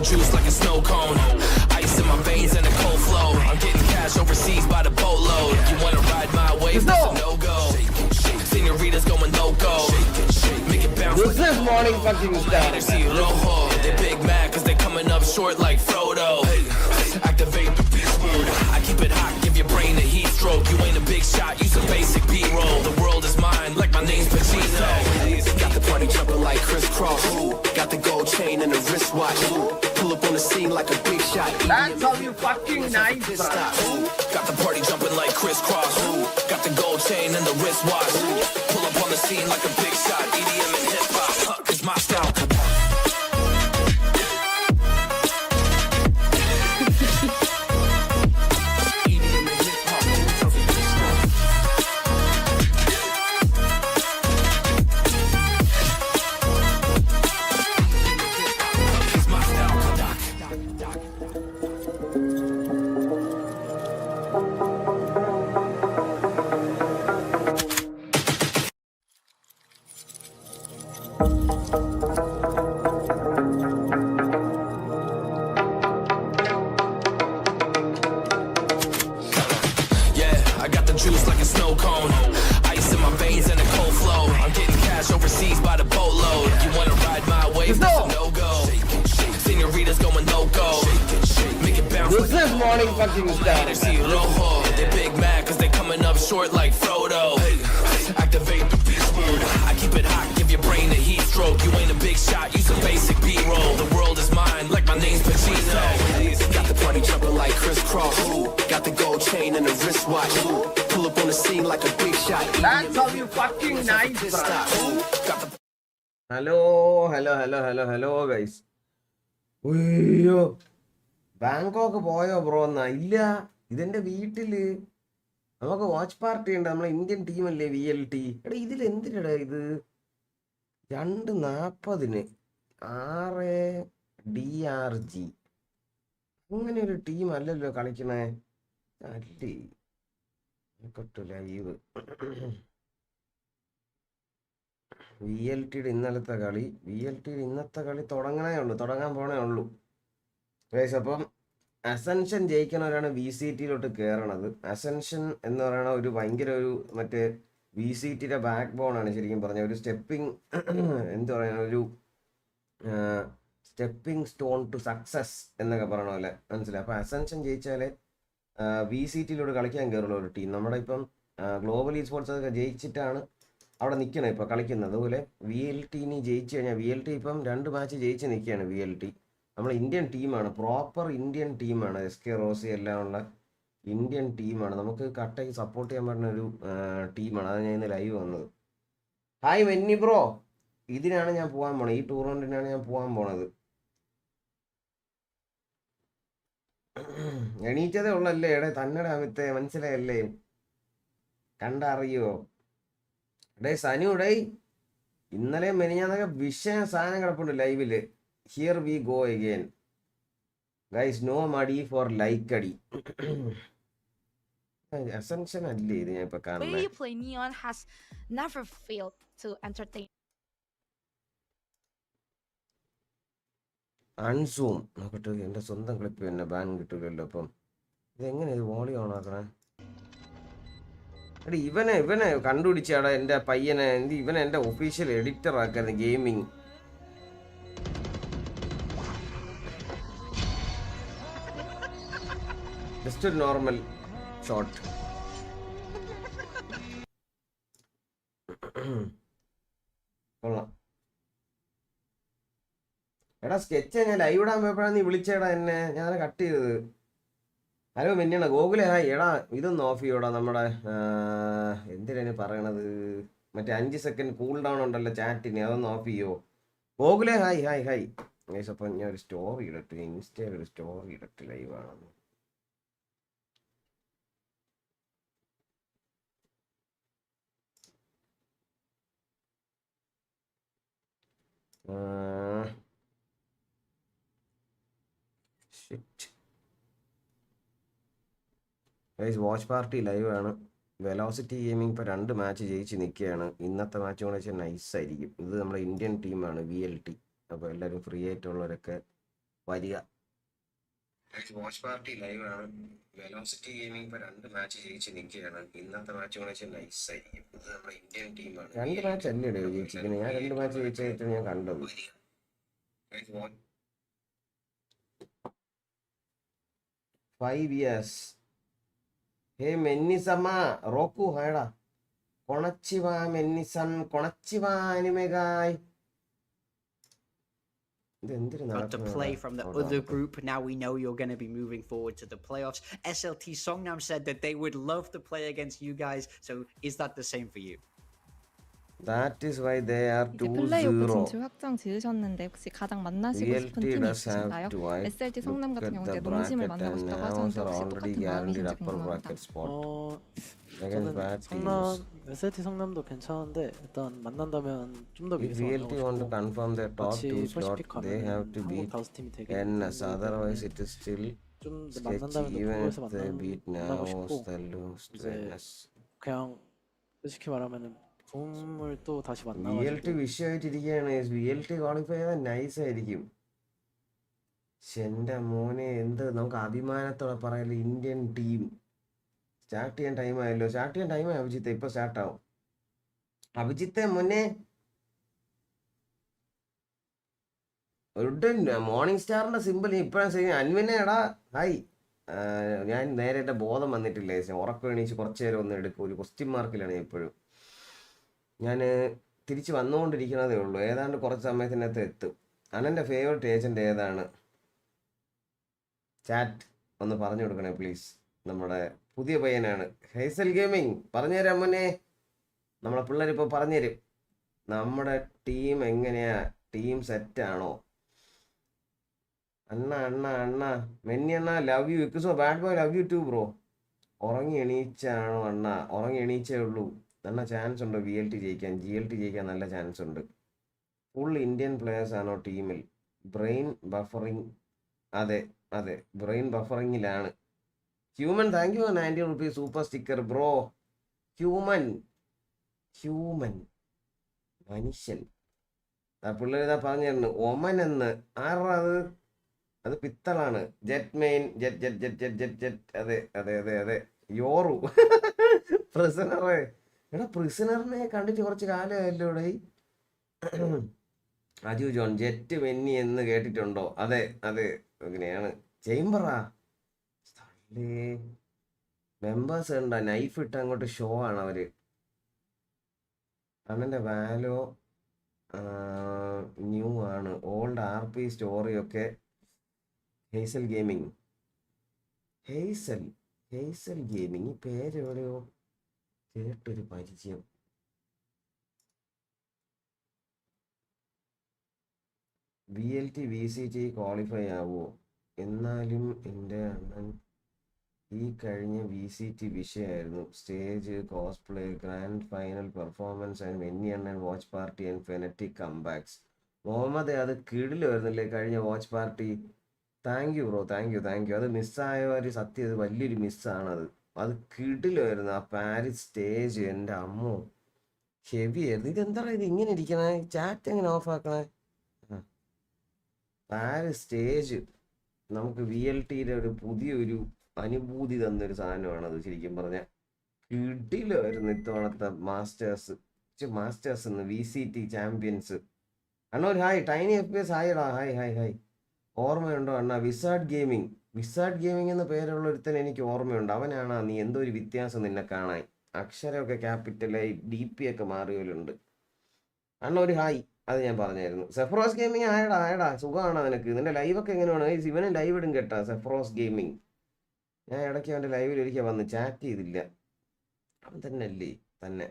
juice like a snow cone. Ice in my veins and a cold flow. I'm getting cash overseas by the boatload. You wanna ride my wave? That's a no-go. Senoritas going no-go. Make it bounce. This is morning fucking style. They big mad cause they coming up short like Frodo. Activate the beast mode. I keep it hot, give your brain a heat stroke. You ain't a big shot, use a basic B-roll. The world is mine, like my name's Pacino. Got the party jumping like crisscross. Got the gold chain and the wristwatch. Pull up on the scene like a big shot. That's how you fucking nice, bro. Got the party jumping like crisscross. Got the gold chain and the wristwatch. Pull up on the scene like a big shot. EDM and hip hop, cause my style. Juice like a snow cone. Ice in my veins and a cold flow. I'm getting cash overseas by the boatload. You wanna ride my wave? That's a no-go. Senoritas going no-go. Make it bounce. This is morning fucking style. They big mad cause they coming up short like Frodo. Activate the beast mode. I keep it hot, give your brain a heat stroke. You ain't a big shot, use a basic B-roll. The world is mine, like my name's Pacino. Got the party jumping like crisscross. Got the gold chain and the wristwatch. Pull up on the scene like a big shot. That's how you fucking nice, bro. Hello, guys. അയ്യോ Bangkok പോയോ bro എന്നാ? ഇല്ല, ഇതെന്റെ വീട്ടില് നമുക്ക് watch party ഉണ്ട്. നമ്മളെ Indian ടീമല്ലേ VLT. എടാ ഇതിൽ എന്തിനടാ ഇത് 2:40 6DRG അങ്ങനെ ഒരു ടീം അല്ലല്ലോ കളിക്കണേ. അല്ലേ ലൈവ് VLTയുടെ ഇന്നത്തെ കളി തുടങ്ങാൻ പോണേ ഉള്ളൂ ഗൈസ്. അപ്പം അസെൻഷൻ ജയിക്കണവരാണ് VCTയിലോട്ട് കയറണത്. അസെൻഷൻ എന്ന് പറയുന്ന ഒരു ഭയങ്കര ഒരു മറ്റേ VCTയുടെ ബാക്ക് ബോൺ ആണ് ശരിക്കും പറഞ്ഞ ഒരു എന്താ പറയുക, ഒരു സ്റ്റെപ്പിംഗ് സ്റ്റോൺ ടു സക്സസ് എന്നൊക്കെ പറയണ പോലെ മനസ്സിലായി. അപ്പോൾ അസെൻഷൻ ജയിച്ചാലേ VCTയിലൂടെ കളിക്കാൻ കയറുള്ള ഒരു ടീം. നമ്മുടെ ഇപ്പം ഗ്ലോബൽ Esports ഒക്കെ ജയിച്ചിട്ടാണ് അവിടെ നിൽക്കണം ഇപ്പോൾ കളിക്കുന്നത്. അതുപോലെ VLT ജയിച്ചു കഴിഞ്ഞാൽ VLT ഇപ്പം 2 മാച്ച് ജയിച്ച് നിൽക്കുകയാണ്. VLT നമ്മൾ ഇന്ത്യൻ ടീമാണ്, പ്രോപ്പർ ഇന്ത്യൻ ടീമാണ്. SK റോസി എല്ലാം ഉള്ള ഇന്ത്യൻ ടീമാണ്. നമുക്ക് കട്ടയ്ക്ക് സപ്പോർട്ട് ചെയ്യാൻ പറ്റുന്ന ഒരു ടീമാണ്. അതാണ് ഞാൻ ഇന്ന് ലൈവ് വന്നത്. ഹായ് വെന്നി ബ്രോ, ഇതിനാണ് ഞാൻ പോകാൻ പോണത്, ഈ ടൂർണമെൻറ്റിനാണ് ഞാൻ പോകാൻ പോണത്. എണീറ്റതേ ഉള്ളല്ലേ എടേ, തന്നട അമിത്തെ മനസ്സിലായല്ലേ, കണ്ടറിയോ ഡേ സനു ഡേ. ഇന്നലെ മെനിഞ്ഞാന്നൊക്കെ വിഷയം സാധനം കിടപ്പുണ്ട് ലൈവില്. Here we go again guys, no മടി ഫോർ ലൈക്ക് അടി. അസെൻഷൻ അല്ലേ ഇത് ഞാൻ ഇപ്പൊ കാണുന്നത്. അൺസൂം നോക്കട്ടെ, എന്റെ സ്വന്തം ക്ലിപ്പ് തന്നെ ബാൻ കിട്ടൂലല്ലോ. അപ്പം ഇതെങ്ങനെ ഇത് വോളി ഓൺ ആക്കണേ? എടി ഇവനെ കണ്ടുപിടിച്ചാടാ എൻ്റെ പയ്യനെ. ഇവനെ എൻ്റെ ഒഫീഷ്യൽ എഡിറ്റർ ആക്കായിരുന്നു ഗെയിമിങ്. ജസ്റ്റ് ഒരു നോർമൽ ഷോട്ട്. കൊള്ളാം. എടാ സ്കെച്ച് ഞാൻ ലൈവ് ഇടാൻ പോയപ്പോഴാണ് നീ വിളിച്ചേടാ എന്നെ, ഞാൻ കട്ട് ചെയ്തത്. ഹലോ മിന്നാണ് ഗോകുലെ. ഹായ് എടാ, ഇതൊന്ന് ഓഫ് ചെയ്യോടാ. നമ്മുടെ എന്തിനാണ് പറയണത്, മറ്റേ 5 സെക്കൻഡ് കൂൾ ഡൗൺ ഉണ്ടല്ലോ ചാറ്റിന്, അതൊന്ന് ഓഫ് ചെയ്യോ ഗോകുലെ. Hi hi hi guys. അപ്പം ഞാൻ ഒരു സ്റ്റോറി ഇടട്ടെ, ഇൻസ്റ്റയിൽ ഒരു സ്റ്റോറി ഇടട്ടെ ലൈവാണെന്ന്. ഗൈസ് വാച്ച് പാർട്ടി ലൈവ് ആണ്. വെലോസിറ്റി ഗെയിമിംഗ് ഇപ്പോൾ 2 മാച്ച് ജയിച്ച് നിൽക്കുകയാണ്. ഇന്നത്തെ മാച്ച് കൂടെ വെച്ചാൽ നൈസായിരിക്കും. ഇത് നമ്മുടെ ഇന്ത്യൻ ടീമാണ് VLT. അപ്പോൾ എല്ലാവരും ഫ്രീ ആയിട്ടുള്ളവരൊക്കെ വരിക. വാച്ച് പാർട്ടി ലൈവ് ആണ്. വെലോസിറ്റി ഗെയിമിംഗ് ഇപ്പൊ 2 മാച്ച് ജയിച്ച് നിൽക്കുകയാണ്. ഇന്നത്തെ മാച്ച് കളിച്ച് നൈസ് ആയിരിക്കും. ഇത് നമ്മുടെ ഇന്ത്യൻ ടീമാണ്. 2 മാച്ച് അല്ലേ ജയിച്ചിരിക്കുന്നത്? ഞാൻ 2 മാച്ച് ജയിച്ചായിട്ട് ഞാൻ കണ്ടത്. 5 years. Hey Mennisama, Roku Haida. Konachiwa Mennisan, Konachiwa anime guy. Got to play from the other group. Now we know you're going to be moving forward to the playoffs. SLT Songnam said that they would love to play against you guys. So is that the same for you? That is why they are 2-0. 플레이오프 진출 확정 지으셨는데 혹시 가장 만나시고 싶은 팀이 있으신가요? SLT 성남 같은 경우는 농심을 만나고 싶다고 하셨는데 혹시 똑같은 마음이신지 궁금합니다. 저는 성남 SLT 성남도 괜찮은데 일단 만난다면 좀 더 If VLT want to confirm their top 2 slot, they have to beat NS. Otherwise, it is still sketchy. Even if they beat NAOSVCT, they lose to NS. 그냥 솔직히 말하면은 붐을 또 다시 만나가지고 VLT വിഷയമായിട്ടിരിക്കുകയാണ്. VLT qualify ചെയ്താൽ nice ആയിരിക്കും. എൻ്റെ മോനെ എന്ത് നമുക്ക് അഭിമാനത്തോടെ പറയല്ലോ, Indian team start ചെയ്യാൻ time ആയല്ലോ. സ്റ്റാർട്ട് ചെയ്യാൻ ടൈമായി അഭിജിത്തെ. ഇപ്പൊ സ്റ്റാർട്ട് ആവും. അഭിജിത്തെ മുന്നേ മോർണിംഗ് സ്റ്റാറിന്റെ സിമ്പിൾ ഇപ്പഴാണ്. അൻവിനെ എടാ ഹായ്. ഞാൻ നേരെ എൻ്റെ ബോധം വന്നിട്ടില്ലേ, ഉറക്കം എണീച്ച് കുറച്ചു നേരം ഒന്ന് എടുക്കും. ഒരു ക്വസ്റ്റ്യൻ മാർക്കിലാണ് ഇപ്പോഴും. ഞാൻ തിരിച്ച് വന്നുകൊണ്ടിരിക്കുന്നതേ ഉള്ളൂ. ഏതാണ്ട് കുറച്ച് സമയത്തിനകത്ത് എത്തും. അനൻ്റെ ഫേവറേറ്റ് ഏജന്റ് ഏതാണ്? ചാറ്റ് ഒന്ന് പറഞ്ഞു കൊടുക്കണേ പ്ലീസ്. നമ്മുടെ പുതിയ പയ്യനാണ് ഹൈസൽ ഗെയിമിംഗ്. പറഞ്ഞുതരാം മുന്നേ. നമ്മളെ പിള്ളേരിപ്പോൾ പറഞ്ഞുതരും നമ്മുടെ ടീം എങ്ങനെയാ. ടീം സെറ്റാണോ? അണ്ണ മെന്നി അണ്ണ ലവ് യു. ഇക്സോ bad boy love you too bro. ഉറങ്ങി എണീച്ചാണോ അണ്ണ? ഉറങ്ങി എണീച്ചേ ഉള്ളൂ. നല്ല ചാൻസ് ഉണ്ട് VLT ജയിക്കാൻ. GLT ജയിക്കാൻ നല്ല ചാൻസ് ഉണ്ട്. ഫുൾ ഇന്ത്യൻ പ്ലേയേഴ്സ് ആണോ ടീമിൽ? Brain buffering. അതെ ബ്രെയിൻ ബഫറിങ്ങിലാണ്. Human thank you 90 rupees super sticker bro. Human മനുഷ്യൻ. പിള്ളേരിതാ പറഞ്ഞു തരുന്നു ഒമൻ എന്ന്. ആരാ അത്? അത് പിത്തളാണ്. Jet main jet. അതെ യോറു. പ്രിസണറെ. എടാ പ്രിസണറിനെ കണ്ടിട്ട് കുറച്ച് കാലമായല്ലോ ഇവിടെ. അജു ജോൺ ജെറ്റ് വെന്നി എന്ന് കേട്ടിട്ടുണ്ടോ? അതെ അങ്ങനെയാണ്. ചേംബറാ മെമ്പേഴ്സ് ഉണ്ടോ? നൈഫ് ഇട്ട് അങ്ങോട്ട് ഷോ ആണ് അവര്. അണ്ണൻ്റെ വാലോ ന്യൂ ആണ്. ഓൾഡ് RP സ്റ്റോറിയൊക്കെ. Hazel gaming. ഹെയ്സൽ ഗെയിമിംഗ് ഈ പേര് എവിടെയോ കേട്ടൊരു പരിചയം. VLT VCT ക്വാളിഫൈ ആവുമോ? എന്നാലും എൻ്റെ അണ്ണൻ ഈ കഴിഞ്ഞ VCT വിഷയമായിരുന്നു. Stage cosplay grand final performance and Menny അണ്ണൻ watch party and Fnatic comebacks. Muhammad അത് കിടില് വരുന്നില്ലേ കഴിഞ്ഞ watch party? Thank you bro. Thank you. അത് മിസ്സായ ഒരു സത്യം. അത് വലിയൊരു മിസ്സാണത്. അത് കിടിലായിരുന്നു. ആ പാരിസ് സ്റ്റേജ് എൻ്റെ അമ്മോ ഹെവി ആയിരുന്നു. ഇതെന്താ ഇത് ഇങ്ങനെ ഇരിക്കണേ? ചാറ്റ് എങ്ങനെ ഓഫ് ആക്കണേ? പാരിസ് സ്റ്റേജ് നമുക്ക് VLTയുടെ ഒരു പുതിയൊരു അനുഭൂതി തന്നൊരു സാധനമാണത്. ശരിക്കും പറഞ്ഞാൽ കിടിലായിരുന്നു ഇത്തവണത്തെ മാസ്റ്റേഴ്സ് VCT ചാമ്പ്യൻസ്. അണ്ണ ഒരു ഹായ്. Tiny FPS ഹായടാ. ഹായ്. ഓർമ്മയുണ്ടോ അണ്ണ? വിസാർഡ് ഗെയിമിംഗ് എന്ന പേരുള്ള ഒരുത്തൻ എനിക്ക് ഓർമ്മയുണ്ട്. അവനാണ് നീ. എന്തോ ഒരു വ്യത്യാസം നിന്നെ കാണാൻ. അക്ഷരമൊക്കെ ക്യാപിറ്റലായി DP ഒക്കെ മാറിയവരുണ്ട്. അണ്ണ ഒരു ഹായ്. അത് ഞാൻ പറഞ്ഞായിരുന്നു. സെഫ്രോസ് ഗെയിമിംഗ് ആയടാ സുഖമാണോ നിനക്ക്? നിന്റെ ലൈവൊക്കെ എങ്ങനെയാണ്? ഇവനും ലൈവ് ഇടും കേട്ടാ സെഫ്രോസ് ഗെയിമിംഗ്. ഞാൻ ഇടയ്ക്ക് അവൻ്റെ ലൈവിൽ ഒരിക്കൽ വന്ന് ചാറ്റ് ചെയ്തില്ല. അവൻ തന്നെ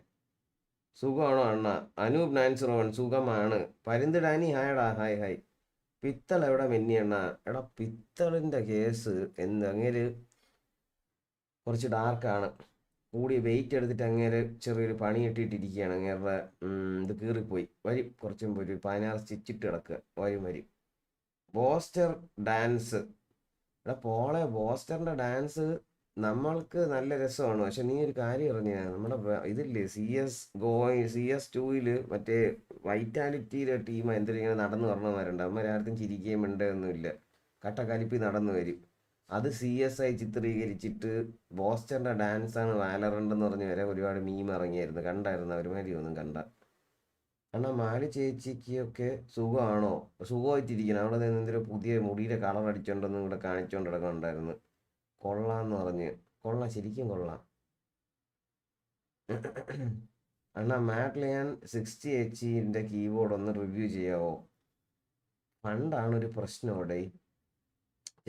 സുഖമാണോ അണ്ണ? അനൂപ് 901 സുഖമാണ്. പരിന്തിടാനി ഹായടാ. ഹായ്. പിത്തൾ എവിടെ മെന്നിയണ്ണ? എടാ പിത്തളിൻ്റെ കേസ് അങ്ങേര് കുറച്ച് ഡാർക്കാണ്. കൂടി വെയിറ്റ് എടുത്തിട്ട് അങ്ങേര് ചെറിയൊരു പണി ഇട്ടിട്ടിരിക്കുകയാണ്. അങ്ങേരുടെ ഇത് കീറിപ്പോയി. വരും കുറച്ചും മുമ്പ് ഒരു 16 സ്റ്റിച്ചിട്ട് കിടക്കുക. വരും. Bolster dance. എടാ പോളെ ബോസ്റ്ററിൻ്റെ ഡാൻസ് നമ്മൾക്ക് നല്ല രസമാണ്. പക്ഷെ നീ ഒരു കാര്യം അറിഞ്ഞ നമ്മുടെ ഇതില്ലേ CS2 മറ്റേ വൈറ്റാലിറ്റിയിലെ ടീം എന്തെങ്കിലും ഇങ്ങനെ നടന്നു പറഞ്ഞവരുണ്ട്. അവന്മാരാർക്കും ചിരിക്കുകയും മിണ്ടുകയൊന്നുമില്ല. കട്ടക്കലിപ്പി നടന്നു വരും. അത് CSI ചിത്രീകരിച്ചിട്ട് ബോസ്റ്ററിൻ്റെ ഡാൻസാണ് വാലറണ്ട് എന്ന് പറഞ്ഞ് വരെ ഒരുപാട് മീം ഇറങ്ങിയായിരുന്നു. കണ്ടായിരുന്നു ഒരുമാതിരി ഒന്നും കണ്ട. കാരണം മാലി ചേച്ചിക്കൊക്കെ സുഖമാണോ? സുഖമായിട്ടിരിക്കണം. അവിടെ നിന്ന് എന്തെങ്കിലും പുതിയ മുടിയുടെ കളർ അടിച്ചോണ്ടൊന്നും ഇവിടെ കാണിച്ചുകൊണ്ട് കിടക്കുന്നുണ്ടായിരുന്നു. കൊള്ളാന്ന് പറഞ്ഞ്. കൊള്ളാം, ശരിക്കും കൊള്ളാം. അണ്ണാ മാറ്റ്ലിയാൻ 60HEൻ്റെ കീബോർഡ് ഒന്ന് റിവ്യൂ ചെയ്യാവോ? ഫണ്ടാണ് ഒരു പ്രശ്നം അവിടെ.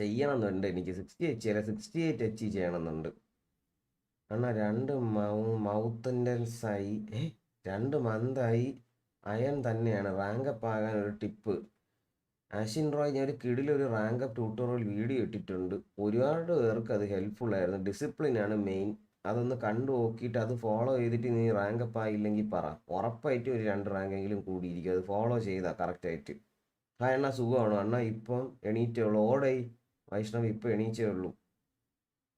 ചെയ്യണമെന്നുണ്ട് എനിക്ക്. 60HE അല്ല 68HE ചെയ്യണമെന്നുണ്ട്. അണ്ണാ 2 മൗത്തൻഡൽസായി 2 മന്തായി അയൺ തന്നെയാണ്. റാങ്കപ്പ് ആകാൻ ഒരു ടിപ്പ്. ആഷിൻ റോയ്, ഞാൻ ഒരു കിടിലൊരു റാങ്കപ്പ് ട്യൂട്ടോറിയൽ വീഡിയോ ഇട്ടിട്ടുണ്ട്. ഒരുപാട് പേർക്ക് അത് ഹെൽപ്ഫുൾ ആയിരുന്നു. ഡിസിപ്ലിനാണ് മെയിൻ. അതൊന്ന് കണ്ടു നോക്കിയിട്ട് അത് ഫോളോ ചെയ്തിട്ട് നീ റാങ്കപ്പ് ആയില്ലെങ്കിൽ പറ. ഉറപ്പായിട്ടും ഒരു 2 റാങ്കെങ്കിലും കൂടിയിരിക്കും. അത് ഫോളോ ചെയ്താൽ കറക്റ്റായിട്ട്. അണ്ണാ സുഖമാണോ? അണ്ണാ ഇപ്പം എണീറ്റേ ഉള്ളൂ. ഓടായി വൈഷ്ണവ് ഇപ്പം എണീച്ചേ ഉള്ളൂ.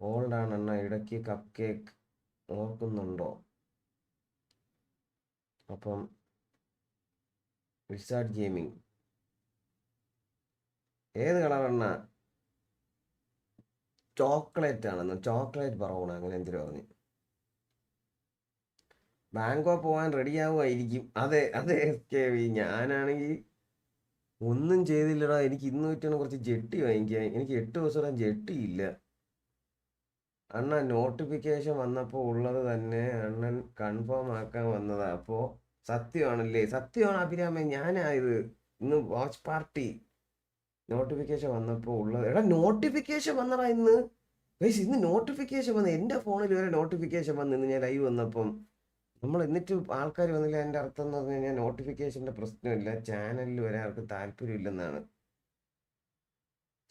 ഓൾഡാണ് അണ്ണാ. ഇടയ്ക്ക് കപ്പ് കേക്ക് നോക്കുന്നുണ്ടോ? അപ്പം വിസാർഡ് ഗെയിമിങ് ഏത് കളറണ്ണ? ചോക്ലേറ്റ് ആണെന്ന്. ചോക്ലേറ്റ് ബ്രൗൺ അങ്ങനെ എന്തിനു പറഞ്ഞു. ബാങ്കോക്ക് പോകാൻ റെഡിയാവുമായിരിക്കും. അതെ അതെ SKV. ഞാനാണെങ്കിൽ ഒന്നും ചെയ്തില്ലടാ. എനിക്ക് ഇന്ന് പറ്റിയാണ് കുറച്ച് ജെട്ടി വാങ്ങിക്കാൻ. എനിക്ക് 8 ദിവസം ജെട്ടിയില്ല. അണ്ണൻ നോട്ടിഫിക്കേഷൻ വന്നപ്പോൾ ഉള്ളത് തന്നെ അണ്ണൻ കൺഫേം ആക്കാൻ വന്നതാ. അപ്പോൾ സത്യമാണല്ലേ? സത്യമാണ് അഭിരാമൻ. ഞാനായത് ഇന്ന് വാച്ച് പാർട്ടി നോട്ടിഫിക്കേഷൻ വന്നപ്പോൾ ഉള്ളത്. എടാ നോട്ടിഫിക്കേഷൻ വന്നടാ ഇന്ന്. ഗൈസ് ഇന്ന് നോട്ടിഫിക്കേഷൻ വന്ന്. എൻ്റെ ഫോണിൽ വരെ നോട്ടിഫിക്കേഷൻ വന്ന് ഇന്ന് ഞാൻ ലൈവ് വന്നപ്പം. നമ്മൾ എന്നിട്ട് ആൾക്കാർ വന്നില്ല. എൻ്റെ അർത്ഥം എന്ന് പറഞ്ഞു കഴിഞ്ഞാൽ നോട്ടിഫിക്കേഷൻ്റെ പ്രശ്നമില്ല, ചാനലിൽ വരെ ആൾക്ക് താല്പര്യമില്ലെന്നാണ്.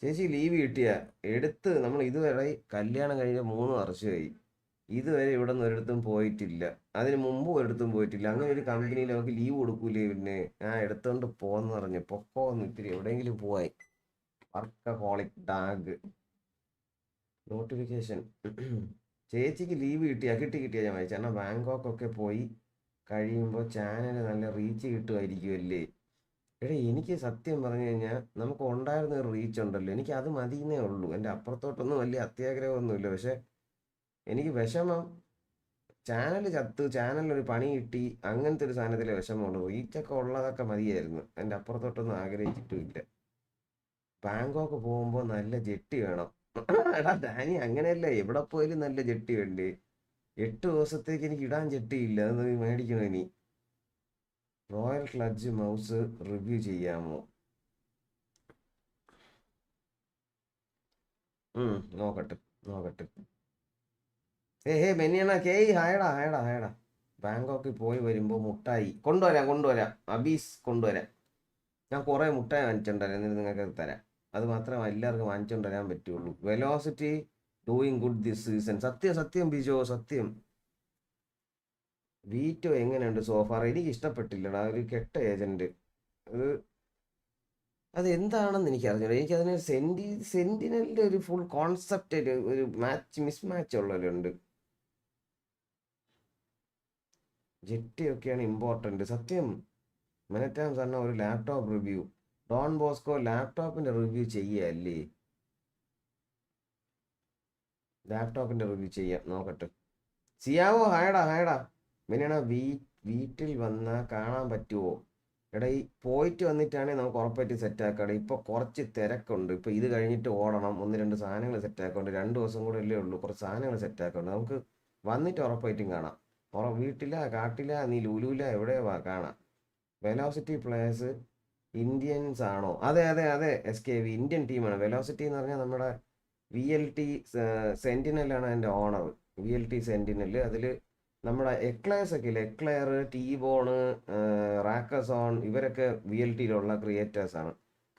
ചേച്ചി ലീവ് കിട്ടിയ എടുത്ത് നമ്മൾ ഇതുവരെ കല്യാണം കഴിഞ്ഞ 3 വർഷമായി. ഇതുവരെ ഇവിടെ നിന്ന് ഒരിടത്തും പോയിട്ടില്ല. അതിന് മുമ്പ് ഒരിടത്തും പോയിട്ടില്ല. അങ്ങനെ ഒരു കമ്പനിയിൽ നമുക്ക് ലീവ് കൊടുക്കൂലേ? പിന്നെ ഞാൻ എടുത്തോണ്ട് പോന്ന് പറഞ്ഞു. പൊക്കോന്ന് ഇത്തിരി എവിടെയെങ്കിലും പോയി. Workaholic ഡാഗ് notification. ചേച്ചിക്ക് ലീവ് കിട്ടിയാ ഞാൻ വായിച്ചു. എന്നാൽ ബാങ്കോക്കൊക്കെ പോയി കഴിയുമ്പോൾ ചാനൽ നല്ല റീച്ച് കിട്ടുമായിരിക്കുമല്ലേ? എടേ എനിക്ക് സത്യം പറഞ്ഞു കഴിഞ്ഞാൽ നമുക്ക് ഉണ്ടായിരുന്ന ഒരു റീച്ച് ഉണ്ടല്ലോ, എനിക്ക് അത് മതിയെന്നേ ഉള്ളൂ. എൻ്റെ അപ്പുറത്തോട്ടൊന്നും വലിയ അത്യാഗ്രഹമൊന്നുമില്ല. പക്ഷെ എനിക്ക് വിഷമം ചാനൽ ചത്ത്, ചാനലിനൊരു പണി കിട്ടി, അങ്ങനത്തെ ഒരു സാധനത്തിലെ വിഷമമുള്ളൂ. റീച്ചൊക്കെ ഉള്ളതൊക്കെ മതിയായിരുന്നു. എൻ്റെ അപ്പുറത്തോട്ടൊന്നും ആഗ്രഹിച്ചിട്ടുമില്ല. ബാങ്കോക്ക് പോകുമ്പോൾ നല്ല ജെട്ടി വേണം. എടാ ഡാനി അങ്ങനെയല്ല, എവിടെ പോയാലും നല്ല ജെട്ടി വേണ്ടേ? 8 ദിവസത്തേക്ക് എനിക്ക് ഇടാൻ ജെട്ടിയില്ല. അത് മേടിക്കണം ഇനി. റോയൽ ക്ലച്ച് മൗസ് റിവ്യൂ ചെയ്യാമോ? നോക്കട്ടെ. മെനിയണ കേയ് ഹായടാ. ബാങ്കോക്കിൽ പോയി വരുമ്പോൾ മുട്ടായി കൊണ്ടുവരാം. അബീസ് കൊണ്ടുവരാം. ഞാൻ കുറേ മുട്ടായി വാങ്ങിച്ചിട്ടുണ്ടായിരുന്നു. എന്നിട്ട് നിങ്ങൾക്ക് തരാം. അത് മാത്രമേ എല്ലാവർക്കും വാങ്ങിച്ചുകൊണ്ട് വരാൻ പറ്റുള്ളൂ. Velocity doing good this season. സത്യം ബിജോ, സത്യം. വീറ്റോ എങ്ങനെയുണ്ട് സോഫാർ? എനിക്ക് ഇഷ്ടപ്പെട്ടില്ലടാ. ഒരു കെട്ട ഏജന്റ്. അത് എന്താണെന്ന് എനിക്ക് അറിഞ്ഞില്ല. എനിക്കതിന് സെന്റിനലിൻ്റെ ഒരു ഫുൾ കോൺസെപ്റ്റ് ഒരു മിസ്മാച്ച് ഉള്ളവരുണ്ട്. ജെറ്റിയൊക്കെയാണ് ഇമ്പോർട്ടൻ്റ്. സത്യം. മെനറ്റാം സാറിന് ഒരു ലാപ്ടോപ്പ് റിവ്യൂ. ഡോൺ ബോസ്കോ ലാപ്ടോപ്പിൻ്റെ റിവ്യൂ ചെയ്യല്ലേ? ലാപ്ടോപ്പിൻ്റെ റിവ്യൂ ചെയ്യാം. നോക്കട്ടെ. സിയാവോ ഹായടാ. പിന്നെയാണ് വീട്ടിൽ വന്നാൽ കാണാൻ പറ്റുമോ? എടാ ഈ പോയിട്ട് വന്നിട്ടാണെങ്കിൽ നമുക്ക് ഉറപ്പായിട്ട് സെറ്റാക്കാം. ഇപ്പോൾ കുറച്ച് തിരക്കുണ്ട്. ഇപ്പോൾ ഇത് കഴിഞ്ഞിട്ട് ഓടണം. 1-2 സാധനങ്ങൾ സെറ്റാക്കുന്നുണ്ട്. 2 ദിവസം കൂടെ അല്ലേ ഉള്ളൂ. കുറച്ച് സാധനങ്ങൾ സെറ്റാക്കുന്നുണ്ട്. നമുക്ക് വന്നിട്ട് ഉറപ്പായിട്ടും കാണാം. വീട്ടില കാട്ടില നീ ലൂലൂല എവിടെയാ കാണാം. വെലോസിറ്റി പ്ലേയേഴ്സ് ഇന്ത്യൻസ് ആണോ? അതെ SKV ഇന്ത്യൻ ടീമാണ്. വെലോസിറ്റി എന്ന് പറഞ്ഞാൽ നമ്മുടെ VLT സെന്റിനലാണ് അതിൻ്റെ ഓണർ. VLT sentinel. അതിൽ നമ്മുടെ എക്ലെയർസ് ഒക്കെ ഇല്ലേ, എക്ലെയർ, ടീബോണ്, റാക്കസോൺ, ഇവരൊക്കെ VLTയിലുള്ള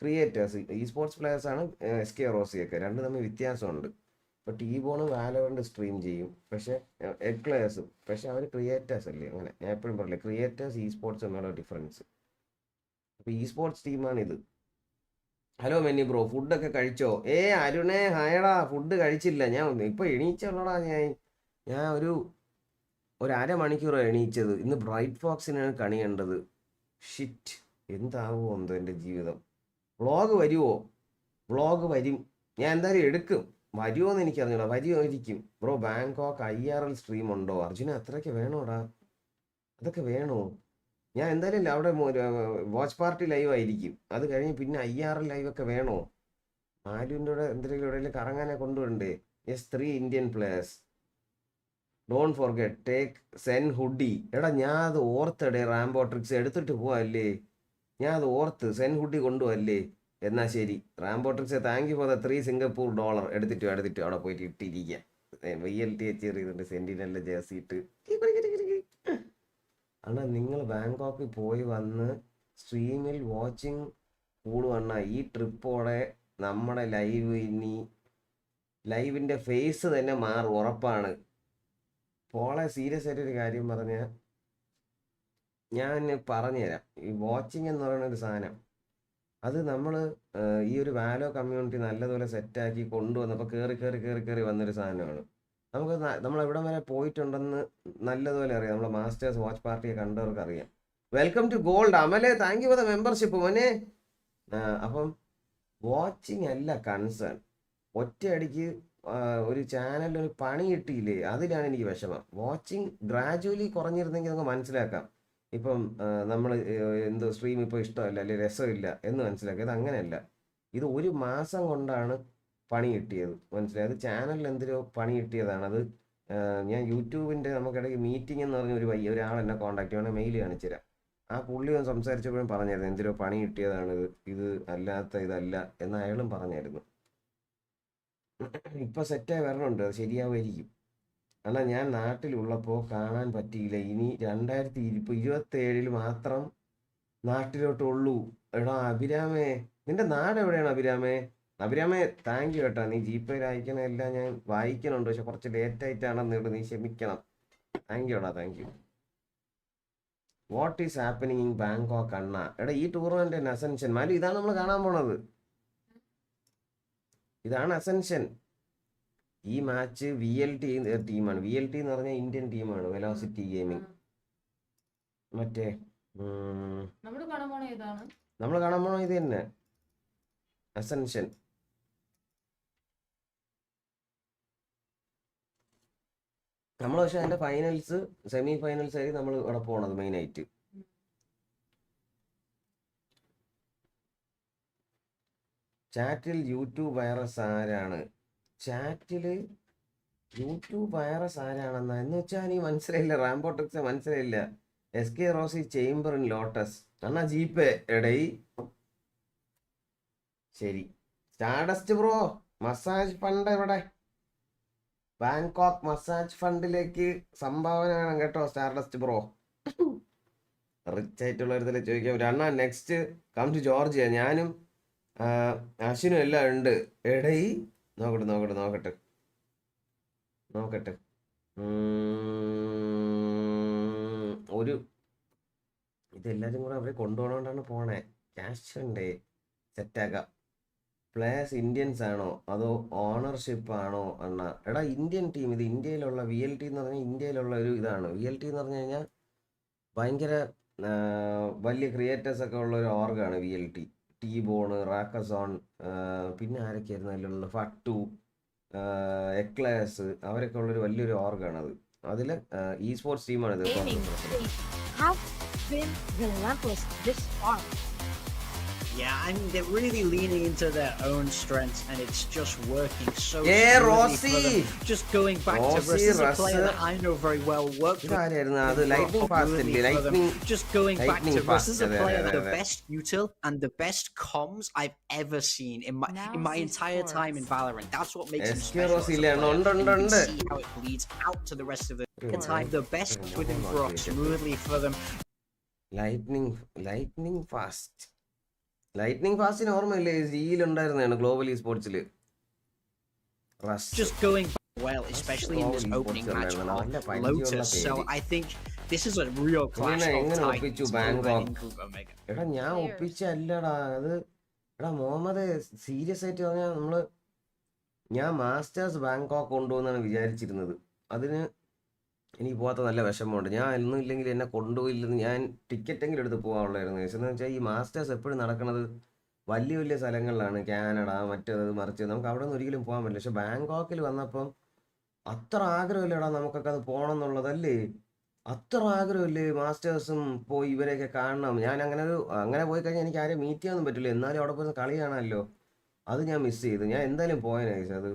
ക്രിയേറ്റേഴ്സ്. ഈസ്പോർട്സ് പ്ലെയേഴ്സാണ് SK റോസിയൊക്കെ. രണ്ടും തമ്മിൽ വ്യത്യാസമുണ്ട്. ഇപ്പോൾ ടീബോണ് വാലോറന്റ് സ്ട്രീം ചെയ്യും. പക്ഷേ എക്ലെയർസ് പക്ഷെ അവർ ക്രിയേറ്റേഴ്സ് അല്ലേ? അങ്ങനെ ഞാൻ എപ്പോഴും പറയില്ലേ, ക്രിയേറ്റേഴ്സ് ഈസ്പോർട്സ് തമ്മിലുള്ള ഡിഫറൻസ്. അപ്പോൾ ഈസ്പോർട്സ് ടീമാണിത്. ഹലോ മെന്നി ബ്രോ, ഫുഡൊക്കെ കഴിച്ചോ? അരുണേ ഹായടാ. ഫുഡ് കഴിച്ചില്ല. ഞാൻ ഇപ്പോൾ എണീച്ചുള്ളടാ. ഞാൻ ഒരു അരമണിക്കൂർ എണീച്ചത്. ഇന്ന് ബ്രൈറ്റ് ഫോക്സിനാണ് കണി കണ്ടത്. ഷിറ്റ്, എന്താവുമോ എന്തോ എൻ്റെ ജീവിതം. വ്ളോഗ് വരുമോ? വ്ളോഗ് വരും, ഞാൻ എന്തായാലും എടുക്കും. വരുമോ എന്ന് എനിക്കറിഞ്ഞൂടാ, വരുമായിരിക്കും. ബ്രോ ബാങ്കോക്ക് IRL സ്ട്രീം ഉണ്ടോ? അർജുന അത്രയ്ക്ക് വേണോടാ, അതൊക്കെ വേണോ? ഞാൻ എന്തായാലും അവിടെ വാച്ച് പാർട്ടി ലൈവ് ആയിരിക്കും. അത് കഴിഞ്ഞ് പിന്നെ IRL ലൈവ് ഒക്കെ വേണോ? മാലുവിൻ്റെ കൂടെ എന്തെങ്കിലും എവിടെയെങ്കിലും കറങ്ങാനെ കൊണ്ടുവരണ്ടേ? Yes 3 Indian players. Don't forget take Zen hoodie. എടാ ഞാൻ അത് ഓർത്തടേ, റാംബോ ട്രിക്സ് എടുത്തിട്ട് പോവല്ലേ, ഞാൻ അത് ഓർത്ത് സെൻ ഹുഡി കൊണ്ടുപോവല്ലേ. എന്നാ ശരി Rambo tricks, thank you for the $3 Singapore എടുത്തിട്ട് അവിടെ പോയിട്ട് ഇട്ടിരിക്കുക. VLT ചെയ്തിട്ടുണ്ട്, സെന്റിനലിലെ ജേഴ്സി ഇട്ട്. അണ്ണാ നിങ്ങൾ ബാങ്കോക്കിൽ പോയി വന്ന് സ്ട്രീമിൽ വാച്ചിങ് കൂടുവണ്ണ. ഈ ട്രിപ്പോടെ നമ്മുടെ ലൈവിൻ്റെ ഫേസ് തന്നെ മാറും, ഉറപ്പാണ്. പോളെ സീരിയസ് ആയിട്ടൊരു കാര്യം പറഞ്ഞാൽ ഞാൻ പറഞ്ഞുതരാം. ഈ വാച്ചിങ് എന്ന് പറയുന്ന ഒരു സാധനം, അത് നമ്മൾ ഈ ഒരു വാലോ കമ്മ്യൂണിറ്റി നല്ലതുപോലെ സെറ്റാക്കി കൊണ്ടുവന്നപ്പോൾ കയറി വന്നൊരു സാധനമാണ്. നമുക്ക് നമ്മളെവിടം വരെ പോയിട്ടുണ്ടെന്ന് നല്ലതുപോലെ അറിയാം. നമ്മളെ മാസ്റ്റേഴ്സ് വാച്ച് പാർട്ടിയെ കണ്ടവർക്ക് അറിയാം. വെൽക്കം ടു ഗോൾഡ് അമലെ, thank you for the membership മോനെ. അപ്പം വാച്ചിങ് അല്ല കൺസേൺ, ഒറ്റയടിക്ക് ഒരു ചാനലിൽ ഒരു പണി കിട്ടിയില്ലേ, അതിലാണ് എനിക്ക് വിഷമം. വാച്ചിങ് ഗ്രാജുവലി കുറഞ്ഞിരുന്നെങ്കിൽ നമുക്ക് മനസ്സിലാക്കാം. ഇപ്പം നമ്മൾ എന്തോ സ്ട്രീം ഇപ്പോൾ ഇഷ്ടമല്ല അല്ലെങ്കിൽ രസമില്ല എന്ന് മനസ്സിലാക്കിയത്. അങ്ങനെയല്ല, ഇത് 1 മാസം കൊണ്ടാണ് പണി കിട്ടിയത്, മനസ്സിലായി. അത് ചാനലിൽ എന്തിനോ പണി കിട്ടിയതാണ്. അത് ഞാൻ യൂട്യൂബിൻ്റെ നമുക്കിടയ്ക്ക് മീറ്റിംഗ് എന്ന് പറഞ്ഞ ഒരാൾ എന്നെ കോൺടാക്ട് ചെയ്യണം, മെയിൽ കാണിച്ചു തരാം. ആ പുള്ളി ഒന്ന് സംസാരിച്ചപ്പോഴും പറഞ്ഞായിരുന്നു എന്തിനോ പണി കിട്ടിയതാണ്, ഇത് അല്ലാത്ത ഇതല്ല എന്ന് അയാളും പറഞ്ഞായിരുന്നു. ഇപ്പം സെറ്റായി വരണുണ്ട്, അത് ശരിയാവുമായിരിക്കും. എന്നാൽ ഞാൻ നാട്ടിലുള്ളപ്പോൾ കാണാൻ പറ്റിയില്ല. ഇനി 2027 മാത്രം നാട്ടിലോട്ടുള്ളൂ. എടാ അഭിരാമേ, നിന്റെ നാട് എവിടെയാണ് അഭിരാമേ? അഭിരാമേ താങ്ക് യു കേട്ടോ, നീ GPayൽ അയക്കണമെല്ലാം ഞാൻ വായിക്കണുണ്ട്, പക്ഷെ കുറച്ച് ലേറ്റായിട്ടാണെന്ന് നീ ക്ഷമിക്കണം. താങ്ക് യു എടാ, thank you. What is happening in Bangkok അണ്ണ? എടാ ഈ ടൂർണമെന്റ് അസെൻഷൻ മാലു, ഇതാണ് നമ്മൾ കാണാൻ പോണത്. ഇതാണ് അസെൻഷൻ. ഈ മാച്ച് VLT ടീമാണ്. VLT എന്ന് പറഞ്ഞാൽ ഇന്ത്യൻ ടീമാണ്, വെലോസിറ്റി ഗെയിമിംഗ്. മറ്റേ നമ്മൾ കാണാൻ പോണോ ഇത് തന്നെ, അസെൻഷൻ. നമ്മൾ പക്ഷെ അതിന്റെ ഫൈനൽസ്, സെമി ഫൈനൽസ് ആയി നമ്മൾ ഇവിടെ പോണത് മെയിനായിട്ട്. ചാറ്റിൽ യൂട്യൂബ് വൈറസ് ആരാണ്? ചാറ്റില് യൂട്യൂബ് വൈറസ് ആരാണെന്ന എന്ന് വെച്ചാൽ നീ മനസ്സിലായില്ല. റാംബോ ട്രിക്സ് മനസ്സിലായില്ല. SK Rosie Chamber in Lotus അണ്ണാ GPay എടൈ. ശരി സ്റ്റാർഡസ്റ്റ് ബ്രോ, മസാജ് ഫണ്ട് എവിടെ? ബാങ്കോക്ക് മസാജ് ഫണ്ടിലേക്ക് സംഭാവന വേണം കേട്ടോ സ്റ്റാർഡസ്റ്റ് ബ്രോ. റിച്ച് ആയിട്ടുള്ള ഒരു ചോദിക്കാം. അണ്ണാ നെക്സ്റ്റ് കം ടു ജോർജിയ. ഞാനും അശ്വിനും എല്ലാം ഉണ്ട്. എടൈ നോക്കട്ടെ ഒരു ഇതെല്ലാവരും കൂടെ അവരെ കൊണ്ടുപോകണോണ്ടാണ് പോണേ. ക്യാഷ് ഉണ്ടേ, സെറ്റാക്കാം. പ്ലേയേഴ്സ് ഇന്ത്യൻസ് ആണോ അതോ ഓണർഷിപ്പ് ആണോ അണ്ണ? എടാ ഇന്ത്യൻ ടീം, ഇത് ഇന്ത്യയിലുള്ള VLT എന്ന് പറഞ്ഞാൽ ഇന്ത്യയിലുള്ള ഒരു ഇതാണ്. VLT എന്ന് പറഞ്ഞു കഴിഞ്ഞാൽ ഭയങ്കര വലിയ ക്രിയേറ്റേഴ്സ് ഒക്കെ ഉള്ള ഒരു ഓർഗാണ് VLT. ടീബോണ്, റാക്കസോൺ, പിന്നെ ആരൊക്കെയായിരുന്നു അതിലുള്ള ഫട്ടു, എക്ലേഴ്സ്, അവരൊക്കെ ഉള്ളൊരു വലിയൊരു ഓർഗാണ് അത്. അതിൽ Esports ടീമാണിത്. Yeah, I mean, they're really leaning into their own strengths, and it's just working so Yeah, smoothly Rossi! for them. Just going back to Russ, this is a player that I know very well. Worked അത് lightning fast ഇല്ലേ? Just going back to Russ, fast. this is a player the best util and the best comms I've ever seen in my entire time in Valorant. That's what makes him special. Rossi as a player. ഉണ്ട്. You can see how it bleeds out to the rest of the time. The best within Brock, smoothly for them. Lightning ഫാസ്റ്റിന് ഓർമ്മയില്ലേ? ജിയിലുണ്ടായിരുന്നാണ് global Esportsൽ. Just going well, especially in this opening match on Lotus. So I think this is a real clash of titans in Group Omega. എടാ ഞാൻ ഒപ്പിച്ചല്ലടാ അത്. എടാ Muhammad serious ആയിട്ട് പറഞ്ഞാൽ ഞാൻ മാസ്റ്റേഴ്സ് ബാങ്കോക്ക് കൊണ്ടുപോകുന്നാണ് വിചാരിച്ചിരുന്നത്. അതിന് എനിക്ക് പോകാത്ത നല്ല വിഷമമുണ്ട്. ഞാൻ ഒന്നും ഇല്ലെങ്കിൽ എന്നെ കൊണ്ടുപോയില്ലെന്ന്, ഞാൻ ടിക്കറ്റെങ്കിലും എടുത്ത് പോകാനുള്ളായിരുന്നു. എന്ന് വെച്ചാൽ ഈ മാസ്റ്റേഴ്സ് എപ്പോഴും നടക്കുന്നത് വലിയ വലിയ സ്ഥലങ്ങളിലാണ്, കാനഡ മറ്റേത് മറിച്ച്, നമുക്ക് അവിടെ നിന്ന് ഒരിക്കലും പോകാൻ പറ്റില്ല. പക്ഷെ ബാങ്കോക്കിൽ വന്നപ്പം അത്ര ആഗ്രഹമില്ലടാ നമുക്കൊക്കെ അത് പോകണം എന്നുള്ളതല്ലേ, അത്ര ആഗ്രഹമില്ലേ മാസ്റ്റേഴ്സും പോയി ഇവരെയൊക്കെ കാണണം. ഞാൻ അങ്ങനെ പോയി കഴിഞ്ഞാൽ എനിക്ക് ആരെയും മീറ്റ് ചെയ്യാനൊന്നും പറ്റില്ല, എന്നാലും അവിടെ പോയി കളി കാണാമല്ലോ. അത് ഞാൻ മിസ് ചെയ്തു. ഞാൻ എന്തായാലും പോയനെ. അത്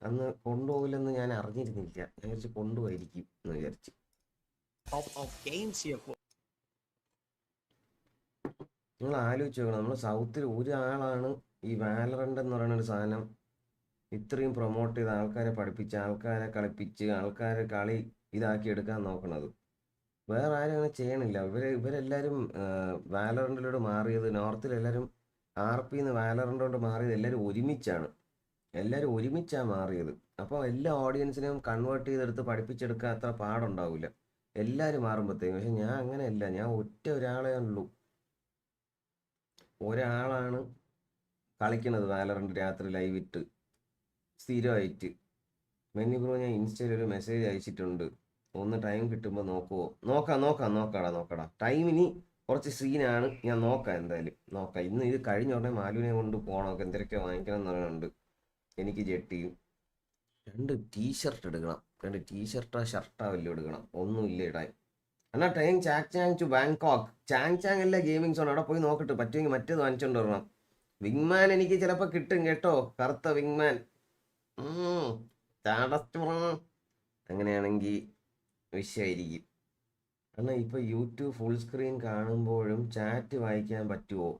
അന്ന് കൊണ്ടുപോകില്ലെന്ന് ഞാൻ അറിഞ്ഞിരുന്നില്ല. ഞാൻ വിചാരിച്ച് കൊണ്ടുപോയിരിക്കും എന്ന് വിചാരിച്ചു. നിങ്ങൾ ആലോചിച്ച് നോക്കണം, നമ്മൾ സൗത്തിൽ ഒരാളാണ് ഈ വാലറന്റ് എന്ന് പറയുന്ന ഒരു സാധനം ഇത്രയും പ്രൊമോട്ട് ചെയ്ത് ആൾക്കാരെ പഠിപ്പിച്ച് ആൾക്കാരെ കളിപ്പിച്ച് ആൾക്കാരെ കളി ഇതാക്കി എടുക്കാൻ നോക്കണത്. വേറെ ആരും അങ്ങനെ ചെയ്യണില്ല. ഇവരെല്ലാവരും വാലറന്റിലോട്ട് മാറിയത്, നോർത്തിലെല്ലാവരും RPന്ന് വാലറന്റിലോട്ട് മാറിയത് എല്ലാവരും ഒരുമിച്ചാണ് മാറിയത്. അപ്പോൾ എല്ലാ ഓഡിയൻസിനെയും കൺവേർട്ട് ചെയ്തെടുത്ത് പഠിപ്പിച്ചെടുക്കാൻ അത്ര പാടുണ്ടാവില്ല എല്ലാവരും മാറുമ്പോഴത്തേക്കും. പക്ഷെ ഞാൻ അങ്ങനെയല്ല, ഞാൻ ഒരാളേ ഉള്ളൂ, ഒരാളാണ് കളിക്കണത് വാലറന്റ് രാത്രി ലൈവ് ഇട്ട് സ്ഥിരമായിട്ട്. മെന്നി ബ്രോ, ഞാൻ ഇൻസ്റ്റയിൽ ഒരു മെസ്സേജ് അയച്ചിട്ടുണ്ട്, ഒന്ന് ടൈം കിട്ടുമ്പോൾ നോക്കുമോ? നോക്കടാ. ടൈമിനി കുറച്ച് സീനാണ്, ഞാൻ നോക്കാം, എന്തായാലും നോക്കാം. ഇന്ന് ഇത് കഴിഞ്ഞ ഉടനെ മാലുവിനെ കൊണ്ട് പോകണം, എന്തൊക്കെ വാങ്ങിക്കണം എന്ന് പറയുന്നുണ്ട്. എനിക്ക് ജെട്ടിയും 2 ടീഷർട്ട് എടുക്കണം, 2 ടീഷർട്ടാ ഷർട്ടാ വല്ലതും എടുക്കണം, ഒന്നുമില്ല ഇടാൻ. എന്നാൽ time Chang to Bangkok. Chang എല്ലാ ഗെയിമിംഗ് സോൺ അവിടെ പോയി നോക്കിട്ട് പറ്റുമെങ്കിൽ മറ്റേത് വാങ്ങിച്ചോണ്ട് വരണം. വിങ്മാൻ എനിക്ക് ചിലപ്പോൾ കിട്ടും കേട്ടോ, കറുത്ത വിങ്മാൻ. അങ്ങനെയാണെങ്കിൽ വിഷയമായിരിക്കും. എന്നാൽ ഇപ്പോൾ യൂട്യൂബ് ഫുൾ സ്ക്രീൻ കാണുമ്പോഴും ചാറ്റ് വായിക്കാൻ പറ്റുമോ?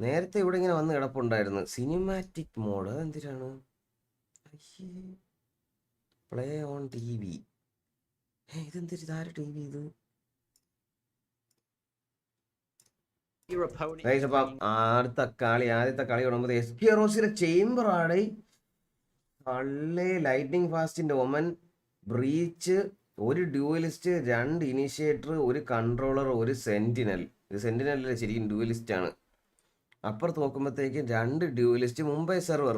നേരത്തെ ഇവിടെ ഇങ്ങനെ വന്ന് കിടപ്പുണ്ടായിരുന്നു സിനിമാറ്റിക് മോഡ്. അതെന്തിനാണ്? Play on TV. ഇതെന്തൊരു ഇതാര് TV ഇത്? അപ്പം ആദ്യത്തെ കളി തുടങ്ങുമ്പോൾ എസ്കിയറോസിന്റെ ചേംബർ ആണ്. ലൈറ്റ്നിങ് ഫാസ്റ്റിന്റെ ഒമൻ, ബ്രീച്ച്, ഒരു ഡ്യൂവലിസ്റ്റ്, 2 ഇനിഷ്യേറ്റർ, ഒരു കൺട്രോളർ, ഒരു സെന്റിനൽ. ഇത് സെന്റിനൽ ശരിക്കും ഡ്യൂവലിസ്റ്റ് ആണ്. അപ്പുറത്ത് നോക്കുമ്പോഴത്തേക്കും 2 ഡ്യൂവലിസ്റ്റ്. മുംബൈ സെർവർ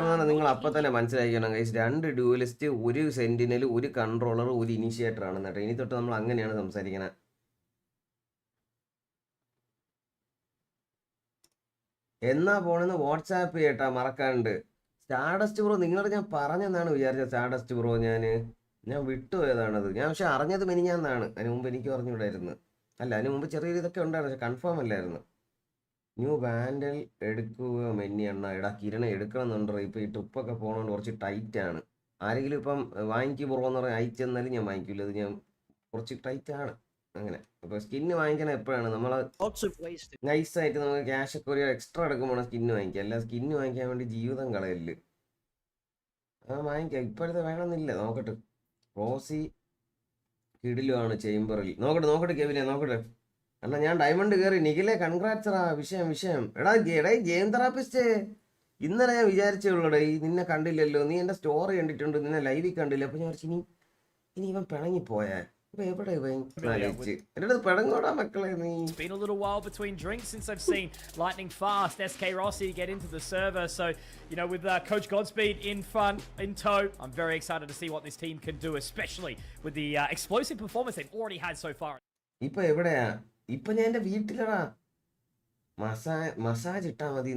എന്നാണ് നിങ്ങൾ അപ്പം തന്നെ മനസ്സിലാക്കണം ഗൈസ്. 2 ഡ്യൂവലിസ്റ്റ്, ഒരു സെന്റിനൽ, ഒരു കൺട്രോളർ, ഒരു ഇനിഷ്യേറ്റർ ആണ് കേട്ടോ. ഇനി തൊട്ട് നമ്മൾ അങ്ങനെയാണ് സംസാരിക്കുന്നത്. എന്നാ പോണെന്ന് വാട്സാപ്പ് ചെയ്യട്ടാ മറക്കാണ്ട്. സ്റ്റാർഡസ്റ്റ് ബ്രോ നിങ്ങളോട് ഞാൻ പറഞ്ഞെന്നാണ് വിചാരിച്ചത്. സ്റ്റാർഡസ്റ്റ് ബ്രോ ഞാൻ വിട്ടുപോയതാണത്. ഞാൻ പക്ഷെ അറിഞ്ഞത് മെനിഞ്ഞാന്നാണ്. അതിന് മുമ്പ് എനിക്ക് പറഞ്ഞുകൂടായിരുന്നു. അല്ല, അതിന് മുമ്പ് ചെറിയൊരു ഇതൊക്കെ ഉണ്ടായിരുന്നു, പക്ഷെ കൺഫേം അല്ലായിരുന്നു. ന്യൂ ബാൻഡൽ എടുക്കുക മെന്നി എണ്ണ. കിരണ എടുക്കണം എന്നുണ്ടോ? ഇപ്പം ഈ ട്രിപ്പൊക്കെ പോകണോണ്ട് കുറച്ച് ടൈറ്റാണ്. ആരെങ്കിലും ഇപ്പം വാങ്ങിക്ക് പോകുമെന്ന് പറഞ്ഞാൽ അയച്ചെന്നാലും ഞാൻ വാങ്ങിക്കില്ല. ഇത് ഞാൻ കുറച്ച് ടൈറ്റാണ്. അങ്ങനെ അപ്പോൾ സ്കിന്ന് വാങ്ങിക്കണം എപ്പോഴാണ് നമ്മൾ നൈസായിട്ട് നമുക്ക് ക്യാഷ് ഒക്കെ ഒരു എക്സ്ട്രാ എടുക്കുമ്പോൾ സ്കിന്ന് വാങ്ങിക്കുക. അല്ല സ്കിന്ന് വാങ്ങിക്കാൻ വേണ്ടി ജീവിതം കളയല്. വാങ്ങിക്കാം, ഇപ്പോഴത്തെ വേണമെന്നില്ല. നോക്കട്ടെ. റോസി കിടിലുമാണ് ചേംബറിൽ. നോക്കട്ടെ കെവിനെ നോക്കട്ടെ. എന്നാ ഞാൻ ഡയമണ്ട് കയറി. നിഖിലെ കൺഗ്രാറ്റ്സറാ. വിഷയം എടാ ഗെയിം തെറാപ്പിസ്റ്റ്. ഇന്നലെ ഞാൻ വിചാരിച്ചേ ഉള്ളൂടെ, നിന്നെ കണ്ടില്ലല്ലോ. നീ എൻ്റെ സ്റ്റോറി കണ്ടിട്ടുണ്ട്, നിന്നെ ലൈവിൽ കണ്ടില്ല. അപ്പോൾ ഞാൻ വിചാരിച്ചു ഇനി ഇവൻ പിണങ്ങിപ്പോയാ. It's been a little while between drinks since I've seen Lightning Fast, SK Rossi get into the server. So, with Coach Godspeed in front, in tow, I'm very excited to see what this team can do, especially with the explosive performance they've already had so far. Massage ഇട്ടാ മതി.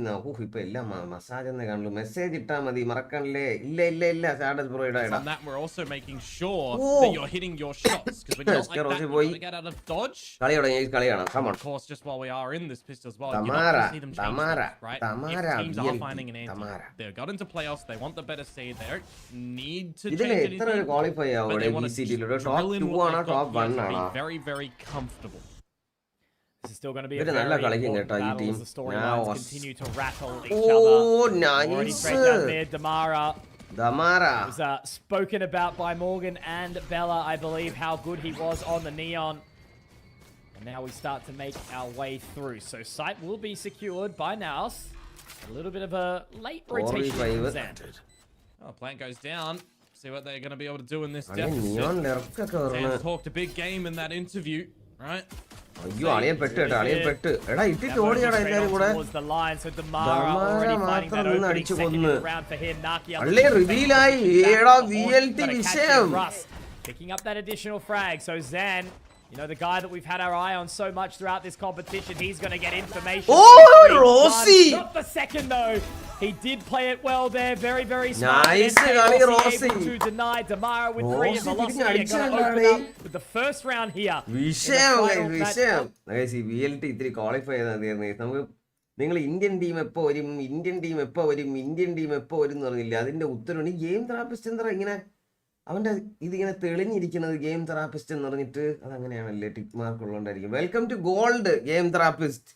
ഇപ്പൊ എല്ലാം massage എന്നേ കാണുള്ളൂ. Message ഇട്ടാ മതി, മറക്കണല്ലേ. ഇല്ല സ്റ്റാർഡസ് bro ഇടാ. We're also making sure that you're hitting your shots, because when you're like that, you want to get out of dodge. കളി കാണാം. Come on. Of course, just while we are in this pistol as well, Tamara, you see them change, right? If teams are finding an anti, they've got into playoffs, they want the better seed, they don't need to change anything, qualify but they want to top 2 ആണ്, top 1 ആണ്. Be very, very comfortable. This is still going to be a very important battle as the storylines continue to rattle each other. Nice. Already straight down there, Damara. It was spoken about by Morgan and Bella, I believe, how good he was on the Neon. And now we start to make our way through. So site will be secured by Naos. A little bit of a late rotation from Zan. Oh, plant goes down. See what they're going to be able to do in this Neon deficit. Zan talked a big game in that interview, right? അയ്യോ അളിയൻ പെട്ട് എടാ ഇട്ടിട്ട് ഓടിയാടാ എല്ലാരും കൂടെ. മാത്രം നിന്ന് അടിച്ചു കൊന്ന് അല്ലേ റിവീലായി. ഏടാ VLT വിഷയം. Picking up that additional frag, so Zan You know, the guy that we've had our eye on so much throughout this competition, he's going to get information. Oh, Rossi! Not the second, though. He did play it well there. Very, very smart. Nice, Rossi. Able to deny Damara with 3 and Rossi Velocity are going to open up with the first round here. വിഷയം VLT ഇത്തിരി qualify ചെയ്താൽ തീർന്നേ. നമുക്ക് നിങ്ങൾ Indian team എപ്പോൾ വരും, Indian team എപ്പോൾ വരും, Indian team എപ്പോൾ വരും എന്ന് പറഞ്ഞില്ല. അതിന്റെ ഉത്തരവാണ് ഈ ഗെയിം തെറാപ്പിസ്റ്റ് എന്താ ഇങ്ങനെ അവന്റെ ഇതിങ്ങനെ തെളിഞ്ഞിരിക്കുന്നത് ഗെയിം തെറാപ്പിസ്റ്റ് എന്ന് പറഞ്ഞിട്ട് അതങ്ങനെയാണല്ലേ ടിക്ക് മാർക്ക് ഉള്ളതുകൊണ്ടായിരിക്കും. Welcome to gold game therapist.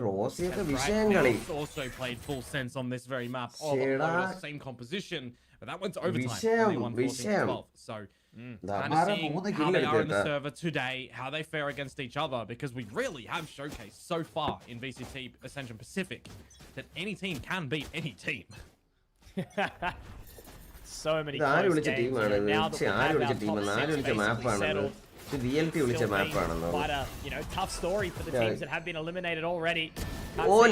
റോസിയൊക്കെ വിഷയം കളി. Also played full sense on this very map. Same composition, but that went to overtime. വിഷയം. So kind of seeing how they are in the server today, how they fare against each other, because we really have showcased so far in VCT Ascension Pacific that any team can beat any team. So many close games. Now that we have our top 6 basically settled. VLT വിളിച്ച മാപ്പാണെന്നോ. Quite a, you know, tough story for the teams that have been eliminated already.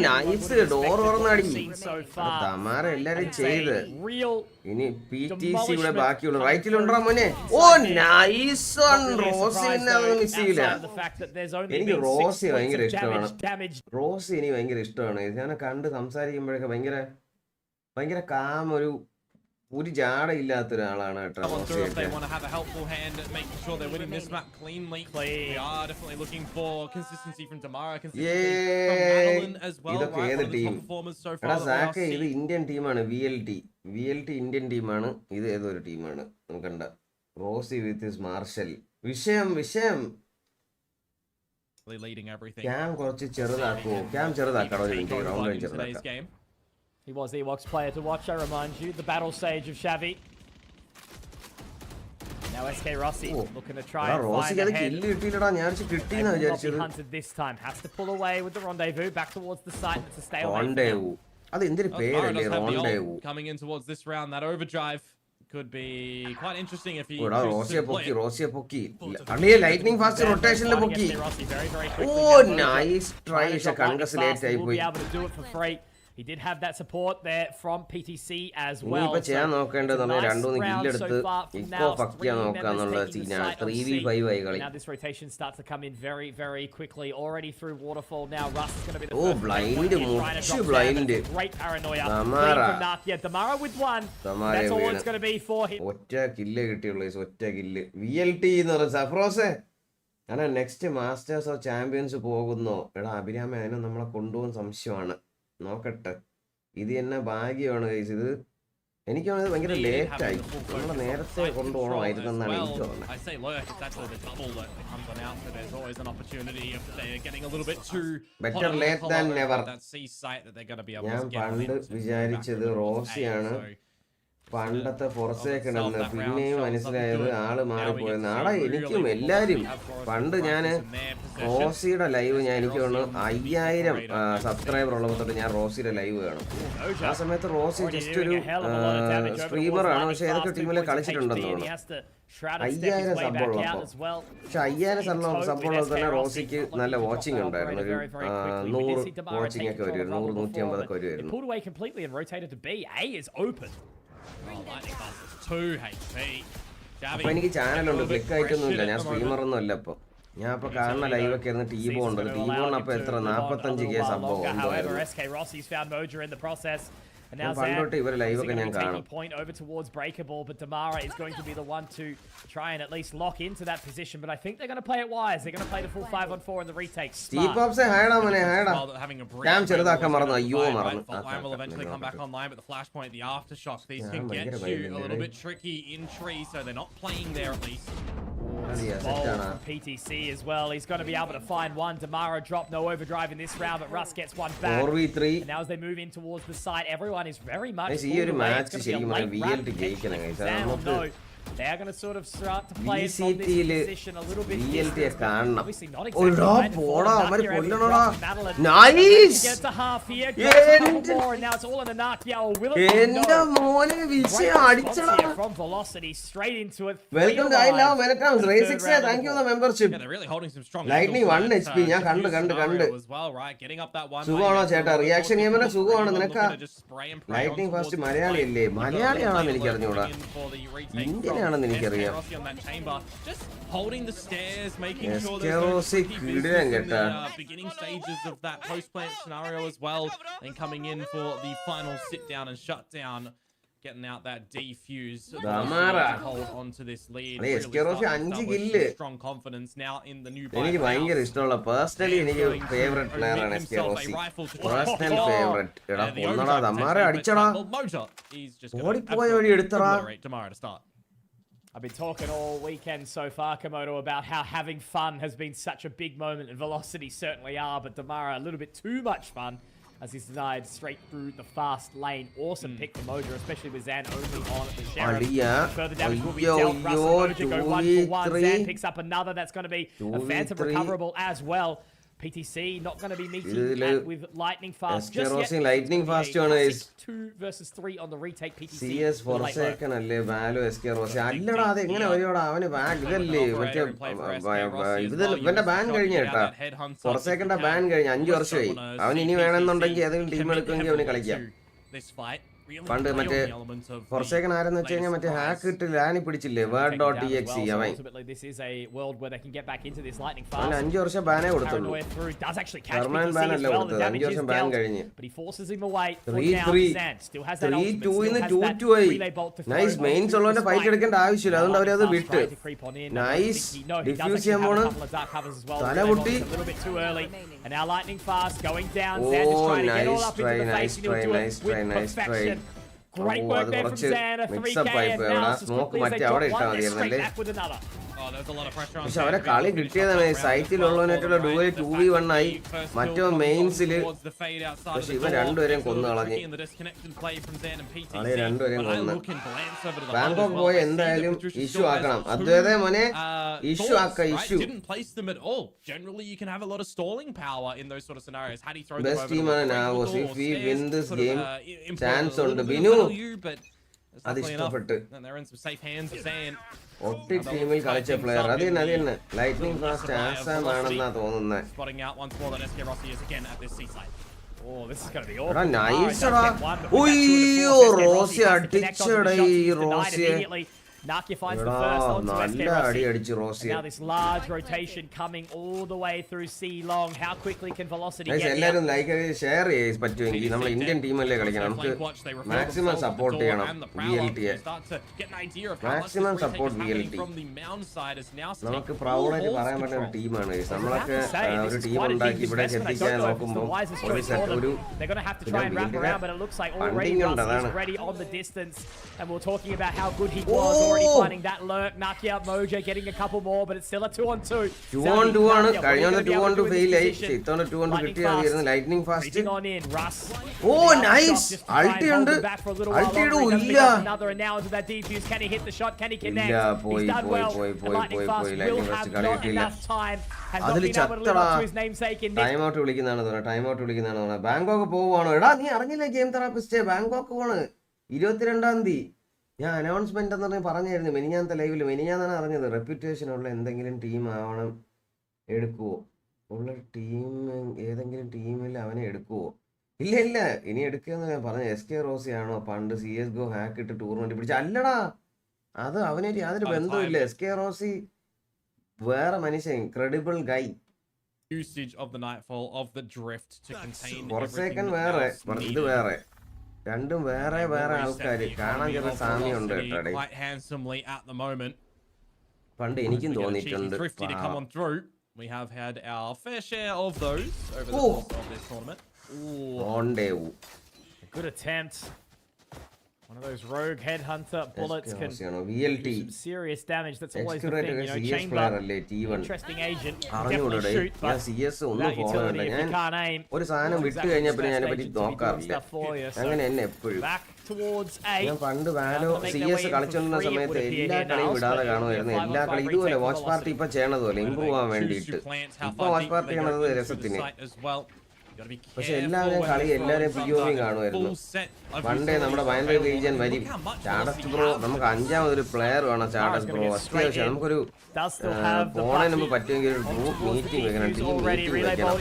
Nice door തുറന്നടി. തമാര എല്ലാരും ചെയ്ത് ഇനി PTC ഇവിടെ ബാക്കിയുള്ളൂ. റൈറ്റിലുണ്ടാ മോനെ. Nice റോസിനെ miss ചെയ്യില്ല. എനിക്ക് റോസി ഭയങ്കര ഇഷ്ടമാണ്. റോസി എനിക്ക് ഭയങ്കര ഇഷ്ടമാണ്. ഞാൻ കണ്ട് സംസാരിക്കുമ്പോഴൊക്കെ ഭയങ്കര കാം ഒരു ജാട ഇല്ലാത്ത ഒരാളാണ് കേട്ടോ. ഇതൊക്കെ ഏത് ടീം? എടാ സാക്കെ ഇത് ഇന്ത്യൻ ടീമാണ്. VLT ഇന്ത്യൻ ടീമാണ്. ഇത് ഏതൊരു ടീമാണ് നോക്കണ്ട. Rosie with Marshal. വിഷയം ക്യാം കുറച്ച് ചെറുതാക്കുവോ? ക്യാം ചെറുതാക്കണോ? റൗണ്ട് ചെറുതാക്കാം. He was the Ewoks player to watch, I remind you. The battle stage of Xavi. Now SK Rossi looking to try and find a head. Not be hunted this time. Has to pull away with the rendezvous back towards the site. It's a stalemate. Rendezvous. Coming in towards this round, that overdrive could be quite interesting if he Rossi Poki. Lightning fast rotation le Poki. Nice try. Congratulate type. Will be able to do it for free. He did have that support there from PTC as well. Nice round so far from now. Now this rotation starts to come in very, very quickly. Already through waterfall now. Russ is going to be the first blind. Great paranoia. Damara with one. That's all it's going to be for him. VLT Safrose. Next masters of champions പോകുന്നോ? എടാ അഭിരാമ അതിനെ നമ്മളെ കൊണ്ടുപോകാൻ സംശയമാണ്. നോക്കട്ടെ. ഇത് തന്നെ ഭാഗ്യമാണ് ഗൈസ്. ഇത് എനിക്ക് തോന്നുന്നത് ഭയങ്കര ലേറ്റ് ആയി. നമ്മളെ നേരത്തെ കൊണ്ടുപോകണമായിരുന്നെന്നാണ് എനിക്ക് തോന്നുന്നത്. Better late than never. ഞാൻ പണ്ട് വിചാരിച്ചത് റോസിയാണ് പണ്ടത്തെ പുറത്തേക്കിടന്ന്, പിന്നെയും മനസ്സിലായത് ആള് മാറിപ്പോയെന്ന്. ആടാ എനിക്കും എല്ലാരും പണ്ട് ഞാന് റോസിയുടെ ലൈവ് എനിക്ക് തോന്നുന്നു 5000 സബ്സ്ക്രൈബർ ഉള്ളപ്പോൾ തൊട്ട് ഞാൻ റോസിയുടെ ലൈവ് കാണും. ആ സമയത്ത് റോസി ജസ്റ്റ് ഒരു സ്ട്രീമറാണ്. പക്ഷെ ഏതൊക്കെ ടീമിലെ കളിച്ചിട്ടുണ്ടെന്ന് തോന്നുന്നു. 5000 സബ്ബുള്ളപ്പോൾ. പക്ഷെ 5000 സബ്ബുള്ളത് തന്നെ റോസിക്ക് നല്ല വാച്ചിങ് ഉണ്ടായിരുന്നു. ഒരു 100 വാച്ചിങ് ഒക്കെ വരുമായിരുന്നു. 100-150 ഒക്കെ വരുമായിരുന്നു. അപ്പൊ എനിക്ക് ചാനലുണ്ട്, ക്ലിക്ക് ആയിട്ടൊന്നുമില്ല. ഞാൻ സ്ട്രീമർ ഒന്നും അല്ല. അപ്പൊ ഞാൻ ഇപ്പൊ കാണുന്ന ലൈവ് ഒക്കെ ആയിരുന്നു. ടീബോ ഉണ്ട്. ടീബോണ് അപ്പൊ എത്ര 45K സബ്ബോ ഉണ്ടായിരുന്നു. And now പണ്ടോട്ട് ഇവരെ ലൈവ് ഒക്കെ ഞാൻ കാണും. Point over towards breakable, but Damara is going to be the one to try and at least lock into that position. But I think they're going to play it wise. They're going to play the full 5-on-4 in the retake. Steve Pops ഹൈഡാ മോനെ ഹൈഡാ. Cam ചെറുതാക്കാൻ മറന്നു. അയ്യോ മറന്നു. Line will eventually come back online, but the flashpoint, the aftershock, these can get you a little bit tricky in tree, so they're not playing there at least. PTC as well. He's going to be able to find one. Damara dropped no overdrive in this round, but Russ gets one back. 4v3. And now as they move in towards the side, everyone is very much. ഈ ഒരു match ശരിക്കും VLT ജയിക്കണം guys. നമുക്ക് they are going to sort of start to play it from this position a little bit. VLT കാണണം. Obviously not exactly. പോടാ അവരെ കൊല്ലണോടാ. Nice. Gets a half here. More, and now it's all in the knock. എന്റെ മോനെ വിഷയം അടിച്ചടാ. From velocity straight into it. Welcome to welcome Razer. Thank you for the membership. Yeah, they're really holding some strong. Lightning 1 HP. ഞാൻ കണ്ടു. Getting up that one. സുഖമാണോ ചേട്ടാ? Reaction ഗെയിമിന് സുഖമാണോ നിനക്ക്? Lightning fast Malayali അല്ലേ? മലയാളിയാണെന്ന് എനിക്ക് അറിഞ്ഞൂടാ. ഇന്ത്യൻ എങ്ങനെയാണെന്ന് എനിക്കറിയാം. Rossi on that chamber, just holding the stairs, making sure SK Rossi കിടിലൻ in കേട്ടാ. the beginning stages of that post-plant scenario as well, and coming in for the final sit-down and shutdown, getting out that defuse. Damara. Hold on to this lead. അതെ, SK Rossi 5 kill. Strong confidence now in the new എനിക്ക് ഭയങ്കര ഇഷ്ടമുള്ള personally എനിക്ക് favourite player ആണ് SK Rossi. Personal favourite. എടാ പൊന്നടാ ദമാര അടിച്ചടാ. ഓടിപ്പോയ വഴി എടുത്തടാ. Tomorrow to start. I've been talking all weekend so far, Komodo, about how having fun has been such a big moment, and Velocity certainly are, but Damara a little bit too much fun as he's denied straight through the fast lane. Awesome pick for Mojo, especially with Zan only on at the Sheriff. Further damage will be dealt. Russ and Mojo go 1 for 1. Zan picks up another. That's going to be a Phantom recoverable as well. PTC not going to be meeting with Lightning Fast just yet. Lightning Fast ആണ് 2 versus 3 on the retake. PTC CS Forsaken അല്ലേ വാലോ SK Rossi അല്ലടാ അത് എങ്ങനെ വരികടാ അവന് ban ഇതല്ലേ മറ്റേ ഇവന്റെ ban കഴിഞ്ഞ കേട്ടാ Forsakenന്റെ ബാൻ കഴിഞ്ഞ 5 വർഷമായി അവൻ ഇനി വേണമെന്നുണ്ടെങ്കിൽ ഏതെങ്കിലും ടീം എടുക്കുമെങ്കിൽ അവന് കളിക്കാം പണ്ട് മറ്റേ Forsaken ആരെന്ന് വെച്ച് കഴിഞ്ഞാൽ മറ്റേ ഹാക്ക് ഇട്ട് ലാനി പിടിച്ചില്ലേ word.exe അവൻ 5 വർഷം ബാനേ കൊടുത്തുള്ളൂ പെർമനന്റ് ബാൻ അല്ല കൊടുത്തത് 5 വർഷം ബാൻ കഴിഞ്ഞ് 3-2 2-2 ആയി നൈസ് മെയിൻസ് ഉള്ളവന്റെ ഫൈറ്റ് എടുക്കേണ്ട ആവശ്യമില്ല അതുകൊണ്ട് അവരത് വിട്ട് നൈസ് ഡിഫ്യൂസ് ചെയ്യാൻ പോണ് തല പൊട്ടി nice try Great work there from Zan, a 3K, and now smoke മറ്റേ അവിടെ ഇട്ടാൽ മതിയായിരുന്നല്ലേ പക്ഷെ പക്ഷെ അവരെ കളി കിട്ടിയതാണ് സൈറ്റിലുള്ളവനായിട്ടുള്ള ഡുവൽ 2v1 ആയി മറ്റോ മെയിൻസില് പക്ഷെ ഇവ രണ്ടുപേരെയും കൊന്നു കളഞ്ഞ് കളി രണ്ടുപേരെയും കൊന്ന് ബാങ്കോക്ക് പോയി എന്തായാലും ഇഷ്യൂ ആക്കണം അതുവരെ മോനെ ഇഷ്യൂ ആക്ക ഇഷ്യൂ ബെസ്റ്റ് ടീമാണ് നാവോസ് if we win this game chance ഉണ്ട് ബിനു അത് ഇഷ്ടപ്പെട്ട് ഒട്ടി ടീമിൽ കളിച്ച പ്ലെയർ അത് തന്നെ ലൈറ്റ്നിങ് ഫാസ്റ്റ് ആസാം ആണെന്നാ തോന്നുന്നത് റോസി അടിച്ചട ഈ റോസിയെ നല്ല അടി അടിച്ചു റോസി എല്ലാരും ലൈക്ക് ഷെയർ ചെയ്യാൻ പറ്റുമെങ്കിൽ നമ്മൾ ഇന്ത്യൻ ടീമല്ലേ കളിക്കണം നമുക്ക് മാക്സിമം സപ്പോർട്ട് ചെയ്യണം VLT മാക്സിമം സപ്പോർട്ട് VLT നമുക്ക് പ്രൗഡായിട്ട് പറയാൻ പറ്റുന്ന ഒരു ടീമാണ് നമ്മളൊക്കെ ഒരു ടീം ഉണ്ടാക്കി ഇവിടെ എത്തിക്കാൻ നോക്കുമ്പോൾ ഒരു ഫണ്ടിങ് ഉണ്ട് അതാണ് finding that lurk, knocking out Mojo, getting a couple more, but it's still a 2-on-2. 2-on-2 ആണ് കഴിഞ്ഞ 2-on-2 ഫെയിൽ ആയി ഇത്തവണ 2-on-2 കിട്ടിയായിരുന്നു ലൈറ്റ്നിങ് ഫാസ്റ്റ് ഓ നൈസ് അൾട്ടി ഉണ്ട് അൾട്ടിയുടെ ഇല്ല പോയി ലൈറ്റ്നിങ് ഫാസ്റ്റ് കളി കിട്ടിയില്ല അതിൽ ചത്തടാ ടൈം ഔട്ട് വിളിക്കുന്നതാണ് തോന്നുന്നത് ബാങ്കോക്ക് പോവാണോ എടാ നീ അറിഞ്ഞില്ലേ ഗെയിം തെറാപ്പിസ്റ്റ് ബാങ്കോക്ക് പോണ് 22-ാം തീയതി ഞാൻ അനൗൺസ്മെന്റ് എന്ന് പറഞ്ഞായിരുന്നു മെനിഞ്ഞാന്നത്തെ ലൈവിൽ മെനിഞ്ഞാന്നാണ് അറിഞ്ഞത് റെപ്യൂട്ടേഷൻ ഉള്ള എന്തെങ്കിലും ടീം ആവണം എടുക്കുവോ ഉള്ള ടീം ഏതെങ്കിലും ടീമിൽ അവനെ എടുക്കുവോ ഇല്ല ഇനി എടുക്കുകയെന്ന് ഞാൻ പറഞ്ഞു SK Rossi ആണോ പണ്ട് CSGO ഹാക്ക് ഇട്ട് ടൂർണമെന്റ് പിടിച്ച അല്ലടാ അത് അവനായിട്ട് യാതൊരു ബന്ധവുമില്ല SK Rossi വേറെ മനുഷ്യൻ ക്രെഡിബിൾ ഗൈ Forsaken വേറെ ഇത് വേറെ രണ്ടും വേറെ ആൾക്കാര് കാണാൻ ചെറിയ സാമ്യമുണ്ട് പണ്ട് എനിക്കും തോന്നിയിട്ടുണ്ട് We have had our fair share of those over the course of this tournament. Good attempt. One of those rogue headhunter bullets can VLT. do some serious damage. That's always the thing, you know. Chamber, interesting agent. Definitely shoot, but without utility, if you can't aim, ഒരു സാധനം വിട്ട് കഴിഞ്ഞാൽ പിന്നെ ഞാൻ പറ്റി നോക്കാറില്ല അങ്ങനെ തന്നെ എപ്പോഴും ഞാൻ പണ്ട് വാലോ CS കളിച്ചോണ്ടിരുന്ന സമയത്ത് എല്ലാ കളിയും വിടാതെ കാണുമായിരുന്നു എല്ലാ കളി ഇതുപോലെ വാച്ച് പാർട്ടി ഇപ്പൊ ചെയ്യണതുപോലെ ഇമ്പ്രൂവ് ആവാൻ വേണ്ടിയിട്ട് ഇപ്പൊ വാച്ച് പാർട്ടി ചെയ്യണത് രസത്തിന് പക്ഷെ എല്ലാവരും കളി എല്ലാവരെയും POV കാണുമായിരുന്നു പണ്ടേ നമ്മുടെ ബൈനറി റീജിയൻ വരും ചാഡസ്റ്റ് ബ്രോ നമുക്ക് 5ാമതൊരു പ്ലെയർ വേണം ചാഡസ്റ്റ് ബ്രോ അത്യാവശ്യം നമുക്കൊരു പോണതിന് മുമ്പ് പറ്റുമെങ്കിൽ ഒരു ഗ്രൂപ്പ് മീറ്റിംഗ് വെക്കണം ടീം മീറ്റിംഗ് വെക്കണം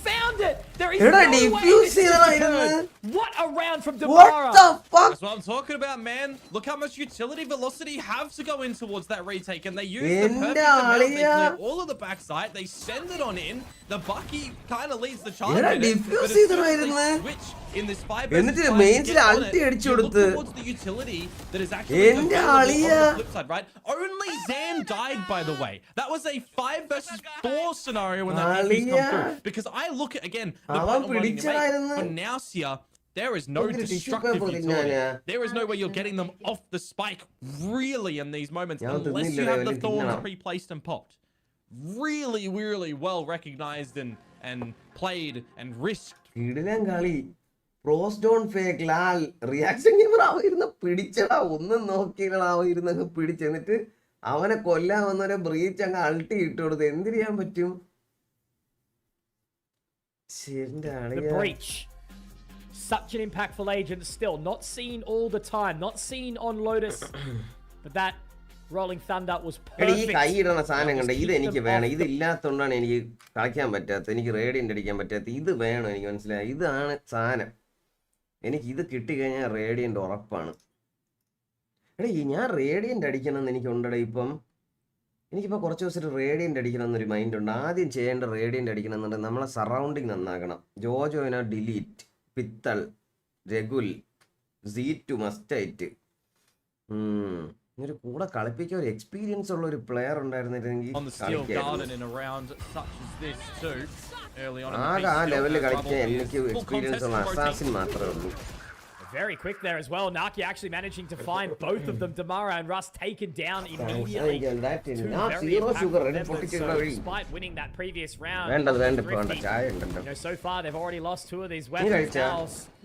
found it. There is എടാ, no way defuse this ചെയ്തതാ is ഇരുന്ന്. occurred. What a round from What Damara. the fuck? That's what I'm talking about, man. Look how much utility velocity have to go in towards that retake, and they use the perfect എന്റെ amount. They അളിയാ. clear all of the backside. They send it on in. The Bucky kind of leads the charge. എടാ, in it, defuse but as soon as they ചെയ്തതാ switch in this 5 എന്നിട്ട് versus 5 mains get ല് on ulti it, അടിച്ചു you look കൊടുത്ത്. towards the utility that is actually എന്റെ available on അളിയാ. the flip side, right? Only Zan died, by the way. That was a 5 versus 4 scenario when that defuse come അളിയാ. through. Because I look at, again, the അവൻ battle running mate. പിടിച്ചതായിരുന്നു. For Nausea, there is no എന്തൊരു tissue destructive paper utility. തിന്നാനാ. There is no way you're getting them off the spike really in these moments ഞാൻ unless you തിന്നില്ല, have the വലിയ thorns തിന്നണം. pre-placed and popped. Really, really well recognized and played and risked. കിടിലൻ കളി. പ്രോസ്റ്റോൺ fake Lal reaction camera അവൻ ഇരുന്ന് പിടിച്ചടാ, ഒന്നും നോക്കിയില്ലടാ, അവൻ ഇരുന്നങ്ങ് പിടിച്ചെന്നിട്ട് അവനെ കൊല്ലാൻ വന്നവരെ ബ്രീച്ച് അങ്ങ് അൾട്ടി ഇട്ട് കൊടുത്ത് എന്ത് ചെയ്യാൻ പറ്റും? ശരിന്റെ The അളിയാ. breach. Such an impactful agent still. Not seen all the time. Not seen on Lotus. But that Rolling Thunder was എടാ, ഈ perfect. കൈ ഇടണ സാധനം കണ്ട, ഇത് എനിക്ക് വേണം. ഇത് ഇല്ലാത്തതുകൊണ്ടാണ് എനിക്ക് കളിക്കാൻ പറ്റാത്തത്, എനിക്ക് റേഡിയന്റ് അടിക്കാൻ പറ്റാത്തത്. ഇത് വേണം, എനിക്ക് മനസ്സിലായി. ഇതാണ് സാധനം. എനിക്ക് ഇത് കിട്ടിക്കഴിഞ്ഞാൽ റേഡിയന്റ് ഉറപ്പാണ്. എടാ, ഞാൻ റേഡിയന്റ് അടിക്കണം എന്ന് എനിക്കുണ്ടടാ. എനിക്കിപ്പോൾ കുറച്ച് ദിവസം റേഡിയന്റ് അടിക്കണം എന്നൊരു മൈൻഡ് ഉണ്ട്. ആദ്യം ചെയ്യേണ്ട റേഡിയന്റ് അടിക്കണം എന്നുണ്ടെങ്കിൽ നമ്മളെ സറൗണ്ടിങ് നന്നാക്കണം. ജോജോന ഡിലീറ്റ്, പിത്തൾ, രഘുൽ, Z2 മസ്റ്റായിട്ട്. ഒരു കൂടെ കളിപ്പിക്കാൻ ഒരു എക്സ്പീരിയൻസ് ഉള്ള ഒരു player ഉണ്ടായിരുന്നില്ലെങ്കിൽ On the steel garden in a round such as this too. Early on in the ആകെ ആ piece, ലെവലിൽ still കളിക്കാൻ trouble എനിക്ക് is full എക്സ്പീരിയൻസ് contest ഉള്ള and rotate. അസാസിൻ മാത്രമേ ഉള്ളൂ. Very quick there as well. Naki actually managing to find both of them. Damara and Russ taken down immediately. Two very impactful members. So despite winning that previous round, വേണ്ടത് വേണ്ട ഇപ്പൊ വേണ്ട, Thrifty, ചായ ഉണ്ടല്ലോ. so far they've already lost 2 of these weapons. കഴിച്ചാ?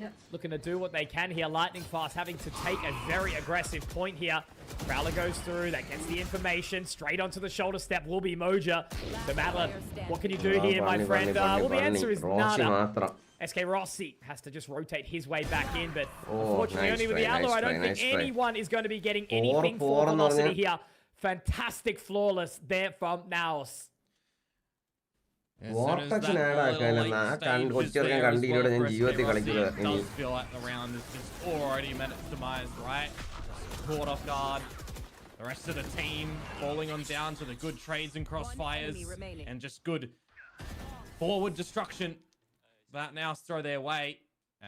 Now looking to do what they can here. Lightning Fast having to take a very aggressive point here. Prowler goes through, that gets the information, straight onto the shoulder step will be Moja. So Madeline, what can you do here, my friend? Well, the answer is Roshy nada. മാത്രം. SK Rossi has to just rotate his way back in, but Oh, unfortunately nice only with try, the Allo, nice I don't try, think nice try. anyone is going to be getting Four, anything four for എന്ന് velocity പറഞ്ഞാ. here. Fantastic flawless there from Naos. As soon as Vortex-ന് that add ആക്കാൻ little എന്നാ, late കൺ stage is കൊച്ചിറക്കാൻ there as കണ്ടിലൂടെ well ഞാൻ for ജീവിതത്തിൽ SK കളിക്കുക Rossi. It ഇനി. does feel like the round is just already demised, right? Just caught off guard. The rest of the team falling on down to the good trades and crossfires and just good forward destruction. That now throw their way.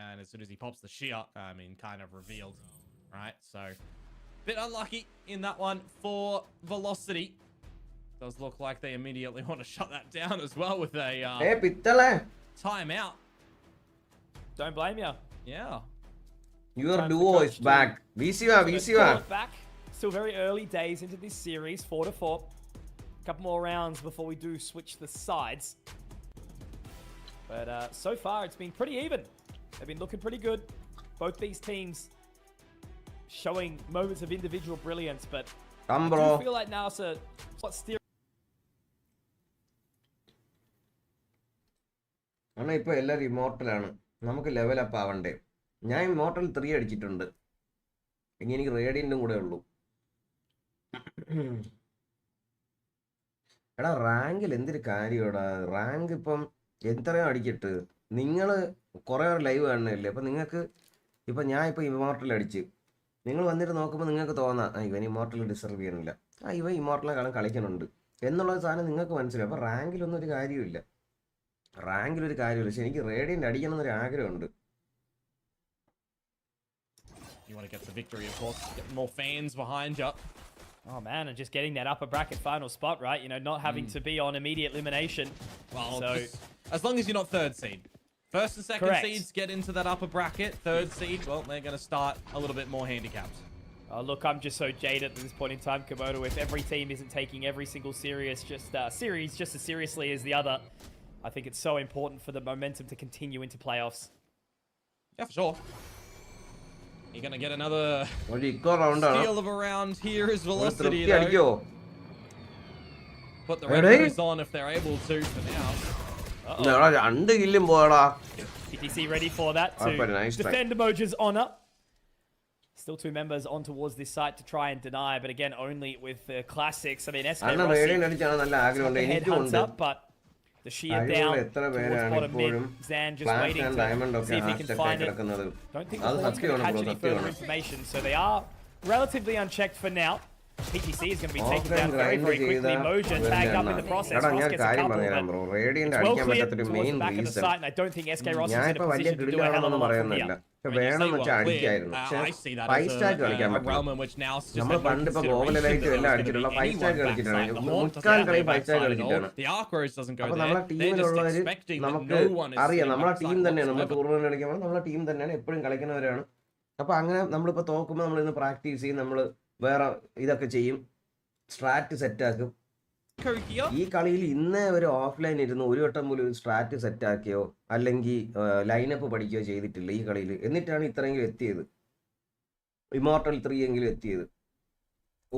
And as soon as he pops the shear, kind of revealed, right? So, bit unlucky in that one for Velocity. Does look like they immediately want to shut that down as well with a പിത്തളേ, timeout. Don't blame you. Yeah. your Time for duo coach is to- back. VC와 Let's VC와. call it back. Still very early days into this series, 4-4. Couple more rounds before we do switch the sides. But so far, it's been pretty even. They've been looking pretty good. Both these teams showing moments of individual brilliance, but Come I bro. do feel like now it's a steer. കാരണം ഇപ്പൊ എല്ലാവരും ഇമോർട്ടലാണ്. നമുക്ക് level up ആവണ്ടേ. ഞാൻ immortal 3 അടിച്ചിട്ടുണ്ട്. ഇനി എനിക്ക് റേഡിയന്റും കൂടെ ഉള്ളൂ. എടാ, റാങ്കിൽ എന്തൊരു കാര്യമാടാ. റാങ്ക് ഇപ്പം എത്രയോ അടിച്ചിട്ട് നിങ്ങൾ കുറേ ലൈവ് കാണുന്നില്ലേ. അപ്പം നിങ്ങൾക്ക് ഇപ്പം ഞാൻ ഇപ്പോൾ ഇമോർട്ടൽ അടിച്ച് നിങ്ങൾ വന്നിട്ട് നോക്കുമ്പോൾ നിങ്ങൾക്ക് തോന്നാം ഇവൻ ഇമോർട്ടൽ ഡിസർവ് ചെയ്യണില്ല, ഇവൻ ഇമോർട്ടലെക്കാളും കളിക്കണുണ്ട് എന്നുള്ള സാധനം നിങ്ങൾക്ക് മനസ്സിലാവും. അപ്പോൾ റാങ്കിലൊന്നും ഒരു കാര്യമില്ല. റാങ്കിലൊരു കാര്യമില്ല. പക്ഷെ എനിക്ക് റേഡിയൻ്റ് അടിക്കണം എന്നൊരു ആഗ്രഹമുണ്ട്. You want to get the victory, of course. Get more fans behind you. Oh man, and just getting that upper bracket final spot, right? You know, not having to be on immediate elimination. Well, So- as long as you're not third seed. First and second Correct. seeds get into that upper bracket. Third seed, well, they're going to start a little bit more handicapped. Look, I'm just so jaded at this point in time, Komodo. If every team isn't taking every single series just as seriously as the other, I think it's so important for the momentum to continue into playoffs. Yeah, for sure. You're going to get another ഒരു eco റൗണ്ടാണ്. steal of a round here is Velocity, തൃപ്തി though. അടിക്കോ? Put the red Ready? berries on if they're able to for now. എടാ, 2 കില്ലും പോയടാ. PTC ready for that to very nice try. defend Moja's honor. Still 2 members on towards this site to try and deny, but again, only with the classics. I mean, SK Annan Rossi radiant അടിച്ചാണ് നല്ല ആഗ്രഹമുണ്ട്. എനിക്കും ഉണ്ട്. headhunter, but The sheer down towards bottom mid. Zan just waiting to see if he can find it. Don't think the Hawks can catch any further information, so they are relatively unchecked for now. PTC is going to be taken down very, very quickly. Moja tagged up in the process. Ross gets a couple, but it's well cleared towards the back of the site, and I don't think SK Ross is in a position to do a hell of a lot from here. വേണമെന്ന് വെച്ചാൽ അടിക്കായിരുന്നു പക്ഷെ 5 stack കളിക്കാൻ പറ്റില്ല നമ്മൾ പണ്ട് ഇപ്പൊ ഗോകുലൈറ്റ് എല്ലാം അടിച്ചിട്ടുള്ള 5 stack കളിച്ചിട്ടാണ് മുക്കാൽ കളി 5 സ്റ്റാക്ക് കളിച്ചിട്ടാണ് അപ്പൊ നമ്മളെ ടീമിലുള്ളവര് നമുക്ക് അറിയാം നമ്മളെ ടീം തന്നെയാണ് നമ്മൾ ടൂർണമെന്റ് കളിക്കുമ്പോൾ നമ്മളെ ടീം തന്നെയാണ് എപ്പോഴും കളിക്കുന്നവരാണ് അപ്പൊ അങ്ങനെ നമ്മളിപ്പോ തോക്കുമ്പോൾ നമ്മൾ ഇന്ന് പ്രാക്ടീസ് ചെയ്യും നമ്മൾ വേറെ ഇതൊക്കെ ചെയ്യും സ്ട്രാറ്റ് സെറ്റ് ആക്കും ഈ കളിയിൽ ഇന്നേ ഒരു ഓഫ്ലൈൻ ഇരുന്ന് ഒരു വട്ടം പോലും സ്ട്രാറ്റ് സെറ്റ് ആക്കിയോ അല്ലെങ്കിൽ ലൈനപ്പ് പഠിക്കുകയോ ചെയ്തിട്ടില്ല ഈ കളിയിൽ എന്നിട്ടാണ് ഇത്രയെങ്കിലും എത്തിയത് ഇമോർട്ടൽ 3 എങ്കിലും എത്തിയത്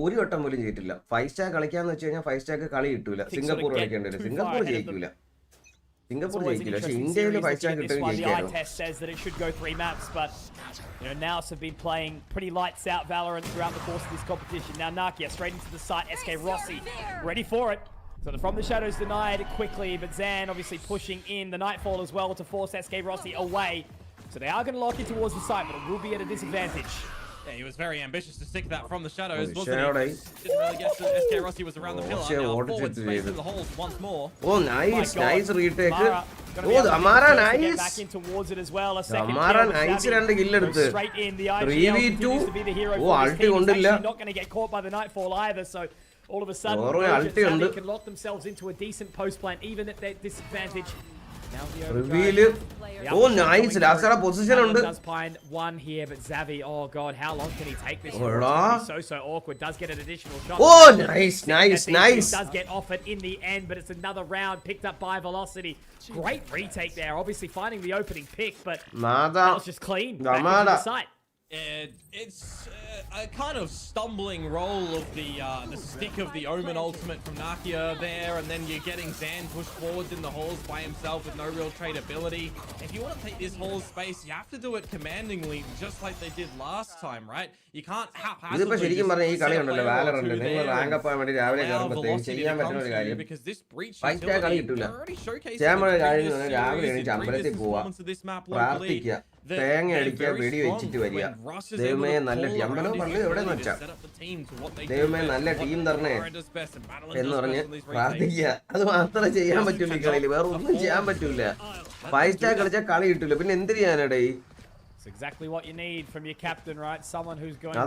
ഒരു വട്ടം പോലും ചെയ്തിട്ടില്ല 5 സ്റ്റാർ കളിക്കാന്ന് വെച്ച് കഴിഞ്ഞാൽ 5 സ്റ്റാർക്ക് കളി കിട്ടൂല സിംഗപ്പൂർ കളിക്കേണ്ടി വരും സിംഗപ്പൂർ ജയിക്കൂല പക്ഷെ ഇന്ത്യയിൽ 5 star You know, NAOS have been playing pretty lights out Valorant throughout the course of this competition. Now Nakia straight into the site, SK Rossi ready for it. So the From the Shadows denied quickly, but Zan obviously pushing in the Nightfall as well to force SK Rossi away. So they are going to lock in towards the site, but it will be at a disadvantage. Yeah, he was very ambitious to stick that from the shadows, wasn't he? Didn't really get to SK Rossi was around the pillar. Now forward space in the holes once more. Oh, nice retake. Oh, Amara nice. Back in towards it as well. A second Amara nice രണ്ട് kill എടുത്ത് 3v2. Oh, ulti കൊണ്ടില്ല. Not going to get caught by the Nightfall either, so all of a sudden they can lock themselves into a decent post plant even at their disadvantage. Reveal. Oh, nice. Last position ഉണ്ട്. Does find one here, but Zowie, oh god, how long can he take this? So awkward. Does get an additional shot. Oh, nice. Does get off it in the end, but it's another round picked up by Velocity. Great retake there. Obviously finding the opening pick, but that was just clean. Back into the site. It's a kind of stumbling roll of the stick of the Omen ultimate from Nakia there, and then you're getting Zan pushed forwards in the halls by himself with no real trade ability. If you want to take this hall space, you have to do it commandingly, just like they did last time, right? You can't haphazardly because this breach utility already showcased the this map locally. തേങ്ങ അടിക്കുക വെടി വെച്ചിട്ട് വരിക ദൈവമേ നല്ല team അമ്പലം പറഞ്ഞു എവിടെ വെച്ചാ ദൈവമേ നല്ല ടീം തരണേ എന്ന് പറഞ്ഞ് പ്രാർത്ഥിക്കുക അത് മാത്രമേ ചെയ്യാൻ പറ്റുള്ളൂ ഈ കളിയിൽ വേറെ ഒന്നും ചെയ്യാൻ പറ്റൂല 5 സ്റ്റാർ കളിച്ചാൽ കളി കിട്ടൂല പിന്നെ എന്ത് ചെയ്യാനടേ exactly what you need from your captain, right? Someone who's going to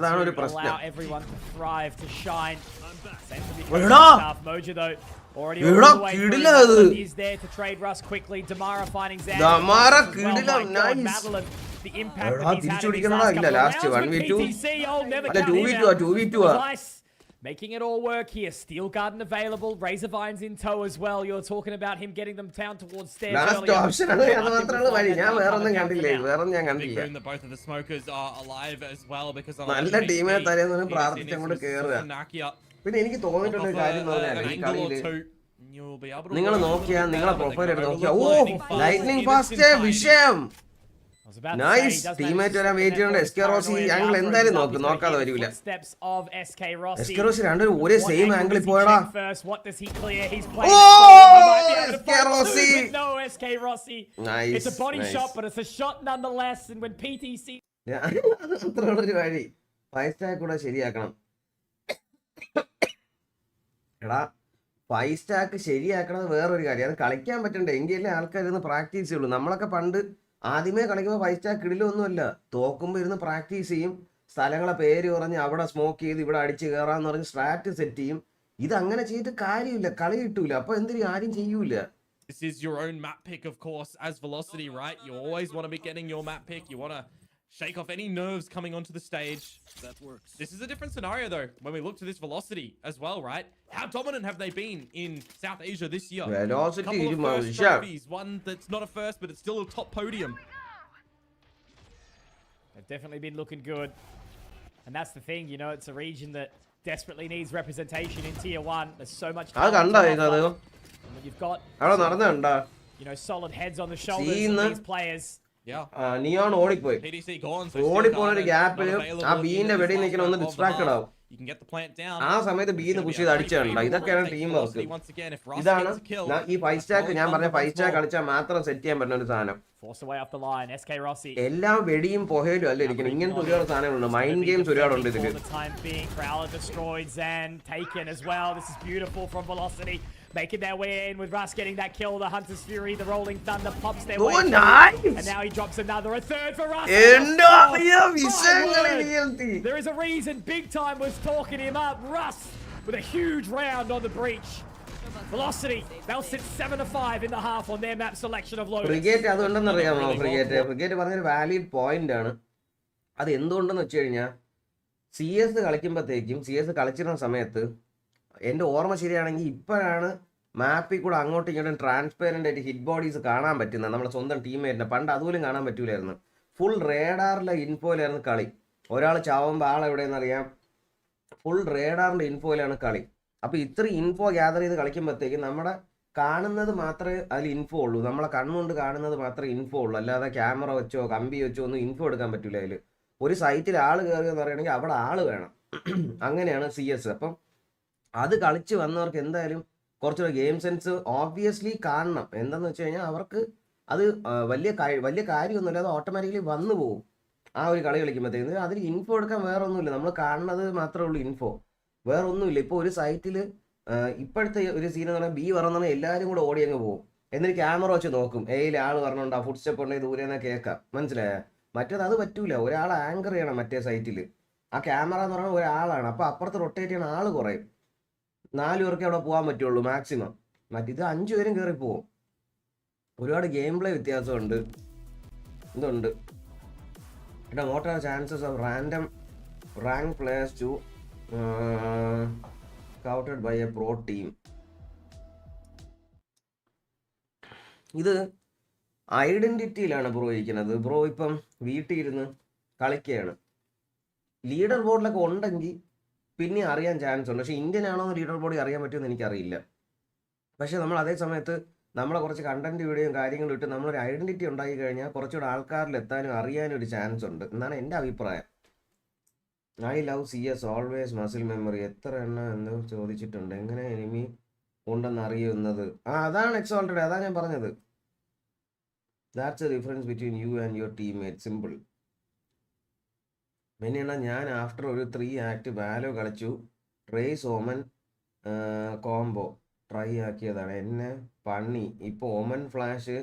allow everyone to thrive, to shine. Moja though already all the way through. He's there to trade Russ quickly. Damara finding Zan. Damara kidila nice. The impact that he's had in these last 1v2. Alla 2v2 Making it all work here. Steel Garden available. Razor Vines in tow as well. You're talking about him getting them down towards stairs. Last option. Both of the smokers are alive as well because പിന്നെ എനിക്ക് തോന്നിയിട്ടുള്ള കാര്യം ഈ കളിയില് നിങ്ങൾ നോക്കിയാ നിങ്ങളെ profile എടുത്ത് നോക്കിയാ ഓ lightning fast വിഷയം നൈസ് ടീമേറ്റ് വരാൻ വെയിറ്റ് ചെയ്യുന്നുണ്ട് എസ്കെ റോസി ആംഗിൾ എന്തായാലും നോക്കാതെ വരില്ല എസ്കെ റോസി രണ്ടുപേരും ഒരേ സെയിം ആംഗിളിൽ പോയടാ ഓ എസ്കെ റോസി നൈസ് അത്രയുള്ളൊരു വഴി 5 സ്റ്റാർ കൂടെ ശരിയാക്കണം എടാ 5 സ്റ്റാക്ക് ശരിയാക്കണത് വേറൊരു കാര്യം അത് കളിക്കാൻ പറ്റണ്ടേ എങ്കിലല്ലേ ആൾക്കാർ ഇരുന്ന് പ്രാക്ടീസ് ചെയ്യുള്ളൂ നമ്മളൊക്കെ പണ്ട് ആദ്യമേ കളിക്കുമ്പോൾ 5 സ്റ്റാക്ക് ഇടലൊന്നുമല്ല തോക്കുമ്പോൾ ഇരുന്ന് പ്രാക്ടീസ് ചെയ്യും സ്ഥലങ്ങളെ പേര് പറഞ്ഞ് അവിടെ സ്മോക്ക് ചെയ്ത് ഇവിടെ അടിച്ച് കയറാന്ന് പറഞ്ഞ് സ്ട്രാറ്റ് സെറ്റ് ചെയ്യും ഇത് അങ്ങനെ ചെയ്തിട്ട് കാര്യമില്ല കളി കിട്ടൂല അപ്പൊ എന്തിനും ആരും ചെയ്യൂല This is your own map pick of course as Velocity, right? You always want to be getting your map pick. You want to shake off any nerves coming onto the stage. That works. This is a different scenario though when we look to this Velocity as well, right? How dominant have they been in South Asia this year? Velocity is first trophies, one that's not a first but it's still a top podium. They've definitely been looking good. And that's the thing, you know, it's a region that desperately needs representation in tier 1. There's so much you've got you know solid heads on the shoulders of these players. Neon ഓടിപ്പോയി ഓടിപ്പോയ ഒരു ഗ്യാപ്പിൽ ആ ബീന്റെ വെടി നിൽക്കണ ഒന്ന് distracted ആവും You can get the plant down. ആ സമയത്ത് ബിന്ന് പുഷ് ചെയ്ത് അടിച്ചിട്ടുണ്ടോ? ഇതൊക്കെയാണ് ടീം വർക്ക്. ഇതാണ് ഈ 5 സ്റ്റാക്ക് ഞാൻ പറഞ്ഞ 5 സ്റ്റാക്ക് കളിച്ചാൽ മാത്രം സെറ്റ് ചെയ്യാൻ പറ്റുന്ന ഒരു സാധനം. Forced away off the line, SK Rossi. എല്ലാം വെടിയും പൊഹയിലും അല്ല ഇരിക്കണം. ഇങ്ങനത്തെ ഒരുപാട് സാധനങ്ങളുണ്ട്. മൈൻഡ് ഗെയിംസ് ഒരുപാടുണ്ട് ഇതില്. For the time being, Kreo destroyed, Zan taken as well. This is beautiful from Velocity. Making their way in with Russ getting that kill. The Hunter's Fury, the Rolling Thunder pops their way. Oh, nice! And now he drops another, a third for Russ. There is a reason Big Time was talking him up. Russ with a huge round on the breach. Velocity, they'll sit 7-5 in the half on their map selection of Lotus. Frigate അതുകൊണ്ടെന്ന് അറിയാമോ? Frigate പറഞ്ഞൊരു valid point ആണ്. അത് എന്തുകൊണ്ടെന്ന് വെച്ച് കഴിഞ്ഞാൽ CS കളിക്കുമ്പോഴത്തേക്കും CS കളിച്ചിരുന്ന സമയത്ത് എൻ്റെ ഓർമ്മ ശരിയാണെങ്കിൽ ഇപ്പോഴാണ് മാപ്പിൽ കൂടെ അങ്ങോട്ടും ഇങ്ങോട്ടും ട്രാൻസ്പെറൻ്റ് ആയിട്ട് ഹിറ്റ് ബോഡീസ് കാണാൻ പറ്റുന്നത്. നമ്മുടെ സ്വന്തം ടീമേറ്റിനെ പണ്ട് അതുപോലും കാണാൻ പറ്റൂലായിരുന്നു. ഫുൾ റേഡാറിലെ ഇൻഫോയിലായിരുന്നു കളി. ഒരാൾ ചാവുമ്പോൾ ആളെവിടെയെന്ന് അറിയാം. ഫുൾ റേഡാറിൻ്റെ ഇൻഫോയിലാണ് കളി. അപ്പോൾ ഇത്രയും ഇൻഫോ ഗ്യാദർ ചെയ്ത് കളിക്കുമ്പോഴത്തേക്കും നമ്മുടെ കാണുന്നത് മാത്രമേ അതിൽ ഇൻഫോ ഉള്ളൂ. നമ്മളെ കണ്ണുകൊണ്ട് കാണുന്നത് മാത്രമേ ഇൻഫോ ഉള്ളൂ. അല്ലാതെ ക്യാമറ വെച്ചോ കമ്പി വെച്ചോ ഒന്നും ഇൻഫോ എടുക്കാൻ പറ്റില്ല. അതിൽ ഒരു സൈറ്റിൽ ആൾ കയറുകയെന്ന് പറയുകയാണെങ്കിൽ അവിടെ ആൾ വേണം. അങ്ങനെയാണ് CS. അപ്പം അത് കളിച്ച് വന്നവർക്ക് എന്തായാലും കുറച്ചുകൂടെ ഗെയിം സെൻസ് ഓബ്വിയസ്ലി കാണണം. എന്താണെന്ന് വെച്ച് കഴിഞ്ഞാൽ അവർക്ക് അത് വലിയ കാര്യമൊന്നുമില്ല. അത് ഓട്ടോമാറ്റിക്കലി വന്നു പോകും ആ ഒരു കളി കളിക്കുമ്പോഴത്തേക്കും. അതിൽ ഇൻഫോ എടുക്കാൻ വേറെ ഒന്നുമില്ല. നമ്മൾ കാണുന്നത് മാത്രമേ ഉള്ളൂ ഇൻഫോ, വേറെ ഒന്നുമില്ല. ഇപ്പോൾ ഒരു സൈറ്റിൽ ഇപ്പോഴത്തെ ഒരു സീൻ എന്ന് പറഞ്ഞാൽ B പറഞ്ഞാൽ എല്ലാവരും കൂടെ ഓടി അങ്ങ് പോകും. എന്നിട്ട് ക്യാമറ വെച്ച് നോക്കും. ആൾ പറഞ്ഞുണ്ടോ, ഫുഡ് സ്റ്റെപ്പ് ഉണ്ടെങ്കിൽ ദൂരെ നിന്ന് കേൾക്കാം. മനസ്സിലായ? മറ്റേത് അത് പറ്റൂല. ഒരാൾ ആങ്കർ ചെയ്യണം മറ്റേ സൈറ്റിൽ. ആ ക്യാമറ എന്ന് പറഞ്ഞാൽ ഒരാളാണ്. അപ്പോൾ അപ്പുറത്ത് റൊട്ടേറ്റ് ചെയ്യണ ആൾ കുറയും. 4 പേർക്ക് അവിടെ പോകാൻ പറ്റുള്ളൂ മാക്സിമം. മറ്റേത് 5 പേരും കയറി പോകും. ഒരുപാട് ഗെയിം പ്ലേ വ്യത്യാസമുണ്ട്. ഇതുണ്ട് എടാ. What are chances of random rank players to scouted by a pro team? ഇത് ഐഡന്റിറ്റിയിലാണ് ബ്രോ ഇരിക്കുന്നത്. ബ്രോ ഇപ്പം വീട്ടിൽ ഇരുന്ന് കളിക്കുകയാണ്. ലീഡർ ബോർഡിലൊക്കെ ഉണ്ടെങ്കിൽ പിന്നെ അറിയാൻ ചാൻസ് ഉണ്ട്. പക്ഷേ ഇന്ത്യൻ ആണോ എന്ന് ലീഡർ ബോർഡിൽ അറിയാൻ പറ്റുമെന്ന് എനിക്കറിയില്ല. പക്ഷേ നമ്മൾ അതേ സമയത്ത് നമ്മളെ കുറച്ച് കണ്ടന്റ് വീഡിയോയും കാര്യങ്ങളും ഇട്ട് നമ്മളൊരു ഐഡന്റിറ്റി ഉണ്ടാക്കി കഴിഞ്ഞാൽ കുറച്ചുകൂടെ ആൾക്കാരിൽ എത്താനും അറിയാനും ഒരു ചാൻസ് ഉണ്ട് എന്നാണ് എൻ്റെ അഭിപ്രായം. I love CS always muscle memory. എത്ര എണ്ണം എന്തോ ചോദിച്ചിട്ടുണ്ട്. എങ്ങനെ എനിമി ഉണ്ടെന്ന് അറിയുന്നത്? അതാണ് എക്സോൾട്ടഡ്. അതാണ് ഞാൻ പറഞ്ഞത്. That's a difference between you and your teammate. Simple. മെനിയണ്ണ ഞാൻ ആഫ്റ്റർ ഒരു 3 ആക്ട് വാലോ കളിച്ചു. റേസ് ഓമൻ കോംബോ ട്രൈ ആക്കിയതാണ്. എന്നെ പണി. ഇപ്പോൾ ഓമൻ ഫ്ലാഷ്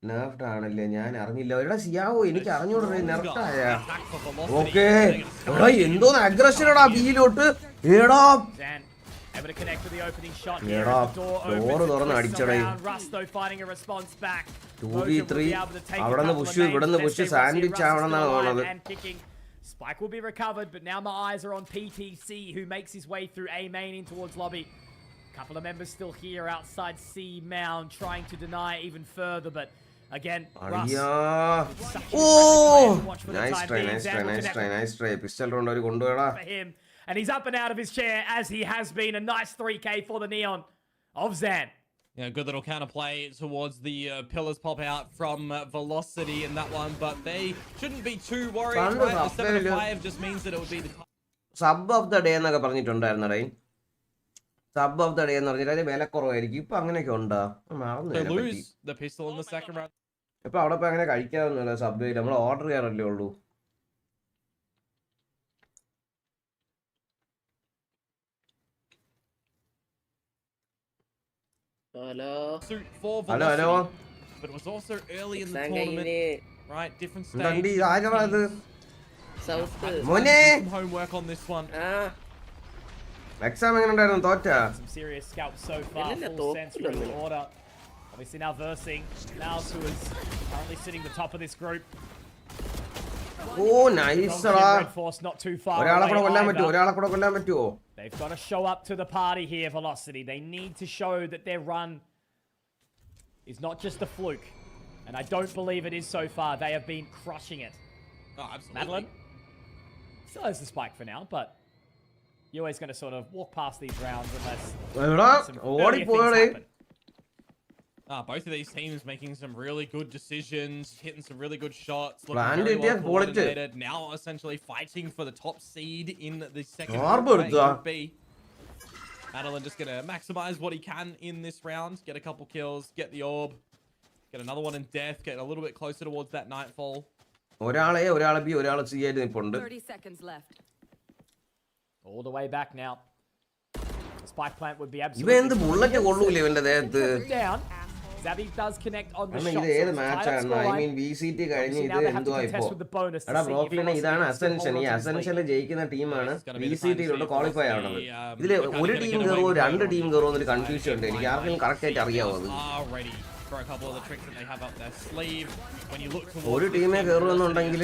നെർഫ്ഡ് ആണല്ലേ? ഞാൻ അറിഞ്ഞില്ല. എടാ സിയാവോ, എനിക്ക് അറിഞ്ഞൂടാ നെർഫ്ഡായ. ഓക്കെ എടാ എന്തോന്ന് അഗ്രഷനടാ ബിയിലോട്ട്. എടാ ഡോറ് തുറന്ന് അടിച്ചടേ. 2v3 അവിടെ നിന്ന് പുഷ് ഇവിടെ നിന്ന് പുഷ് സാൻഡ്വിച്ച് ആവണം എന്നാണ് തോന്നുന്നത്. Spike will be recovered, but now my eyes are on PTC, who makes his way through A main in towards lobby. Couple of members still here outside C mound, trying to deny even further, but again, Russ. Oh, nice try. Pistol round oru konduvoda for him, and he's up and out of his chair as he has been. A nice 3k for the Neon of Zan. Yeah, good little counterplay towards the pillars pop out from Velocity in that one, but they shouldn't be too worried, right? The 7-5 just means that it would be the sub of the day എന്നൊക്കെ പറഞ്ഞിട്ടുണ്ടായിരുന്നടേ. Sub of the day എന്ന് പറഞ്ഞാൽ അതിന് വില കുറവായിരിക്കും. ഇപ്പൊ അങ്ങനെയൊക്കെ ഉണ്ടോ? ഇപ്പൊ അവിടെ ഇപ്പൊ അങ്ങനെ കഴിക്കാവുന്നില്ല. സബ് നമ്മൾ ഓർഡർ ചെയ്യാറല്ലേ ഉള്ളൂ. Hello But it was also early in the tournament, right? Different stage. മോനെ Homework on this one. Exam എങ്ങനെ ഉണ്ടായിരുന്നു? തോറ്റാ? Some serious scalps so far. Full sense for the order. Obviously now versing Mouse, who is currently sitting the top of this group. Oh, nice. Not too far. ഒരാളെ കൂടെ കൊല്ലാൻ പറ്റുമോ? They've got to show up to the party here, Velocity. They need to show that their run is not just a fluke. And I don't believe it is so far. They have been crushing it. Oh, absolutely. Madeline still has the spike for now, but you're always going to sort of walk past these rounds unless some earlier things happen. Both of these teams making some really good decisions, hitting some really good shots, looking Plan very well it, coordinated. Now essentially fighting for the top seed in the second Group B. Madeline just gonna maximize what he can in this round, get a couple kills, get the orb, get another one in death, get a little bit closer towards that nightfall. ഒരാളെ B ഒരാളെ C ആയിട്ട് നിൽപ്പുണ്ട്. 30 seconds left. All the way back now. Spike plant would be ഇവ absolutely എന്ത് bullet കൊള്ളൂല ഇവന്റെ ദേഹത്ത്. down. Zavi does connect on the shot. ഇത് ഏത് മാച്ചാണ്? ഐ മീൻ VCT കഴിഞ്ഞ് ഇത് എന്തുവാ ഇപ്പോ? എടാ ബ്രോക്ലിനെ ഇതാണ് അസെൻഷൻ. ഈ അസെൻഷനിൽ ജയിക്കുന്ന ടീമാണ് VCTയിലോട്ട് ക്വാളിഫൈ ആവുന്നത്. ഇതില് ഒരു ടീം കയറുമോ 2 ടീം കയറുമോ എന്നൊരു കൺഫ്യൂഷൻ ഉണ്ട്. എനിക്ക് ആർക്കെങ്കിലും കറക്റ്റ് ആയിട്ട് അറിയാവോ അത്? For a couple of the tricks that they have up their sleeve. When you look towards ഒരു ടീമേ കയറുമെന്നുണ്ടെങ്കിൽ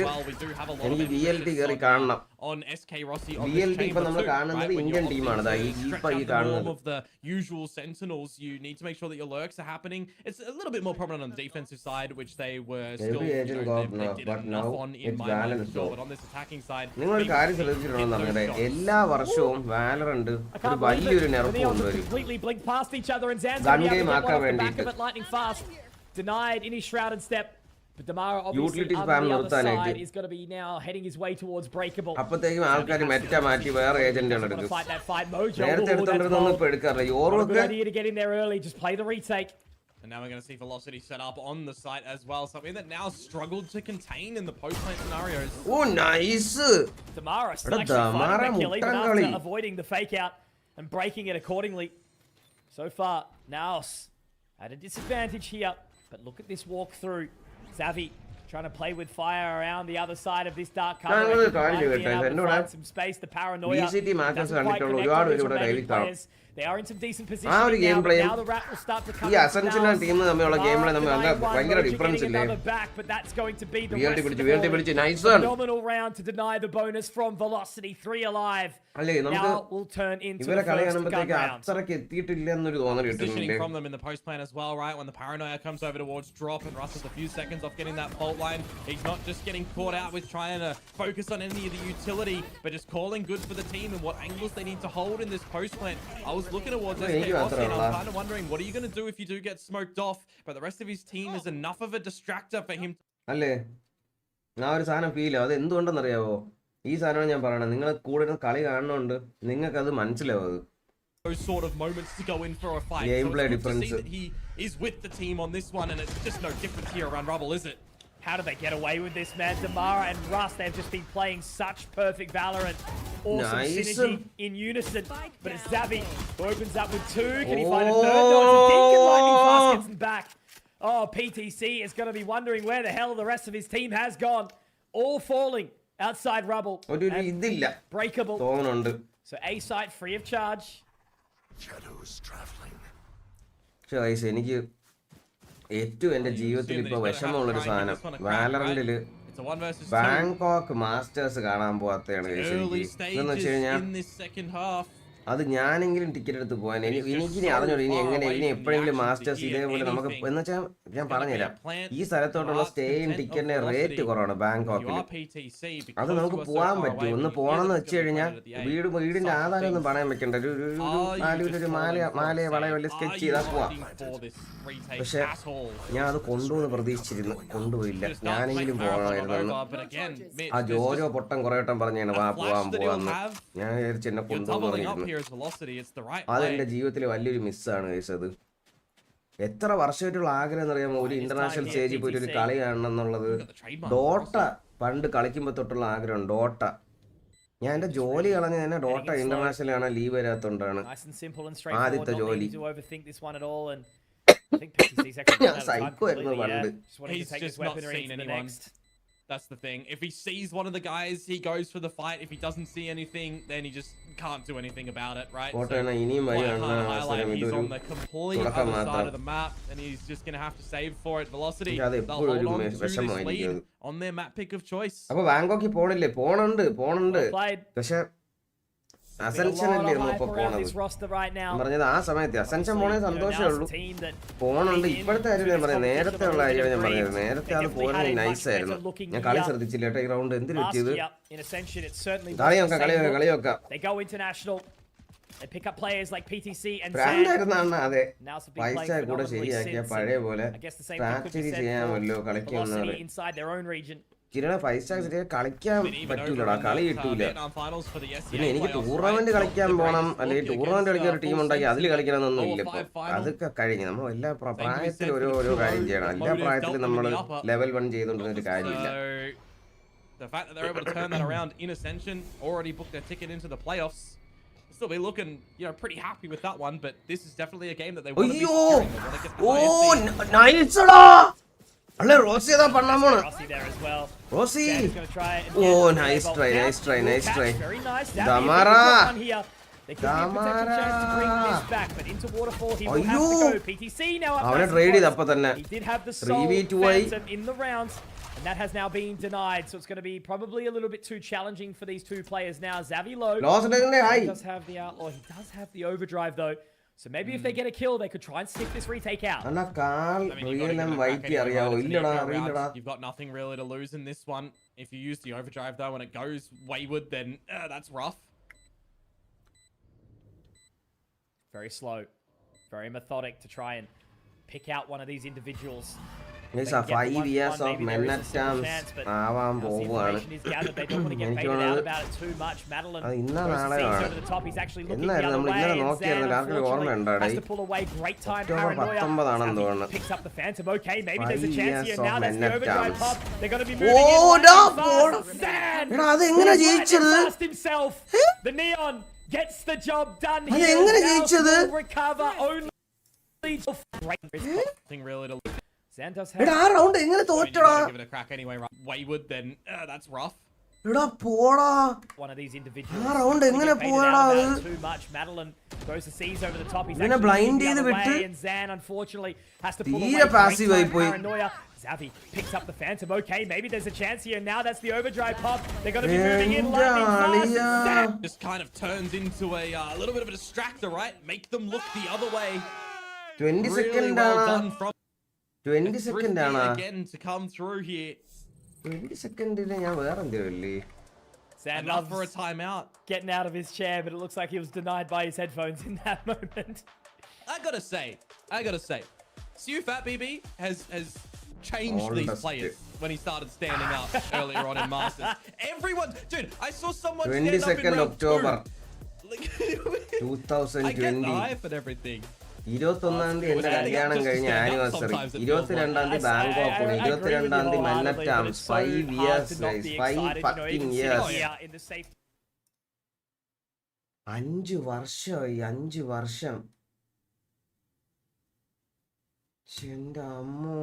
എനിക്ക് VLT കയറി കാണണം. on SK Rossi on VLT ഇപ്പൊ നമ്മൾ കാണുന്നത് ഇന്ത്യൻ ടീമാണ്. ഈ കാണുന്നത് of the usual Sentinels, you need to make sure that your lurks are happening. It's a little bit more prominent on the defensive side, which they were still on in my mind, but on this attacking side. നിങ്ങൾ ഒരു കാര്യം ശ്രദ്ധിച്ചിട്ടുണ്ടോ? നമ്മുടെ എല്ലാ വർഷവും Valorant ഒരു വലിയൊരു നെറപ്പ് കൊണ്ടുവരും ഗൺ ഗെയിം ആക്കാൻ വേണ്ടിയിട്ട്. Denied in his shrouded step, but Damara obviously on the other side is going to be now heading his way towards breakable. അപ്പോഴത്തേക്കും ആൾക്കാർ മെറ്റ മാറ്റി വേറെ ഏജന്റുകൾ എടുക്കും. നേരത്തെ എടുത്തോണ്ടിരുന്നൊന്നും ഇപ്പൊ എടുക്കാറില്ല. Good idea to get in there early, just play the retake. And now we're going to see Velocity set up on the site as well, something that now struggled to contain in the post-plant scenarios. Oh, nice! Damara still actually fighting the kill, even after avoiding the fake out and breaking it accordingly. So far, Naos at a disadvantage here. But look at this walkthrough. Zavi trying to play with fire around the other side of this dark cover. Find some space. The paranoia doesn't quite connect with many players. They are in some decent positioning now, but now the rat will start to come down. But that's going to be the rest of the phenomenal round to deny the bonus from Velocity. 3 alive. Now will turn into the first gun round. Positioning from them in the post plan as well, right? When the paranoia comes over towards drop and Russ is a few seconds off getting that fault line. He's not just getting caught out with trying to focus on any of the utility, but just calling good for the team and what angles they need to hold in this post plan. I was looking towards SK Rossi and I was kind of wondering, what are you going to do if you do get smoked off? But the rest of his team is enough of a distractor for him. അല്ലേ ഞാൻ ഒരു സാധനം feel ചെയ്യും. അത് എന്തുകൊണ്ടെന്നറിയാവോ? ഈ സാധനമാണ് ഞാൻ പറയണത്. നിങ്ങൾ കൂടുതൽ കളി കാണുന്നുണ്ട്, നിങ്ങൾക്ക് അത് മനസ്സിലാവും. അത് those sort of moments to go in for a fight. Gameplay so difference. To see that he is with the team on this one, and it's just no different here around Rubble, is it? How do they get away with this, man? Damara and Russ, they've just been playing such perfect Valorant. Awesome synergy in unison. But it's Zavi who opens up with 2. Can he find a third? No, it's a dink and Lightning Fast gets him back. Oh, PTC is going to be wondering where the hell the rest of his team has gone. All falling outside Rubble. Breakable. So A site free of charge. എനിക്ക് ഏറ്റവും എന്റെ ജീവിതത്തിൽ ഇപ്പൊ വിഷമമുള്ളൊരു സാധനം വാലറന്റില് Bangkok masters കാണാൻ പോവാത്തതാണ്. എന്ന് വെച്ച് കഴിഞ്ഞാൽ അത് ഞാനെങ്കിലും ടിക്കറ്റ് എടുത്ത് പോകാൻ എനിക്കിനി അറിഞ്ഞോളൂ. ഇനി എങ്ങനെ ഇനി എപ്പോഴെങ്കിലും മാസ്റ്റേഴ്സ് ഇതേപോലെ നമുക്ക് എന്ന് വെച്ചാൽ ഞാൻ പറഞ്ഞുതരാം. ഈ സ്ഥലത്തോട്ടുള്ള സ്റ്റേയും ടിക്കറ്റിന്റെ റേറ്റ് കുറവാണ് ബാങ്കോക്കിൽ. അത് നമുക്ക് പോകാൻ പറ്റും. ഒന്ന് പോകണമെന്ന് വെച്ച് കഴിഞ്ഞാൽ വീടിന്റെ ആധാരം ഒന്നും പണയം വെക്കണ്ട. ഒരു മാലയെ വളരെ വലിയ സ്കെച്ച് ചെയ്താൽ പോവാം. പക്ഷെ ഞാൻ അത് കൊണ്ടുപോകുന്ന പ്രതീക്ഷിച്ചിരുന്നു, കൊണ്ടുപോയില്ല. ഞാനെങ്കിലും പോകണമായിരുന്നു. ആ ജോജോ പൊട്ടം കുറെ വട്ടം പറഞ്ഞാണ് പോവാന്ന്. ഞാൻ വിചാരിച്ചു എന്നെ കൊണ്ടുപോകുന്നു പറഞ്ഞിരുന്നു. അതെന്റെ ജീവിതത്തിലെ വലിയൊരു മിസ്സാണ് അത്. എത്ര വർഷമായിട്ടുള്ള ആഗ്രഹം എന്നറിയാമോ ഒരു ഇന്റർനാഷണൽ സ്റ്റേജിൽ പോയിട്ട് ഒരു കളി കാണണം എന്നുള്ളത്. ഡോട്ട പണ്ട് കളിക്കുമ്പോ തൊട്ടുള്ള ആഗ്രഹം. ഡോട്ട ഞാൻ എന്റെ ജോലി കളഞ്ഞ തന്നെ ഡോട്ട ഇന്റർനാഷണൽ കാണാൻ ലീവ് വരാത്തോണ്ടാണ്. ആദ്യത്തെ ജോലി ഞാൻ സൈക്കോ ആയിരുന്നു പണ്ട്. That's the thing. If he sees one of the guys, he goes for the fight. If he doesn't see anything, then he just can't do anything about it, right? So, he's on the complete other side of the map, and he's just going to have to save for it. Velocity, they'll hold on to this lead on their map pick of choice. അപ്പൊ Bangkok പോണില്ലേ? പോണുണ്ട്. പക്ഷെ ascension അല്ലേ ഇപ്പൊ പോണത്. പറഞ്ഞത് ആ സമയത്ത് അസെൻഷൻ പോണേ സന്തോഷമേ ഉള്ളൂ. പോണുണ്ട്. ഇപ്പോഴത്തെ കാര്യം ഞാൻ പറയാം. നേരത്തെ ഉള്ള കാര്യം ഞാൻ പറഞ്ഞത്. നേരത്തെ അത് പോകുന്നത് നൈസായിരുന്നു. ഞാൻ കളി ശ്രദ്ധിച്ചില്ല കേട്ടോ. ഈ റൗണ്ട് എന്തിനു പറ്റിയത്? കളി നോക്കാം. They pick up players like PTC and പ്രാന്തായിരുന്നാണ് അതെ NAOSVCT പൈസ കൂടെ ശരിയാക്കിയ പഴയ പോലെ സ്ട്രാറ്റജി ചെയ്യാമല്ലോ കളിക്കുന്നവര് inside their own region. കിരണ 5 star ശരിയാ കളിക്കാൻ പറ്റൂലടാ കളി കിട്ടൂല പിന്നെ എനിക്ക് ടൂർണമെന്റ് കളിക്കാൻ പോണം അല്ലെങ്കിൽ ടൂർണമെന്റ് കളിക്കാൻ ഒരു ടീം ഉണ്ടാക്കി അതിൽ കളിക്കണമെന്നൊന്നും ഇല്ല ഇപ്പൊ അതൊക്കെ കഴിഞ്ഞ് നമ്മൾ എല്ലാ പ്രായത്തിലും ഓരോ കാര്യം ചെയ്യണം എല്ലാ പ്രായത്തിലും നമ്മൾ ലെവൽ 1 ചെയ്തുകൊണ്ടിരുന്ന ഒരു കാര്യമില്ല. The fact that they're able to turn that around in Ascension, already booked their ticket into the playoffs. Still be looking, pretty happy with that one, but this is definitely a game that they want to be securing. They want to get the highest seed. Nice da. Alle Rossi da pannan pona. Rossi there as well. Rossi. He's going to try it. Nice try. Very nice. Damara. They could be a potential chance to bring this back, but into Waterfall he will have to go. PTC now up. അവനെ trade ചെയ്തു അപ്പോ തന്നെ. He did have the soul phantom in the rounds. And that has now been denied, so it's going to be probably a little bit too challenging for these two players now. Zavi low. He does have the outlaw. He does have the overdrive though. So maybe if they get a kill, they could try and stick this retake out. You've got nothing really to lose in this one. If you use the overdrive though and it goes wayward, then that's rough. Very slow, very methodic to try and pick out one of these individuals. It's a 5 years of men at times. ആവാൻ പോവുകയാണ്. എന്നായിരുന്നു നമ്മൾ ഇന്നലെ നോക്കിയായിരുന്നു ആർക്കും ഓർമ്മയുണ്ടോ? October 19ആണെന്ന് തോന്നുന്നു. 5 years of men at times. അതെങ്ങനെ ജയിച്ചത്? അതെങ്ങനെ ജയിച്ചത്? എടാ ആ റൗണ്ട് എങ്ങനെ തോറ്റടാ? Wayward, then that's rough. എടാ പോടാ. ആ റൗണ്ട് എങ്ങനെ പോടാ? ഇവനെ ബ്ലൈൻഡ് ചെയ്ത് വിട്ട് തീരെ പാസീവ് ആയി പോയി. Zavi picks up the phantom. Okay, maybe there's a chance here. Now that's the overdrive pop. They're going to be moving in lightning fast. Just kind of turns into a little bit of a distractor, right? Make them look the other way. 20 really well done from 20 second ആണ് again to come through here. 20 secondile ഞാൻ വേറെ എന്തേല്ലേ? Sand up for a timeout. Getting out of his chair, but it looks like he was denied by his headphones in that moment. I gotta say, Fat BB has changed these players when he started standing up earlier on in Masters. Everyone, dude, I saw someone stand up in 22nd round October 2020. I get the hype and everything. 21-ാം തീയതി എന്റെ കല്യാണം കഴിഞ്ഞ anniversary, 22-ാം തീയതി Bangkok, 22-ാം തീയതി മന്നറ്റാംസ്. 5 years guys, 5 fucking years. 5 വർഷമായി, 5 വർഷം. എന്റെ അമ്മോ,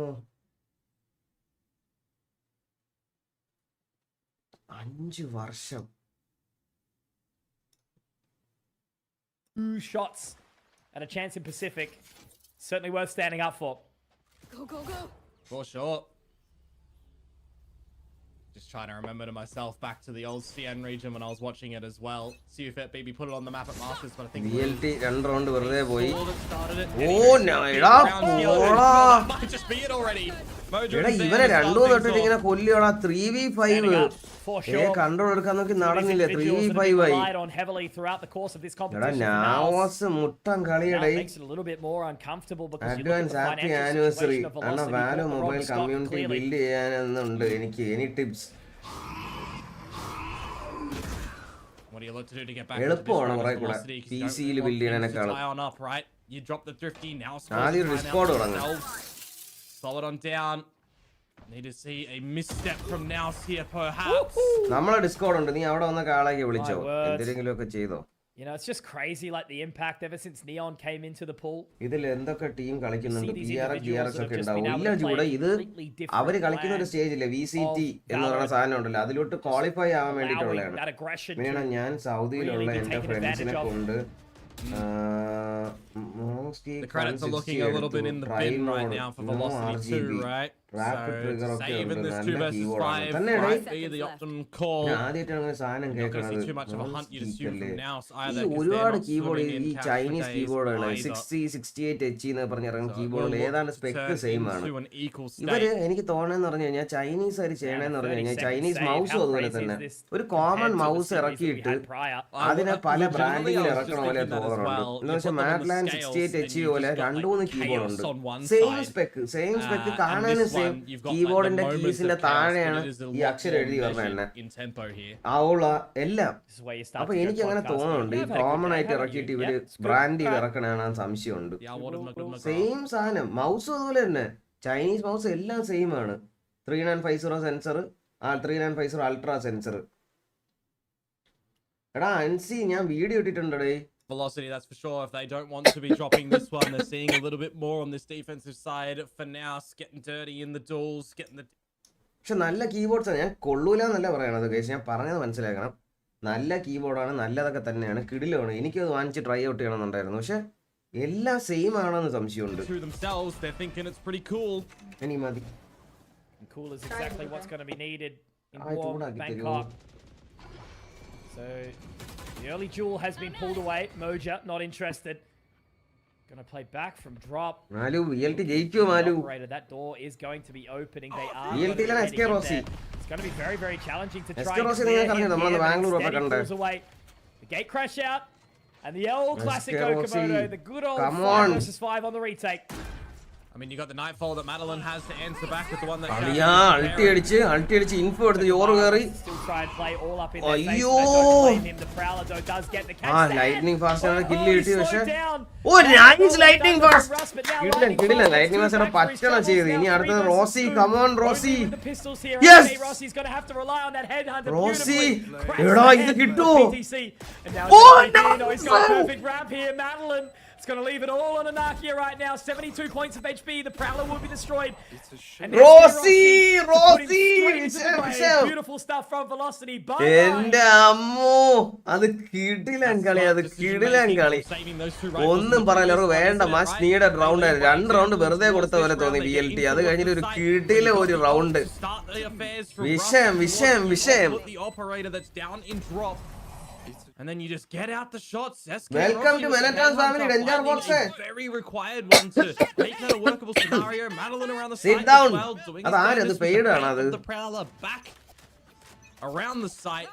5 വർഷം. 2 shots and a chance in Pacific. Certainly worth standing up for. Go. For sure. Just trying to remember to myself back to the old CN region when I was watching it as well. CUFET BB put it on the map at Masters, but I think VLT 2 round വെറുതെ പോയി. Might just be it already. എടാ ഇവരെ 2 തൊട്ടിട്ട് ഇങ്ങനെ കൊല്ലിയോടാ. 3v5 control എടുക്കാൻ നോക്കി നടന്നില്ല. 3v5 ആയി. എടാ നാവോസ് മുട്ടൻ കളിയുടെ അഡ്വാൻസ് ഹാപ്പി ആനിവേഴ്സറി. അണ്ണ വാലോ മൊബൈൽ കമ്മ്യൂണിറ്റി ബിൽഡ് ചെയ്യാനുണ്ട് എനിക്ക്. Any tips? എളുപ്പമാണ് കുറെ കൂടെ PC-യിൽ ബിൽഡ് ചെയ്യാനേക്കാളും. ആദ്യം ഡിസ്കോഡ് തുടങ്ങും. Solid on down. Need to see a misstep from Naus here perhaps. നമ്മളെ ഡിസ്കോഡ് ഉണ്ട്. നീ അവിടെ വന്ന കാളാക്കി വിളിച്ചോ? എന്തെങ്കിലും ഒക്കെ ചെയ്തോ? You know, it's just crazy like the impact ever since Neon came into the pool. ഇതിൽ എന്തൊക്കെ ടീം കളിക്കുന്നുണ്ട്? GRX ഒക്കെ ഉണ്ടാവും. ഇല്ല ചൂടെ ഇത് അവര് കളിക്കുന്ന ഒരു സ്റ്റേജില്ലേ VCT എന്ന് പറയുന്ന സാധനം ഉണ്ടല്ലോ, അതിലോട്ട് ക്വാളിഫൈ ആവാൻ വേണ്ടിയിട്ടുള്ളതാണ്. പിന്നെ ഞാൻ സൗദിയിലുള്ള എന്റെ ഫ്രണ്ട്സിനെ കൊണ്ട് The credits are looking a little bit in the bin right now for Velocity 2, right? Rapid trigger ഒക്കെ save ഉണ്ട് in this 2 നല്ല versus കീബോർഡാണ് 5 തന്നെ might be the optimum call. ഞാൻ ആദ്യമായിട്ടാണ് അങ്ങനെ സാധനം Not going to see too much of a hunt you'd assume from Naos either, because they're ഒരുപാട് not keyboard swimming in ഈ cash for Chinese days കീബോർഡുകൾ either. 6068 എന്ന് പറഞ്ഞിറങ്ങുന്ന So it കീബോർഡുകൾ will look ഏതാണ് to spec turn same ആണ് into an equal ഇവര് state. എനിക്ക് തോന്നുന്നതെന്ന് പറഞ്ഞു കഴിഞ്ഞാൽ Chinese ആര് ചെയ്യണമെന്ന് പറഞ്ഞു കഴിഞ്ഞാൽ 30 ചൈനീസ് second മൗസും save. How അതുപോലെ crazy തന്നെ is this ഒരു common compared to the mouse series that we ഇറക്കിയിട്ട് had prior? അതിനെ പല Legitimately, ബ്രാൻഡിങ്ങിൽ I was ഇറക്കണ just പോലെ thinking that as തോന്നുന്നുണ്ട് well. എന്ന് You വെച്ചാൽ put them on the മാറ്റ്ലാൻ scales 68 and you പോലെ just got, 2-3 like, keyboard chaos ഉണ്ട് on one same side. Spec And കാണാനും this same one, you've got, like, the കീബോർഡിന്റെ moments of കീസിന്റെ chaos, but താഴെയാണ് it is a ഈ lot അക്ഷരം more എഴുതി പറഞ്ഞ measured തന്നെ in tempo here. ആവുള്ള എല്ലാം This is where you start അപ്പൊ to go എനിക്ക് അങ്ങനെ podcasting. തോന്നുന്നുണ്ട് ഈ You've had a good common day, ആയിട്ട് haven't ഇറക്കിയിട്ട് you? ഇവര് Yeah, it's good. ബ്രാൻഡ് ചെയ്ത് Right. ഇറക്കണാണ് സംശയമുണ്ട് Yeah, what am I gonna look same സാധനം മൗസും അതുപോലെ തന്നെ ചൈനീസ് മൗസ് എല്ലാം സെയിം ആണ് 3950 സെൻസർ 3950 അൾട്രാ സെൻസർ എടാ അൻസി ഞാൻ video ഇട്ടിട്ടുണ്ടേ Velocity, that's for sure. If they don't want to be dropping this one, they're seeing a little bit more on this defensive side. For now, getting dirty in the duels, getting the... പക്ഷെ നല്ല keyboards ആണ് ഞാൻ കൊള്ളൂല എന്നല്ല പറയണത് case ഞാൻ പറഞ്ഞത് മനസ്സിലാക്കണം നല്ല കീബോർഡാണ് നല്ലതൊക്കെ തന്നെയാണ് കിടിലാണ് എനിക്കത് വാങ്ങിച്ച് ട്രൈ ഔട്ട് ചെയ്യണമെന്നുണ്ടായിരുന്നു പക്ഷെ എല്ലാം സെയിം ആണെന്ന് സംശയമുണ്ട് To themselves, they're thinking it's pretty cool. ഇനി മതി And cool is exactly what's going to be needed in I warm thought I could Bangkok. So the early duel has been pulled away. Moja not interested. Going to play back from drop. Malu VLT ജയിക്കുമോ Malu Operator, that door is going to be opening. They are. VLT gonna be ലാണ് heading SK in Rossi. there. It's going to be very, very challenging to SK try and Rossi clear നിങ്ങൾ him അറിഞ്ഞോ നമ്മളന്ന് here, but Bangalore instead he കണ്ടേ pulls away. The gate crash out. And the old classic SK Rossi. Okamoto, the good old Come 5 on. versus 5 on the retake. I mean, you got the Nightfall that Madeline has to answer back with the one that... കളിയാ അൾട്ടി അടിച്ച് info എടുത്ത് ചോറ് കയറി Still try and play all up in their face. അയ്യോ They don't blame him. The Prowler though does get the catch. Lightning Fast ആണ് kill he കിട്ടി പക്ഷെ slowed down. Oh nice Lightning Done Fast from Russ, but now കിടിലൻ Lightning കിടിലൻ Fast Lightning takes Fast back for his പറ്റണം troubles ചെയ്ത് now. ഇനി 3 അടുത്തത് versus Rosie 2. Come on Only Rosie with the pistols here. Yes! Okay, Rossi's going to have to rely on that headhunter. Rossi. Beautifully cracks എടാ, the ഇത് head കിട്ടോ? for PTC. And now Oh, it's no! Dino. He's got a perfect ramp here. Madeline. It's going to leave it all on Anakia right now. 72 points of HP. The Prowler will be destroyed. And Rossi, to put him Rossi, straight into the grave. Michelle. Beautiful stuff from Velocity. എന്റെ അമ്മോ അത് കിടിലൻ കളി അത് കിടിലൻ കളി ഒന്നും പറയല ഒരു വേണ്ട മസ്റ്റ് നീഡഡ് റൗണ്ട് ആയിരുന്നു 2 റൗണ്ട് വെറുതെ കൊടുത്ത പോലെ തോന്നി VLT അത് കഴിഞ്ഞിട്ട് ഒരു കിടില ഒരു റൗണ്ട് വിഷയം And then you just get out the shots. Welcome to Manhattan's family, Danger Box. Very required one to make that a workable scenario. Madeline around the Sit site down. as well, doing അത് ആര്? അത് paid ആണ് അത്. the Prowler back around the site.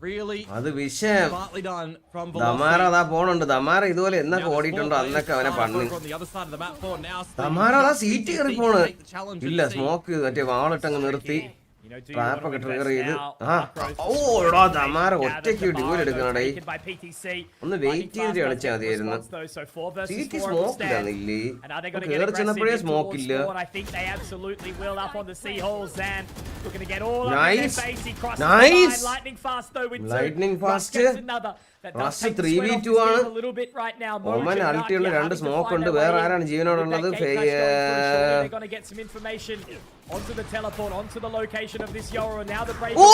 Really അത് വിഷയം smartly done from ദമാര Velocity. അതാ പോണുണ്ട് ദമാര ഇതുപോലെ എന്നൊക്കെ Now there's ഓടിയിട്ടുണ്ടോ 4 അന്നൊക്കെ players അവനെ started പണി over on the other side of the map for now. ദമാര അതാ സീറ്റ് കയറി പോണ് Take the challenge ഇല്ല and see. സ്മോക്ക് മറ്റേ വാളിട്ടങ്ങ് നിർത്തി You know, do you trap want ഒക്കെ to ട്രിഗർ invest ചെയ്ത് now? ആ Macros ഓ to എടാ score ദമാര gather ഒറ്റയ്ക്ക് the dual bar, എടുക്കണടേ taken by PTC. ഒന്ന് വെയിറ്റ് ചെയ്തിട്ട് കളിച്ചാൽ മതിയായിരുന്നു So 4 versus seat 4 smoke stand. ഇല്ലാന്നില്ലേ And are they going to get കയറി aggressive ചെന്നപ്പോഴേ in സ്മോക്ക് towards ഇല്ല spawn? I think they absolutely will. Up on the sea hole, Zan looking to get all up in Nice. their face. He crosses Nice. the line. Lightning fast though with 2. Lightning Russ fast. gets another. That does Russ take the sweat off 3v2 his ആണ്. team a little bit right now. ഒമൻ Moja, അൾട്ടിയുള്ള Nakia 2 having to smoke find ഉണ്ട് their വേറെ way in. ആരാണ് ജീവനോടുള്ളത് With that gate crash going through, surely they're going to get some information onto the teleport, onto the location of this Yoro. Now the Brave oh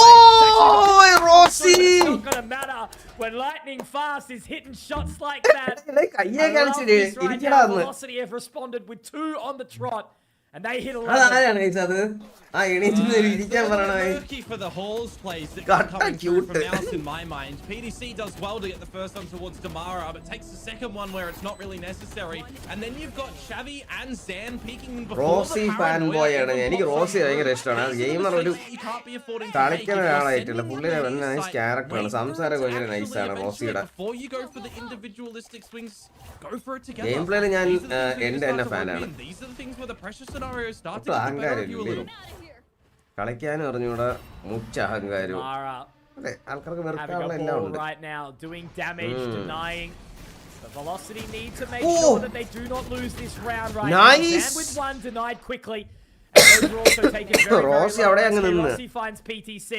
Rosie It's not going to matter when lightning fast is hitting shots like that. കയ്യേ I love കാണിച്ചിട്ട് this right ഇരിക്കടാ now. ഒന്ന് Velocity have responded with 2 on the trot, and they hit 11. അതാരാണ് കഴിച്ചത് അത് ആ എണീറ്റ് ഇരിക്കാൻ പറയണേ Murky for the Halls plays that God, keep coming thank through you. from Mouse in my mind. PDC does well to get the first one towards Damara, but takes the second one where it's not really necessary. And then you've got Xavi and Zan peeking before Rosie the fan paranoia boy ആണ് even എനിക്ക് pops Rosie up. ഭയങ്കര ഇഷ്ടമാണ് അത് gamer ഒരു You can't be affording to കളിക്കുന്ന take. If you're ഒരാളായിട്ടില്ല sending പുള്ളി one nice like, ക്യാരക്ടറാണ് wait സംസാരം for ഭയങ്കര actually നൈസാണ് eventually, റോസിയുടെ before you go for the individualistic swings, go for it together. Game പ്ലേയിൽ ഞാൻ These are the things എൻ്റെ that തന്നെ start to work ഫാനാണ് in. These are the things where the pressure scenarios start to ഒട്ടും get the better of you a അഹങ്കാരമില്ലേ little. കളിക്കാനും അറിഞ്ഞൂടെ മുച്ച അഹങ്കാരവും Mara അല്ലെ ആൾക്കാർക്ക് having വെറുക്കാനുള്ള a എല്ലാം ball ഉണ്ട് right now, doing damage, denying. The Velocity need to make Oh. sure that they do not lose this round right Nice. now. Zan with 1 denied quickly. And those are also taken very, very Rossi low. അവിടെ അങ്ങ് Rossi നിന്ന്. finds PTC.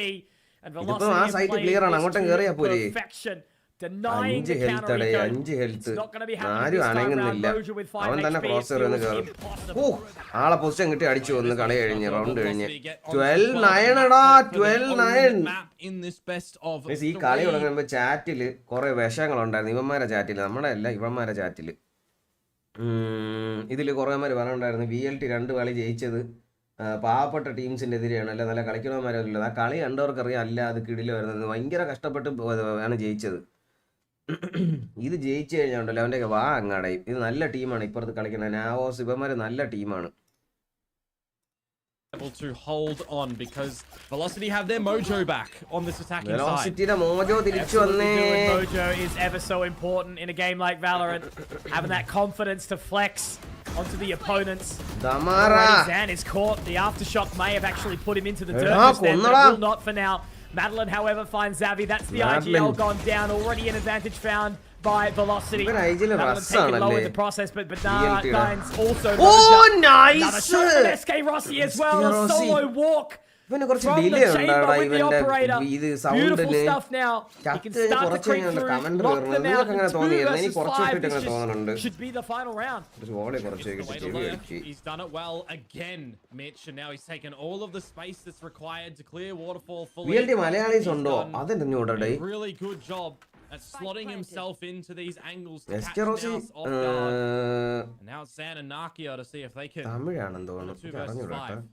And ഇതിപ്പോ Velocity ആ have site played clear ആണ് this അങ്ങോട്ടും to കേറിയാ പോരെ perfection. Denying 5 the health counter അടേ eco. 5 health It's not going to be happening ആരും this time round. അണങ്ങുന്നില്ല Moja with 5 അവൻ തന്നെ HP. ക്രോസ് It കയറി feels കയറും impossible. ഓ ആളെ പൊസിഷൻ കിട്ടി അടിച്ചു വന്ന് കളി കഴിഞ്ഞ് റൗണ്ട് കഴിഞ്ഞ് 12-9 എടാ 12-9 in this best of ഈ കളി തുടങ്ങുമ്പോ ചാറ്റില് കുറെ വിഷങ്ങളുണ്ടായിരുന്നു ഇവന്മാരെ ചാറ്റില് നമ്മുടെ അല്ല ഇവന്മാരെ ചാറ്റില് ഇതിൽ കുറേ പേര് പറഞ്ഞിട്ടുണ്ടായിരുന്നു VLT 2 കളി ജയിച്ചത് പാവപ്പെട്ട ടീംസിൻ്റെ എതിരെയാണ്, അല്ല നല്ല കളിക്കണമാരല്ല. ആ കളി കണ്ടവർക്കറിയാം, അല്ല അത് കിടില് വരുന്നത് ഭയങ്കര കഷ്ടപ്പെട്ട് ആണ് ജയിച്ചത്. ഇത് ജയിച്ചു കഴിഞ്ഞാൽ അവൻ്റെ വാ അങ്ങാടായി. ഇത് നല്ല ടീമാണ് ഇപ്പുറത്ത് കളിക്കുന്നത്. നാവോസ് ഇവന്മാർ നല്ല ടീമാണ്. Able to hold on because Velocity have their mojo back on this attacking side. വെലോസിറ്റിയുടെ മോജോ തിരിച്ചു വന്നേ. Mojo is ever so important in a game like Valorant. Having that confidence to flex onto the opponents. Damara. Zan is caught. The aftershock may have actually put him into the dirt just then, but it will not for now. Madeline, however, finds Zavi. That's the IGL gone down. Already an advantage found by Velocity. Madeline taken low in the process, but Nines also. Oh, nice! Another shot from SK Rossi as well. A solo walk. ഇവന് കുറച്ച് From delay the chamber ഉണ്ടാടാ with the ഇവന്റെ operator. ഇത് Beautiful സൗണ്ടിന് stuff now. He can start to creep through, comment lock വരുന്നത് them out. നിങ്ങൾക്ക് അങ്ങനെ 2 തോന്നിയില്ല. എനിക്ക് versus കുറച്ച് 5. വിട്ടിട്ട് This അങ്ങനെ തോന്നുന്നുണ്ട്. should be the final round. ഒരു വോളി കുറച്ച് The way to ചെവി learn. അടിച്ച്. He's done it well again, Mitch, and now he's taken all of the space that's required to clear Waterfall fully. VLT Malayalees ഉണ്ടോ? He's done അതെന്താ a really good job at slotting himself into these angles to catch എസ്കെറോസി Naos off guard. And now it's San and Nakia to see if they can. തമിഴാണെന്ന് തോന്നുന്നു. 2 versus അറിഞ്ഞൂടാ 5.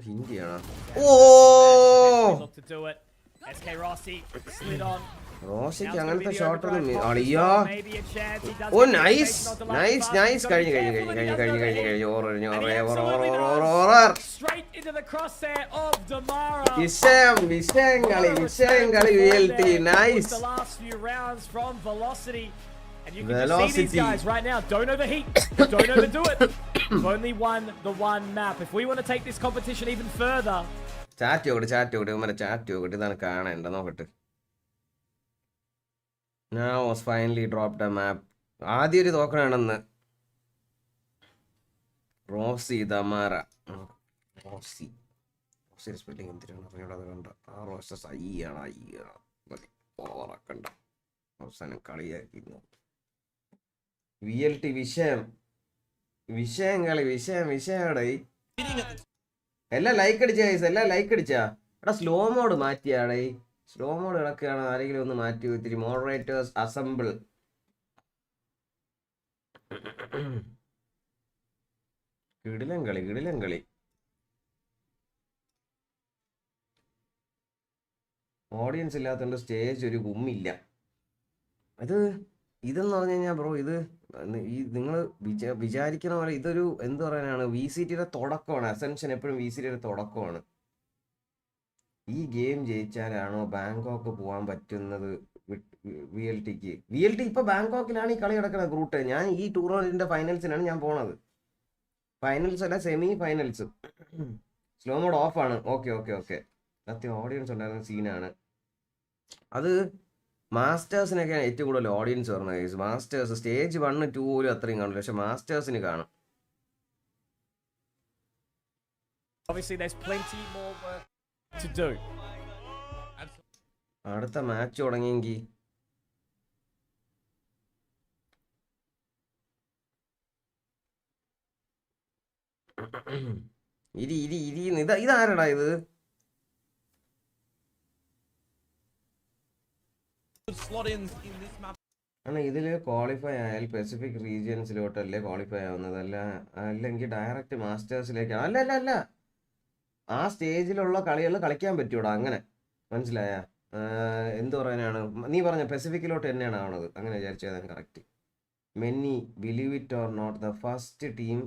ഹിന്ദിയാണോ? Look to do it. SK Rossi slid on. റോസിക്ക് അങ്ങനത്തെ shot ഒന്നും അളിയോ. Maybe a chance. He does oh get the nice rotation onto nice Lightning nice Fast. കഴിഞ്ഞു He's കഴിഞ്ഞു gotta be കഴിഞ്ഞു careful കഴിഞ്ഞു when he കഴിഞ്ഞു does. കഴിഞ്ഞു And he കഴിഞ്ഞു absolutely aura does. Straight into the crosshair of Damara. വിഷയം കളി VLT nice. The last few rounds from Velocity. And you can just see Velocity. these guys right now. Don't overheat. Don't overdo it. We've only won the one map. If we want to take this competition even further. Chat നോക്കട്ടെ ഇവന്മാരെ chat നോക്കട്ടെ. ഇതാണ് കാണേണ്ട നോക്കട്ടെ. നാവോസ് finally dropped A മാപ്പ്. ആദ്യം ഒരു തോക്കണാണെന്ന് Rossi ദമാര. Rossi spelling എന്തിനാണ് അറിഞ്ഞൂടാതെ കണ്ട. ROSSI ആണ്. ഓറക്കണ്ട അവസാനം കളിയാക്കിയിരുന്നു. VLT വിഷയം കളി വിഷയടെ എല്ലാം ലൈക്ക് അടിച്ച എല്ലാം ലൈക്ക് അടിച്ചാ. എടാ സ്ലോ മോഡ് മാറ്റിയാടേ. സ്ലോ മോഡ് കിടക്കുകയാണ്. ആരെങ്കിലും ഒന്ന് മാറ്റി ഇത്തിരി മോഡറേറ്റേഴ്സ് അസംബിൾ. കിടിലൻ കളി. ഓഡിയൻസ് ഇല്ലാത്തതുകൊണ്ട് സ്റ്റേജ് ഒരു ഗുമ്മില്ല. ഇതെന്ന് പറഞ്ഞു കഴിഞ്ഞാൽ ബ്രോ ഇത് നിങ്ങൾ വിചാരിക്കുന്ന പോലെ ഇതൊരു എന്ത് പറയാനാണ്, VCTയുടെ തുടക്കമാണ്. അസെൻഷൻ എപ്പോഴും VCTയുടെ തുടക്കമാണ്. ഈ ഗെയിം ജയിച്ചാലാണോ ബാങ്കോക്ക് പോകാൻ പറ്റുന്നത് VLTക്ക്? VLT ഇപ്പൊ ബാങ്കോക്കിലാണ് ഈ കളി കിടക്കുന്നത് ഗ്രൂട്ട്. ഞാൻ ഈ ടൂർണമെന്റിന്റെ ഫൈനൽസിനാണ് ഞാൻ പോണത്. ഫൈനൽസ് അല്ല, semi finals. Slow mode off ആണ്. ഓക്കെ സത്യം ഓഡിയൻസ് ഉണ്ടായിരുന്ന സീനാണ് അത്. മാസ്റ്റേഴ്സിനൊക്കെ ഏറ്റവും കൂടുതൽ ഓഡിയൻസ് വരുന്നത്. മാസ്റ്റേഴ്സ് സ്റ്റേജ് 1, 2 പോലും അത്രയും കാണില്ല, പക്ഷെ മാസ്റ്റേഴ്സിന് കാണും. Obviously there's plenty more work to do. അടുത്ത മാച്ച് തുടങ്ങിയെങ്കിൽ ഇതാരടാ ഇത്? ആണ് ഇതില് ക്വാളിഫൈ ആയാൽ പെസിഫിക് റീജിയൻസിലോട്ടല്ലേ ക്വാളിഫൈ ആവുന്നത്, അല്ലെങ്കിൽ ഡയറക്റ്റ് മാസ്റ്റേഴ്സിലേക്കാണ്. അല്ല ആ സ്റ്റേജിലുള്ള കളികൾ കളിക്കാൻ പറ്റൂടാ. അങ്ങനെ മനസ്സിലായ എന്ത് പറയാനാണ് നീ പറഞ്ഞ പെസിഫിക്കിലോട്ട് തന്നെയാണ് ആവണത്. അങ്ങനെ വിചാരിച്ചതാണ് correct. Menny believe it or not the first team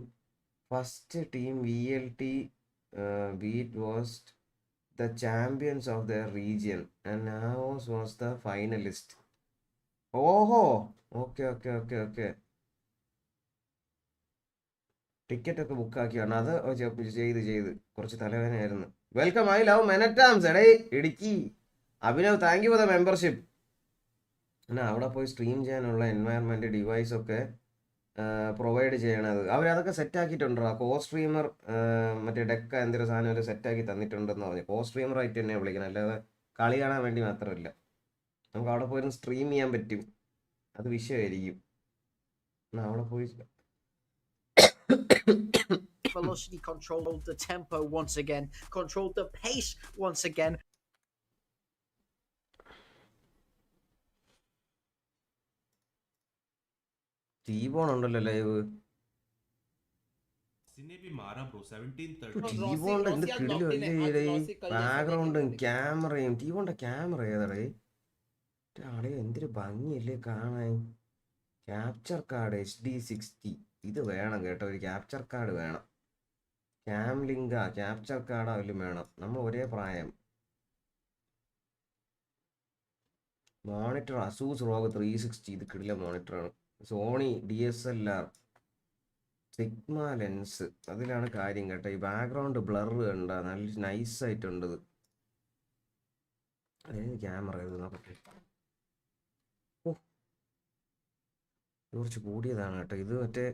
VLT beat was the champions of their region and Naos was the finalist. ഓഹോ ഓക്കെ ടിക്കറ്റ് ഒക്കെ ബുക്കാക്കിയാണ് അത് ചെയ്ത് കുറച്ച് തലവേദനയായിരുന്നു. വെൽക്കം, ഐ ലവ് മെനറ്റാംസ്. എടേ Idukki Abhinav, thank you for the membership. എന്നാൽ അവിടെ പോയി സ്ട്രീം ചെയ്യാനുള്ള എൻവയറമെൻറ്റ് ഡിവൈസ് ഒക്കെ പ്രൊവൈഡ് ചെയ്യണത് അവരതൊക്കെ സെറ്റാക്കിയിട്ടുണ്ടോ? കോ സ്ട്രീമർ മറ്റേ ഡെക്ക എന്തൊരു സാധനം അവർ സെറ്റാക്കി തന്നിട്ടുണ്ടെന്ന് പറഞ്ഞു. കോ സ്ട്രീമറായിട്ട് തന്നെ വിളിക്കണം, അല്ലാതെ കളി കാണാൻ വേണ്ടി മാത്രമല്ല. നമുക്ക് അവിടെ പോയിരുന്ന് സ്ട്രീം ചെയ്യാൻ പറ്റും. അത് വിഷയമായിരിക്കും. എന്നാൽ അവിടെ പോയി Velocity controlled the tempo once again, controlled the pace once again. ടീബോൺ ഉണ്ടല്ലോ ലൈവ്. ടീബോണ്ട് എന്ത് കിടിലും അല്ലേ ബാക്ക്ഗ്രൗണ്ടും ക്യാമറയും. ടീബോണ്ട ക്യാമറ ഏതാടേ ആടെ എന്തൊരു ഭംഗിയല്ലേ കാണാൻ. ക്യാപ്ചർ കാർഡ് HD60 ഇത് വേണം കേട്ടോ. ഒരു ക്യാപ്ചർ കാർഡ് വേണം. ക്യാം ലിങ്ക ക്യാപ്ചർ കാർഡ് അതിലും വേണം. നമ്മൾ ഒരേ പ്രായം. മോണിറ്റർ അസൂസ് റോഗ് 360 ഇത് കിടില മോണിറ്ററാണ്. സോണി DSLR സിഗ്മ ലെൻസ് അതിലാണ് കാര്യം കേട്ടോ. ഈ ബാക്ക്ഗ്രൗണ്ട് ബ്ലർ കണ്ട നല്ല നൈസായിട്ടുണ്ട്. അതായത് ക്യാമറ ഇത് നോക്കട്ടെ. ഓ കുറച്ച് കൂടിയതാണ് കേട്ടോ ഇത്. മറ്റേ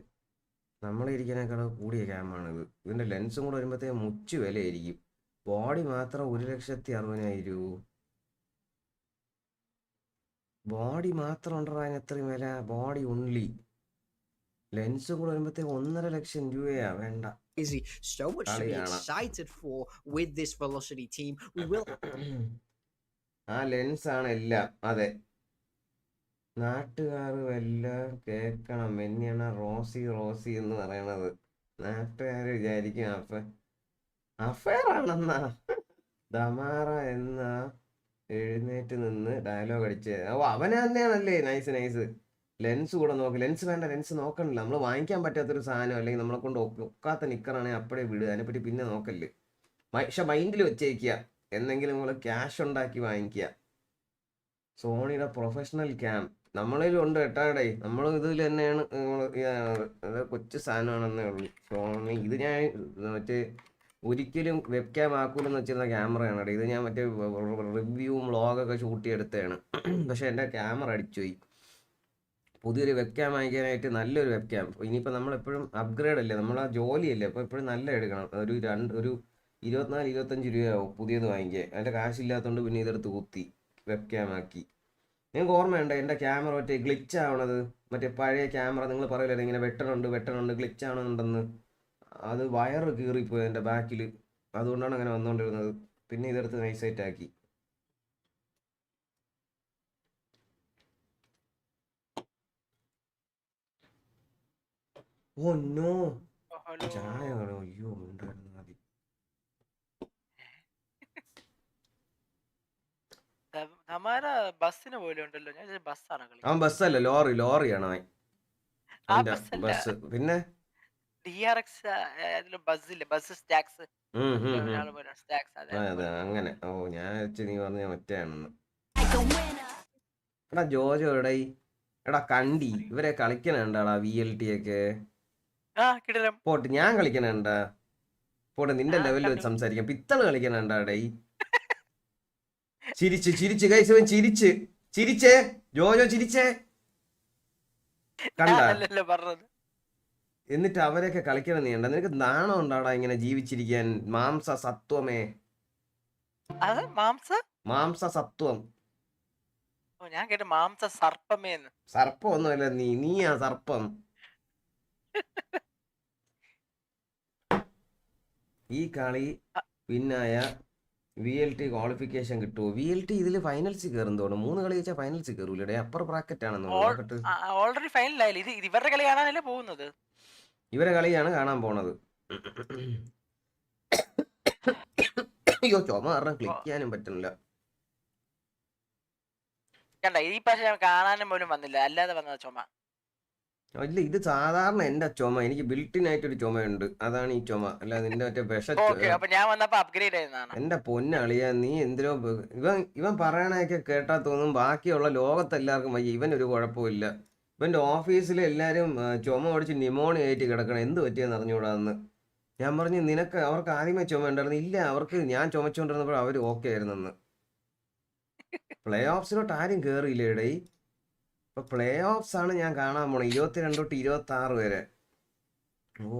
നമ്മളിരിക്കാനേക്കാൾ കൂടിയ ക്യാമാണിത്. ഇതിൻ്റെ ലെൻസും കൂടെ വരുമ്പോഴത്തേക്ക് മുച്ചു വിലയായിരിക്കും. ബോഡി മാത്രം 1,60,000. ബോഡി മാത്രം ഉണ്ടോ അതിന് എത്രയും വില? Body only. ലെൻസും കൂടെ വരുമ്പോഴത്തേക്ക് 1,50,000 രൂപയാ. വേണ്ട. So much to be excited for with this Velocity team. We will. ആ ലെൻസാണ് എല്ലാം. അതെ നാട്ടുകാർ എല്ലാം കേൾക്കണം. എന്നെയാണ് റോസി റോസി എന്ന് പറയണത്. നാട്ടുകാർ വിചാരിക്കും അഫയർ ആണെന്നാ. ദമാറ എന്ന എഴുന്നേറ്റ് നിന്ന് ഡയലോഗ് അടിച്ച് അവനെ തന്നെയാണല്ലേ. Nice nice. ലെൻസ് കൂടെ നോക്ക്. ലെൻസ് വേണ്ട, ലെൻസ് നോക്കണില്ല. നമ്മൾ വാങ്ങിക്കാൻ പറ്റാത്തൊരു സാധനം അല്ലെങ്കിൽ നമ്മളെ കൊണ്ട് ഒക്കാത്ത നിക്കറാണെങ്കിൽ അപ്പഴേ വിടുക. അതിനെപ്പറ്റി പിന്നെ നോക്കല്ലേ. പക്ഷെ മൈൻഡിൽ വെച്ചേക്കുക. എന്തെങ്കിലും നമ്മൾ ക്യാഷ് ഉണ്ടാക്കി വാങ്ങിക്കുക. സോണിയുടെ പ്രൊഫഷണൽ ക്യാം നമ്മളിലും ഉണ്ട് കേട്ടാടേ. നമ്മൾ ഇതിൽ തന്നെയാണ്. കൊച്ചു സാധനമാണെന്നേ ഉള്ളൂ സോണി. ഇത് ഞാൻ മറ്റേ ഒരിക്കലും വെബ് ക്യാം ആക്കൂലെന്ന് വെച്ചിരുന്ന ക്യാമറയാണ് കേട്ടോ ഇത്. ഞാൻ മറ്റേ റിവ്യൂവും വ്ളോഗൊക്കെ ഷൂട്ട് ചെയ്തെടുത്തതാണ്. പക്ഷെ എൻ്റെ ക്യാമറ അടിച്ചുപോയി. പുതിയൊരു വെബ് ക്യാം വാങ്ങിക്കാനായിട്ട് നല്ലൊരു വെബ് ക്യാം. ഇനിയിപ്പോൾ നമ്മളെപ്പോഴും അപ്ഗ്രേഡ് അല്ലേ, നമ്മളാ ജോലിയല്ലേ. അപ്പോൾ എപ്പോഴും നല്ല എടുക്കണം. ഒരു 24-25 രൂപയാവും പുതിയത് വാങ്ങിക്കുക. അതിൻ്റെ കാശില്ലാത്തതുകൊണ്ട് പിന്നെ ഇതെടുത്ത് കുത്തി വെബ് ക്യാം ആക്കി. നിങ്ങൾക്ക് ഓർമ്മയുണ്ട് എൻ്റെ ക്യാമറ മറ്റേ ഗ്ലിച്ച് ആവണത്? മറ്റേ പഴയ ക്യാമറ നിങ്ങൾ പറയില്ലേ ഇങ്ങനെ വെട്ടണുണ്ട് ഗ്ലിച്ച് ആവണമെന്നുണ്ടെന്ന്. അത് വയറ് കീറിപ്പോയി എൻ്റെ ബാക്കിൽ. അതുകൊണ്ടാണ് അങ്ങനെ വന്നുകൊണ്ടിരുന്നത്. പിന്നെ ഇതെടുത്ത് നൈസായിട്ട് ആക്കി. ഓ നോ ചായ വേണോ? അയ്യോ ഉണ്ടായിരുന്നു മതി. ബസ്സിന് പോലും ഉണ്ടല്ലോ. ഞാൻ ബസ്സാണ് കളി. അവൻ ബസ്സല്ല, ലോറിയാണ് അവൻ. അവന്റെ ബസ്. പിന്നെ DRX ബസ്സില്ല, ബസ് സ്റ്റാക്സ്. അതെ അങ്ങനെ. ഓ ഞാൻ വെച്ച് നീ പറഞ്ഞ മറ്റാണെന്ന്. എടാ ജോജോ എടേ. എടാ കണ്ടി ഇവരെ കളിക്കണണ്ടാടാ VLT ഒക്കെ. പോട്ട് ഞാൻ കളിക്കണണ്ടാ. പോട്ടെ നിന്റെ ലെവലിൽ വെച്ച് സംസാരിക്കാം. പിത്തള് കളിക്കണണ്ടാടേ. ചിരിച്ച് ഗൈസ് ഇവൻ ചിരിച്ചേ ജോജോ ചിരിച്ചേ കണ്ട. എന്നിട്ട് അവരെയൊക്കെ കളിക്കണം നീ. നിനക്ക് നാണം ഉണ്ടാടാ ഇങ്ങനെ ജീവിച്ചിരിക്കാൻ? മാംസ സത്വമേ. മാംസ സത്വം. ഞാൻ കേട്ട മാംസ സർപ്പമേന്ന്. സർപ്പം ഒന്നുമല്ല നീയാ സർപ്പം. ഈ കളി പിന്നായ VLT ക്വാളിഫിക്കേഷൻ കിട്ടുമോ? VLT ഇതിൽ ഫൈനൽസിൽ കയറും തോന്നുന്നു. 3 കളി വെച്ചാൽ ഫൈനൽസിൽ കയറൂലേ? അപ്പർ ബ്രാക്കറ്റ് ആണെന്ന് ഓൾറെഡി ഫൈനലായില്ലേ? ഇത് ഇവരുടെ കളി കാണാനല്ലേ പോകുന്നത്? ഇവരെ കളിയാണ് കാണാൻ പോണത്. അയ്യോ ചുമ കാരണം ക്ലിക്ക് ചെയ്യാനും പറ്റുന്നില്ല. ഈ പ്രാവശ്യം കാണാനും പോലും വന്നില്ല, അല്ലാതെ വന്നത് ചുമ. ഇല്ല ഇത് സാധാരണ എന്റെ ചുമ. എനിക്ക് ബിൽറ്റിൻ ആയിട്ടൊരു ചുമയുണ്ട്. അതാണ് ഈ ചുമ. അല്ലാതെ നിന്റെ മറ്റേ എന്റെ പൊന്നളിയാ നീ എന്തിനോ. ഇവൻ പറയണൊക്കെ കേട്ടാ തോന്നും ബാക്കിയുള്ള ലോകത്തെല്ലാവർക്കും വയ്യ. ഇവനൊരു കുഴപ്പമില്ല. ഇവന്റെ ഓഫീസിൽ എല്ലാരും ചുമ ഓടിച്ച് ന്യൂമോണിയ ആയിട്ട് കിടക്കണം. എന്ത് പറ്റിയെന്ന് അറിഞ്ഞൂടാന്ന്. ഞാൻ പറഞ്ഞു നിനക്ക് അവർക്ക് ആദ്യമേ ചുമ ഉണ്ടായിരുന്നു. ഇല്ല അവർക്ക് ഞാൻ ചുമച്ചുകൊണ്ടിരുന്നപ്പോൾ അവർ ഓക്കെ ആയിരുന്നെന്ന്. പ്ലേ ഓഫ്സിലോട്ട് ആരും കേറിയില്ലേ ഇടേ. ഇപ്പൊ പ്ലേ ഓഫ്സ് ആണ് ഞാൻ കാണാൻ പോണേ. 22 തൊട്ട് 26 വരെ. ഓ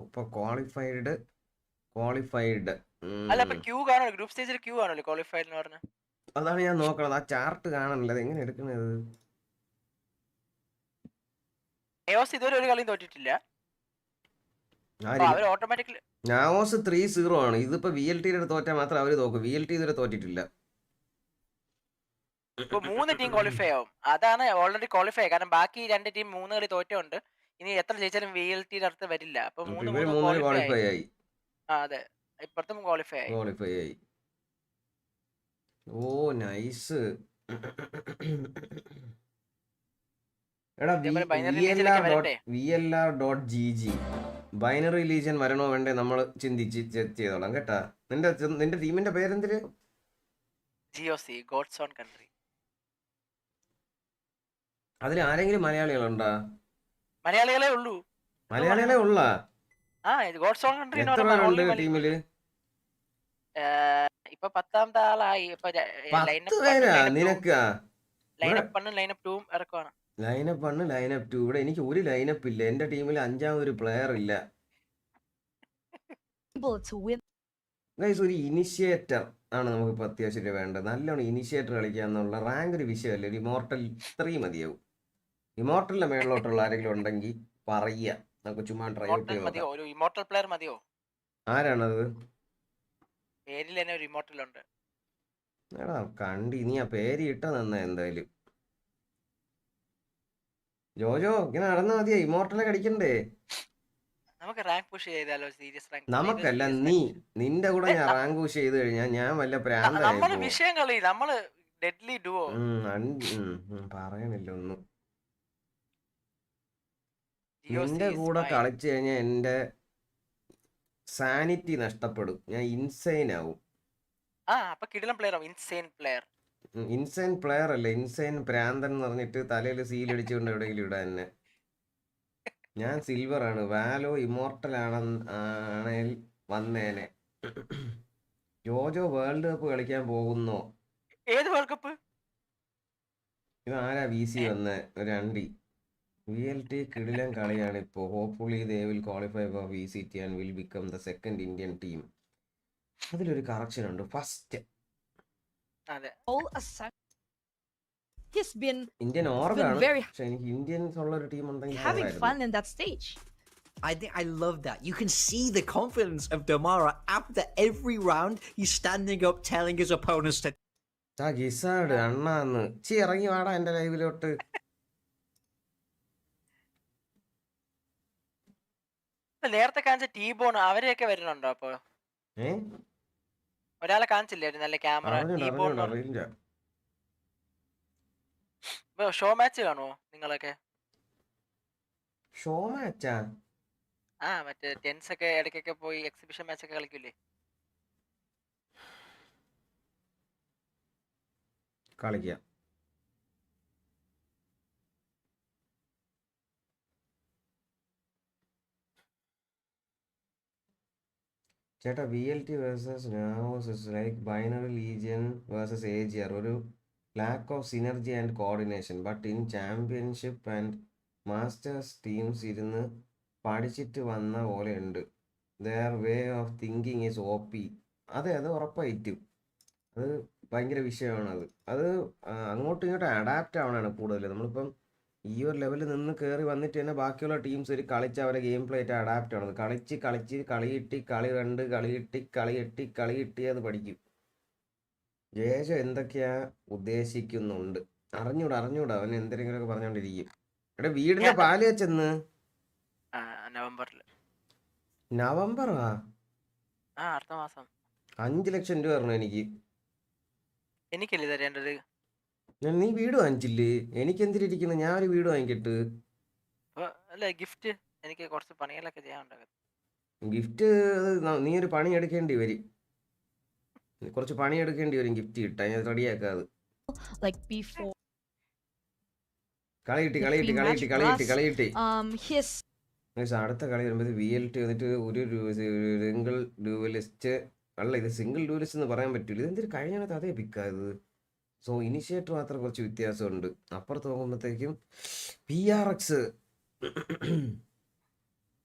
ഇപ്പൊ ക്വാളിഫൈഡ്. അതാണ് ഞാൻ നോക്കണത്. ആ ചാർട്ട് കാണണല്ലോ. അത് എങ്ങനെ എടുക്കണത്? ഇതുവരെ ഒരു കളിയും തോറ്റിട്ടില്ല. നാവോസ് 3-0 ആണ്. ഇതിപ്പോ VLT തോറ്റാൽ മാത്രം അവര് തോക്കും. VLT ഇതുവരെ തോറ്റിട്ടില്ല. ഇപ്പൊ 3 ടീം ക്വാളിഫൈ ആവും. അതാണ് ഓൾറെഡി ക്വാളിഫൈ, കാരണം ബാക്കി 2 ടീം 3 കളി തോറ്റുണ്ട്. ഇനി എത്ര ജയിച്ചാലും VLT അടുത്ത് വരില്ല. അപ്പൊ 3 ക്വാളിഫൈ ആയി. അതെ, ഇപ്പുറത്തും ക്വാളിഫൈ ആയി. ഓ നൈസ്. എടാ VLR.GG ബൈനറി ലീജൻ വരണോ വേണ്ടേ നമ്മൾ ചിന്തിച്ച് ചെയ്തോളാം കേട്ടാ. നിന്റെ ടീമിന്റെ പേരെന്തിര്? GOC, God's own country. അതിൽ ആരെങ്കിലും മലയാളികളുണ്ടാ? മലയാളികളെ ഉള്ളൂ. മലയാളികളെ ഉള്ള ഗോഡ്സ് ഓൺ കൺട്രി ടീമില് ഇപ്പൊ 10ാമത്തെ ആളായി. ഇപ്പൊ 10 പേരാ നിനക്കാ? ലൈനപ്പ് 1 ലൈനപ്പ് 2 ഇറക്കുവാണ്. Lineup 1 lineup 2. ഇവിടെ എനിക്ക് ഒരു ലൈനപ്പ് ഇല്ല. എന്റെ ടീമിൽ 5ാമതൊരു പ്ലെയർ ഇല്ല. ഒരു ഇനിഷ്യേറ്റർ ആണ് നമുക്ക് ഇപ്പൊ അത്യാവശ്യം വേണ്ടത്. നല്ലോണം ഇനിഷ്യേറ്റർ കളിക്കാന്നുള്ള റാങ്ക് ഒരു വിഷയമല്ല. ഒരു ഇമോർട്ടൽ 3 മതിയാവും. ഇമോർട്ടലിന്റെ മേളിലോട്ടുള്ള ആരെങ്കിലും ഉണ്ടെങ്കിൽ പറയുക, നമുക്ക് ചുമ്മാ ട്രൈ ഔട്ട് ചെയ്യാം. ഒരു ഇമോർട്ടൽ പ്ലെയർ മതിയോ? ആരാണത്? പേരിൽ തന്നെ ഒരു ഇമോർട്ടൽ ഉണ്ട്. എടാ കണ്ടി, നീ ആ പേര് ഇട്ട നന്നാ. എന്തായാലും ജോജോ ഇങ്ങനെ നടന്നാ മതിയാ. ഇമോർട്ടലെ കടിക്കണ്ടേ? നമുക്ക് റാങ്ക് പുഷ് ചെയ്താലോ? സീരിയസ് റാങ്ക് നമുക്കല്ല, നിന്റെ കൂടെ ഞാൻ റാങ്ക് പുഷ് ചെയ്ത് കഴിഞ്ഞാൽ ഞാൻ വല്ല പ്രാന്തായി. നമ്മള് വിഷയം കളി, നമ്മള് ഡെഡ്ലി ഡുവോ. പറയണില്ല ഒന്നും. നിന്റെ കൂടെ കളിച്ചു കഴിഞ്ഞാൽ എന്റെ സാനിറ്റി നഷ്ടപ്പെടും. ഞാൻ ഇൻസൈൻ ആവും. അപ്പൊ കിടിലൻ പ്ലെയർ ആവും. ഇൻസൈൻ പ്ലെയർ അല്ല, ഇൻസൈൻ പ്രാന്തൻ എന്ന് പറഞ്ഞിട്ട് തലയിൽ സീലടിച്ചുകൊണ്ട് എവിടെയെങ്കിലും ഇടാൻ തന്നെ. ഞാൻ സിൽവർ ആണ്. വാലോ ഇമോർട്ടൽ ആണെങ്കിൽ വന്നേനെ. ജോജോ വേൾഡ് കപ്പ് കളിക്കാൻ പോകുന്നോ? ഏത് വേൾഡ് കപ്പ്? ഇത് ആരാ VC വന്ന ഒരു അണ്ടി? VLT കിടിലൻ കളിയാണ് ഇപ്പോ. Hopefully they will qualify four VCT and will become the second Indian team. അതിലൊരു കറക്ഷൻ ഉണ്ട്. ഫസ്റ്റ് ഇന്ത്യൻ ഓർഗാണ്, പക്ഷെ എനിക്ക് ഇന്ത്യൻസ് ഉള്ള ഒരു ടീം ഉണ്ടെങ്കിൽ I think I love that. You can see the confidence of Damara after every round. He's standing up telling his opponents to ഗിസാഡ് അണ്ണാന്ന് ഇറങ്ങി വാടാ എന്റെ ലൈവിലോട്ട്. നേരത്തെ കാണിച്ച ടീബോൺ അവരെയൊക്കെ വരുന്നുണ്ടോ? അപ്പൊ ഒരാളെ കാണിച്ചില്ലേ നല്ല ക്യാമറ? ഷോ മാച്ച് കാണുമോ നിങ്ങളൊക്കെ? ഷോ മാച്ചാ? മറ്റേ ടെൻസ് ഒക്കെ ഇടയ്ക്കൊക്കെ പോയി എക്സിബിഷൻ മാച്ച് ഒക്കെ കളിക്കൂലേ? കളിക്കാം. ചേട്ടാ VLT versus NAOS like Binary Legion versus AGR. ഒരു lack of synergy and coordination. But in championship and masters teams ഇരുന്ന് പഠിച്ചിട്ട് വന്ന പോലെ ഉണ്ട്. Their way of thinking is OP. അതെ, അത് ഉറപ്പായിട്ടും അത് ഭയങ്കര വിഷയമാണ്. അത് അങ്ങോട്ടും ഇങ്ങോട്ടും അഡാപ്റ്റ് ആവണമാണ് കൂടുതൽ. നമ്മളിപ്പം ഈ ഒരു ലെവലിൽ നിന്ന് കയറി വന്നിട്ട് തന്നെ ബാക്കിയുള്ള ടീംസ് ഒരു കളിച്ച് അവരെ ഗെയിം പ്ലേ ആയിട്ട് അഡാപ്റ്റ് ആവണത്. കളിച്ച് കളിയിട്ട് കളി കണ്ട് കളി കിട്ടി അത് പഠിക്കും. ജേജോ എന്തൊക്കെയാ ഉദ്ദേശിക്കുന്നുണ്ട് അറിഞ്ഞൂടാ. അവൻ എന്തെങ്കിലുമൊക്കെ പറഞ്ഞോണ്ടിരിക്കും. എടാ വീടിന്റെ പാല് വെച്ചെന്ന് നവംബറാ? അടുത്ത മാസം 5 ലക്ഷം രൂപ തരണം എനിക്ക്. എനിക്കല്ലേ തരേണ്ടത്? നീ വീട് വാങ്ങിച്ചില്ലേ? എനിക്ക് എന്തിരിക്കുന്നു? ഞാൻ ഒരു വീട് വാങ്ങിക്കിട്ട്. അല്ല ഗിഫ്റ്റ്, എനിക്ക് കുറച്ച് പണികളൊക്കെ ചെയ്യാനുണ്ടാകും. ഗിഫ്റ്റ് നീ ഒരു പണി എടുക്കേണ്ടി വരും. കുറച്ച് പണി എടുക്കേണ്ടി വരും ഗിഫ്റ്റ് കിട്ടാൻ. ഞാൻ റെഡിയാക്കാത്. കളി കിട്ടി. അടുത്ത കളി വരുമ്പോൾ VLT വന്നിട്ട് ഒരു സിംഗിൾ ഡ്യൂവലിസ്റ്റ് അല്ല, ഇത് സിംഗിൾ ഡ്യൂവലിസ്റ്റ് എന്ന് പറയാൻ പറ്റില്ല. ഇതെന്തൊരു കഴിഞ്ഞാൽ അതേ പിക്കായത്. സോ ഇനിഷ്യേറ്റർ മാത്രം കുറച്ച് വ്യത്യാസമുണ്ട്. അപ്പുറത്ത് നോക്കുമ്പോഴത്തേക്കും PRX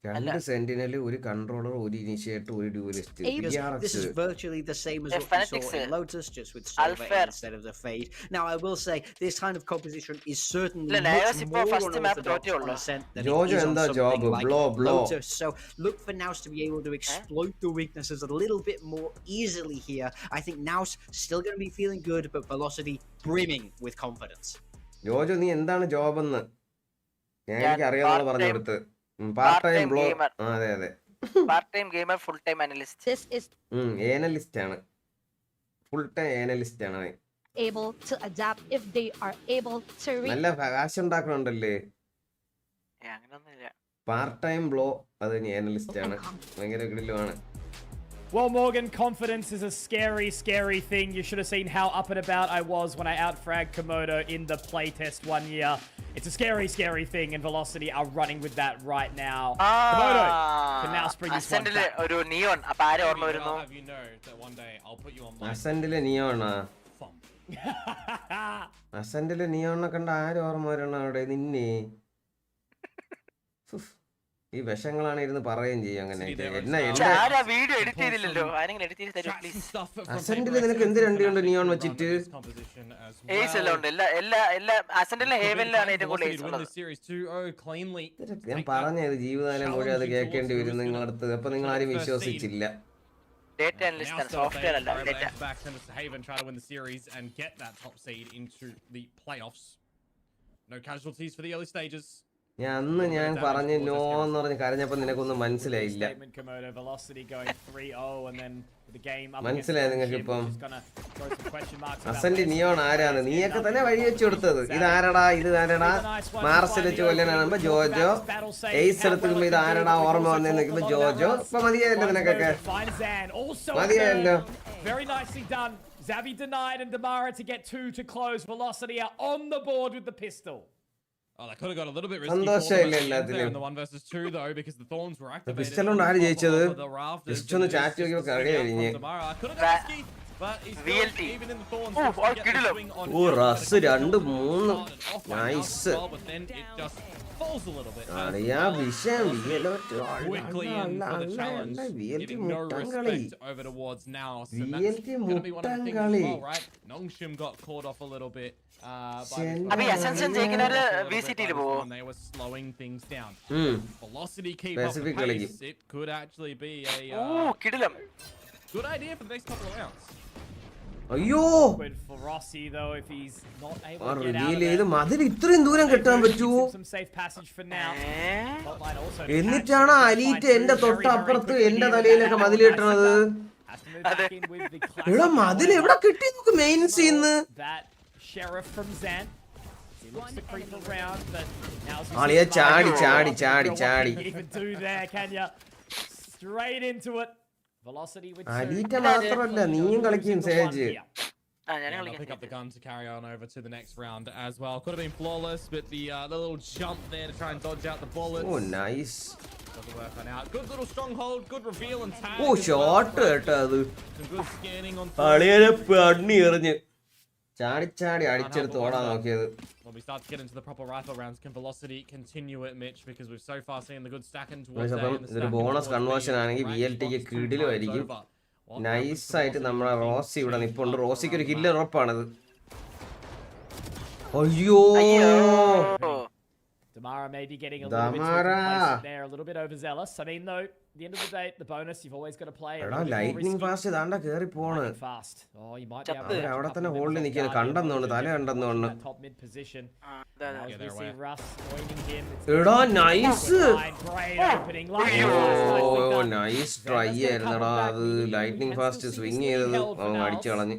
2 Sentinel, 1 controller, 1 initiator, 1 duelist. Because this is virtually the same as what we Fanatics, saw in Lotus, just with Silver Alpha. instead of the Fade. Now, I will say, this kind of composition is certainly Illa, much NAOS more first map unorthodox തോറ്റേ on ഉള്ളൂ. Ascent than Jojo it is on എന്താ something job? like Blow. Lotus. So, look for Naus to be able to exploit the weaknesses a little bit more easily here. I think Naus still going to be feeling good, but Velocity brimming with confidence. Jojo നീ എന്താണ് job എന്ന് എനിക്ക് അറിയാവുന്ന പറഞ്ഞു കൊടുത്ത് part part time time blow gamer. അതെ Part time gamer, full time analyst. This is ഏനലിസ്റ്റ് ആണ് full time ഏനലിസ്റ്റ് ആണ് അവൻ. able to adapt if they are able to read. നല്ല കാശ് ഉണ്ടാക്കണുണ്ടല്ലേ അങ്ങനൊന്നുമില്ല. പാർട്ട് ടൈം ബ്ലോ അത് ഏനലിസ്റ്റ് ആണ് ഭയങ്കര ഗ്രില്ലുമാണ്. Well, Morgan, confidence is a scary, scary thing. You should have seen how up and about I was when I outfragged Komodo in the playtest 1 year. It's a scary, scary thing, and Velocity are running with that right now. Komodo can now spring this one Ascendile back. ഒരു neon. അപ്പൊ ആരെ ഓർമ്മ വരുന്നു? I'll have you know that one day I'll put you on my അസെന്റിലെ നിയോണാ thumb. അസെന്റിലെ നിയോണെ കണ്ട ആരും ഓർമ്മ വരണം അവിടെ നിന്നെ. ഈ വിഷങ്ങളാണ് ഇരുന്ന് പറയുകയും ചെയ്യും അങ്ങനെയൊക്കെ. പക്ഷെ ആരാ വീഡിയോ എഡിറ്റ് ചെയ്തില്ലല്ലോ? ആരെങ്കിലും എഡിറ്റ് ചെയ്ത് തരൂ പ്ലീസ്. അസെന്റില് നിനക്ക് എന്ത് രണ്ടുണ്ട് നിയോൺ വെച്ചിട്ട്? ഏസ് എല്ലാം ഉണ്ട്. എല്ലാ അസെന്റിലെ ഹേവനിലാണ് ഏറ്റവും കൂടുതൽ ഏസ് ഉള്ളത്. ഞാൻ പറഞ്ഞത് ജീവിതകാലം മുഴുവൻ അത് കേൾക്കേണ്ടി വരും നിങ്ങളടുത്ത്. അപ്പൊ നിങ്ങൾ ആരും വിശ്വസിച്ചില്ല. ഡേറ്റ അനലിസ്റ്റ് ആണ്, സോഫ്റ്റ്വെയർ അല്ല data. Try to win the series and get that top seed into the playoffs. No casualties for the early stages. ഞാൻ പറഞ്ഞു നോ എന്ന് പറഞ്ഞ് കരഞ്ഞപ്പോ നിനക്കൊന്നും മനസ്സിലായില്ല. മനസ്സിലായി നിങ്ങൾക്ക് ഇപ്പം അസന്റ് നിയോൺ ആരാണ്? നീയൊക്കെ തന്നെ വഴി വെച്ച് കൊടുത്തത്. ഇതാരടാ മാർസിൽ വെച്ച് കൊല്ലാനാകുമ്പോ ജോജോ, എയ്സ് എടുത്തുമ്പോ ഇത് ആരടാ ഓർമ്മ വന്നേന്ന് നോക്കുമ്പോ ജോജോ. ഇപ്പൊ മതിയായല്ലോ നിനക്കൊക്കെ, മതിയായല്ലോ. Zavi denied and Damara to get 2 to close. Velocity are on the board with the pistol. Oh, that could have got a little bit risky in the 1 versus 2 though, because the thorns were activated. Pistol കൊണ്ട് ആര് ജയിച്ചത്? Just ഒന്ന് chat നോക്കിയപ്പോ കഴിയാ. VLT. Oh Russ 2-3 nice. Falls a little bit. അറിയാ വിഷയം Quickly in for the challenge, giving no respect over towards NAOS. So that's going to be one of the things as well, right? Nongshim got caught off a little bit. അപ്പൊ Ascension ജയിക്കുന്നവര് VCT-ല് പോവോ? They were slowing things down. Velocity keep up the pace. It could actually be a കിടിലം. good idea for the next couple of rounds. അയ്യോ For Rossi though, if he's not able ആ to get out reveal of ചെയ്ത് there. മതിൽ ഇത്രയും ദൂരം കെട്ടാൻ പറ്റൂ? Some safe passage for now. Botline also എന്നിട്ടാണ് അലീറ്റ് എന്റെ തൊട്ടപ്പുറത്ത് എന്റെ തലയിലൊക്കെ മതിൽ കെട്ടണത്. has to move back in with the classic എടാ മതിൽ എവിടെ കിട്ടി നോക്ക് main സീന്ന്. that sheriff from Zan. He looks to creep around, but now's his ആളിയെ ചാടി moment. ചാടി ചാടി What ചാടി. can you even do there, can ya? Straight into it. Velocity with അലീറ്റ മാത്രമല്ല നീയും കളിക്കും sage. I'll pick up the gun to carry on over to the next round as well. Could have been flawless, but the little jump there to try and dodge out the bullets. Oh nice. Doesn't work on out. Good little stronghold, good reveal and tag. Oh shot കേട്ടോ അത്. Some good scanning on. അളിയനെ പണി എറിഞ്ഞ് ചാടി ചാടി അടിച്ചെടുത്ത് ഓടാൻ നോക്കിയത്. When we start to get into the proper rifle rounds, can Velocity continue it, Mitch? Because we've so far seen the good stacking towards there. അപ്പം ഇതൊരു ബോണസ് കൺവേർഷൻ ആണെങ്കിൽ VLTക്ക് കിടിലുമായിരിക്കും. നൈസായിട്ട് നമ്മളെ റോസി ഇവിടെ നിപ്പുണ്ട്. റോസിക്ക് ഒരു കില്ല് ഉറപ്പാണത്. അയ്യോ Damara may be getting a little bit too complacent there, a little bit overzealous. I mean, though, at the end of the day, the bonus, you've always got to play a എടാ little bit more lightning risky. Fast ഇതാണ്ട കേറി പോണ്. Lightning fast. Oh, you might be able to അവര് catch a അവിടെ couple തന്നെ of ഹോൾഡിൽ minutes നിൽക്കുന്നു. off കണ്ടെന്നുണ്ട്, guard. തല കണ്ടെന്നുണ്ട്. That top mid position. അതെ. As we see Russ joining him. എടാ nice. Great opening. Lightning fast. ഓ നൈസ് ട്രൈ ആയിരുന്നടാ അത്. Lightning fast swing ചെയ്തത് അവൻ അടിച്ചു കളഞ്ഞ്.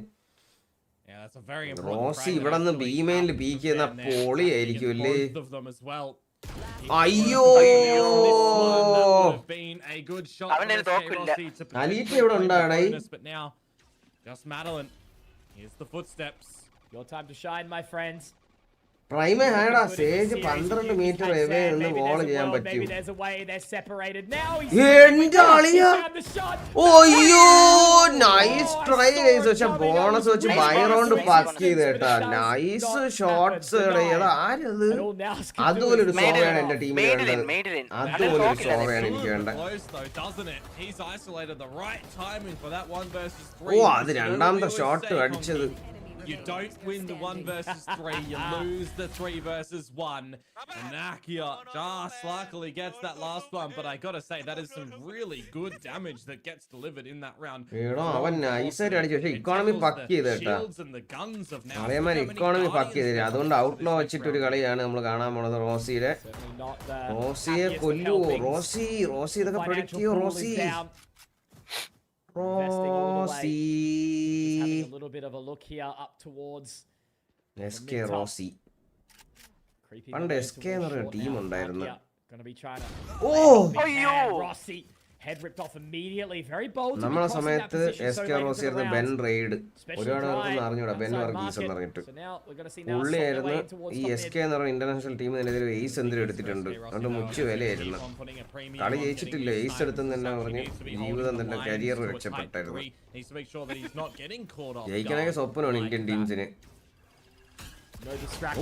Yeah, that's a very important. Rosie ഇവിടെ നിന്ന് ബി മെയിനിൽ പീക്ക് ചെയ്യുന്ന പൊളിയായിരിക്കും അല്ലേ? Both of them as well. അയ്യോ അവനൊരു തോക്കില്ല. അലീറ്റ് ഇവിടെ ഉണ്ടാടേ. But now, just Madeline. Here's the footsteps. Your time to shine, my friends. പ്രൈമേ ആയടാ സേജ് 12 മീറ്റർ എവേ നിന്ന് ബോൾ ചെയ്യാൻ പറ്റും. എന്റെ അളിയ ഓയ്യോ നൈസ് ട്രൈ ഗൈസ്. പക്ഷെ ബോണസ് വെച്ച് ബൈ റൗണ്ട് പാസ് ചെയ്ത് കേട്ടാ. Nice shots. ആരത്? അതുപോലൊരു സോവയാണ് എന്റെ ടീമിൽ വേണ്ടത്. അതുപോലൊരു സോവയാണ് എനിക്ക് വേണ്ടത്. ഓ അത് രണ്ടാമത്തെ ഷോട്ട് അടിച്ചത്. You don't win the 1 versus 3, you lose the 3 versus 1. And Nakia just luckily gets that last one, but I gotta say, that is some really good damage that gets delivered in that round. അവൻ നൈസായിട്ട് അടിച്ചു. പക്ഷെ economy പക്ക് ചെയ്ത് കേട്ടാ. അറിയാൻ economy പക്ക് ചെയ്തില്ല. അതുകൊണ്ട് outlaw വെച്ചിട്ടൊരു കളിയാണ് നമ്മൾ കാണാൻ പോണത്. റോസിയെ കൊല്ലുവോ? റോസി ഇതൊക്കെ പ്രൊഡിക്റ്റ് ചെയ്യോ? Rosie having a little bit of a look here up towards SK Rossi. പണ്ട് SK എന്ന് പറയുന്ന ടീം ഉണ്ടായിരുന്നു. Rossi head ripped off immediately, very bold. നമ്മളെ സമയത്ത് SK Rossi ആയിരുന്നു ബെൻ റെയ്ഡ്. ഒരുപാട് പേർക്കൊന്നും അറിഞ്ഞൂടാ ബെൻ വർഗീസ് എന്ന് പറഞ്ഞിട്ട്. പുള്ളിയായിരുന്നു ഈ SK എന്ന് പറയുന്ന ഇന്റർനാഷണൽ ടീമിനെതിരെ എയ്സ് എന്തിനും എടുത്തിട്ടുണ്ട്. അതുകൊണ്ട് മുച്ചു വിലയായിരുന്നു. കളി ജയിച്ചിട്ടില്ല. എയ്സ് എടുത്തെന്ന് തന്നെ പറഞ്ഞ് ജീവിതം തന്നെ കരിയർ രക്ഷപ്പെട്ടായിരുന്നു. ജയിക്കണമെങ്കിൽ സ്വപ്നമാണ് ഇന്ത്യൻ ടീംസിന്.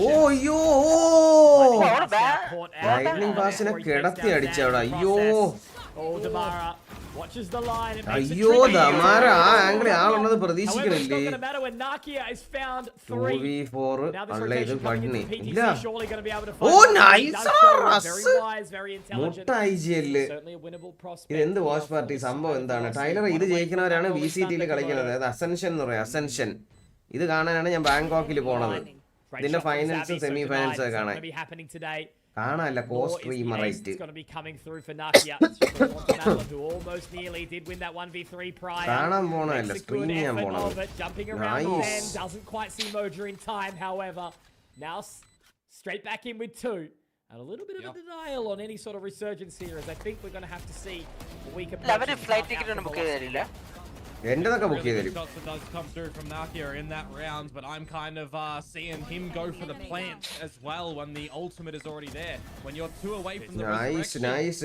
ഓയ്യോ ലൈറ്റ്നിങ് പാസിനെ കിടത്തി അടിച്ചവിടെ. അയ്യോ അയ്യോ ദമാര ആ ആംഗിൾ ആളുള്ളത് പ്രതീക്ഷിക്കണില്ലേ? 2v4 അല്ല ഇത് പണ്ണി ഇല്ല. ഓ നൈസ് മുട്ടായിജിയല്ലേ. ഇത് എന്ത് വാച്ച് പാർട്ടി സംഭവം എന്താണ്? ടൈലർ ഇത് ജയിക്കുന്നവരാണ് VCTയിൽ കളിക്കുന്നത്. അതായത് അസെൻഷൻ എന്ന് പറയാം. അസെൻഷൻ ഇത് കാണാനാണ് ഞാൻ ബാങ്കോക്കിൽ പോണത്. ഇതിന്റെ ഫൈനൽസ് സെമി ഫൈനൽസ് കാണാനല്ല കോസ്ട്രീമർ റൈറ്റ് കാണാൻ പോണല്ല സ്ട്രീം ചെയ്യാൻ പോണത്. And a little bit of a denial on any sort of resurgence here, as I think we're going to have to see what we can. Flight ticket on book ചെയ്തില്ല. എന്റെതൊക്കെ book ചെയ്തു. Shots that does come through from Nakia in that round, but I'm kind of seeing him go for the plant as well when the ultimate is already there. When you're 2 away from the nice.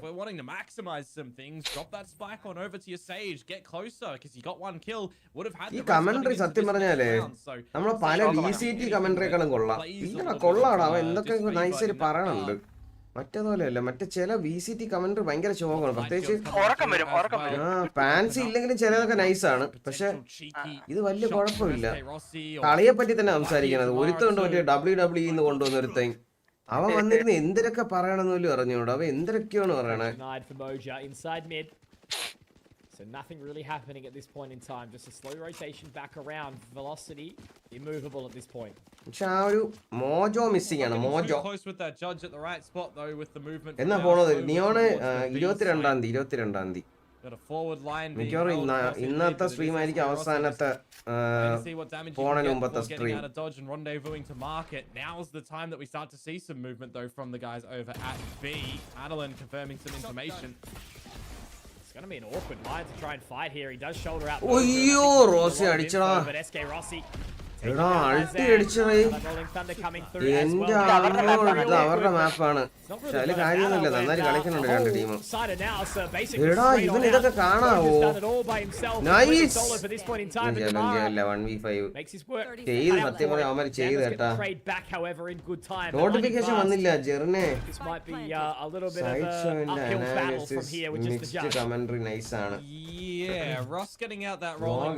We're wanting to maximize some things. Drop that spike on over to your Sage. Get closer because you got 1 kill. Would have had ഈ commentary സത്യം പറഞ്ഞാലേ നമ്മളെ പല VCT കമന്ററികളും കൊള്ളാം. ഇല്ല കൊള്ളാടാ. അവൻ എന്തൊക്കെ നൈസായിട്ട് പറയണുണ്ട്. മറ്റേതുപോലെയല്ല മറ്റേ ചില VCT കമന്ററി ഭയങ്കര ശോകമാണ്. പ്രത്യേകിച്ച് ഫാൻസി ഇല്ലെങ്കിലും ചിലതൊക്കെ നൈസാണ്. പക്ഷെ ഇത് വലിയ കുഴപ്പമില്ല. കളിയെ പറ്റി തന്നെ സംസാരിക്കണത്. ഒരുത്തുണ്ട് മറ്റേ WWE കൊണ്ടുവന്ന ഒരുത്തൻ. അവൻ വന്നിരുന്ന് എന്തിനൊക്കെ പറയണമെന്ന് പോലും അറിഞ്ഞൂടാ. അവൻ എന്തിനൊക്കെയാണ് പറയണേ. So nothing really happening at this point in time. Just a slow rotation back around. Velocity immovable at this point. പക്ഷെ ആ ഒരു മോജോ മിസ്സിംഗ് ആണ്. Mojo close with that judge at the right spot though with the movement. എന്നാ പോണത് neon 22-ാം തീയതി got a forward line. മിക്കവാറും ഇന്നത്തെ stream ആയിരിക്കും അവസാനത്തെ പോണന് മുമ്പത്തെ stream. Rendezvousing to market. Now's the time that we start to see some movement though from the guys over at B. Adelan confirming some information. It's going to be an awkward line to try and fight here. He does shoulder out. അയ്യോ Rossi അടിച്ചടാ. SK Rossi എടാ അൾട്ടി അടിച്ചടേ. എന്റെ ഇത് അവരുടെ മാപ്പാണ്. പക്ഷെ അതില് കാര്യമൊന്നുമില്ല. നന്നായി കളിക്കുന്നുണ്ട് രണ്ട് ടീമും. എടാ ഇവൻ ഇതൊക്കെ കാണാവോ? നൈസ് 1v5 ചെയ്ത് സത്യം പറയാം. അവന്മാര് ചെയ്ത് കേട്ടാ. നോട്ടിഫിക്കേഷൻ വന്നില്ല ജെറിനെ. സൈഡ് ഷോന്റെ അനാലിസിസ് മിക്സ്ഡ് കമന്ററി നൈസ് ആണ്.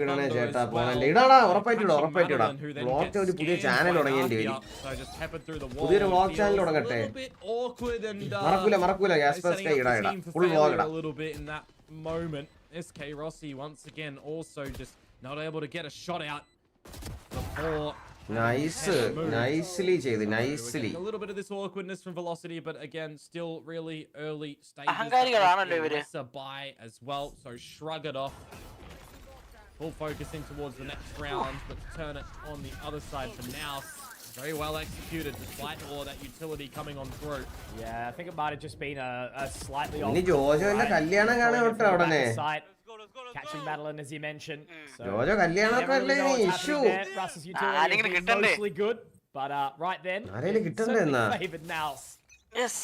ഇടണേ ചേട്ടാ പോണല്ലേ. ഇടാടാ ഉറപ്പായിട്ടിടാ. വ്ളോഗ് ഒരു പുതിയ ചാനൽ തുടങ്ങേണ്ടി വരും. പുതിയൊരു വ്ളോഗ് ചാനൽ തുടങ്ങട്ടെ. മറക്കൂല ഗ്യാസ്പെർസ്കൈ ഇടാ ഫുൾ വ്ളോഗ് ഇടാ. SK Rossi once again also just not able to get a shot out before. Nicely ചെയ്തു. A little bit of this awkwardness from Velocity, but again still really early stages. അഹങ്കാരികളാണല്ലോ ഇവര്. A buy as well, so shrug it off. Full focusing towards the next round, but to turn it on the other side for now. Very well executed despite all that utility coming on through. Yeah, I think it might have just been a slightly off. ഇനി ജോജോന്റെ കല്യാണം കാണാൻ വിട്ടോ ഉടനെ. Catching Madeline as you mentioned. Jojo കല്യാണമൊക്കെ അല്ലേ issue. Russ's utility is mostly good. But right then, ആരെങ്കിലും it കിട്ടണ്ടേ certainly എന്നാ? favoured Naus. Yes.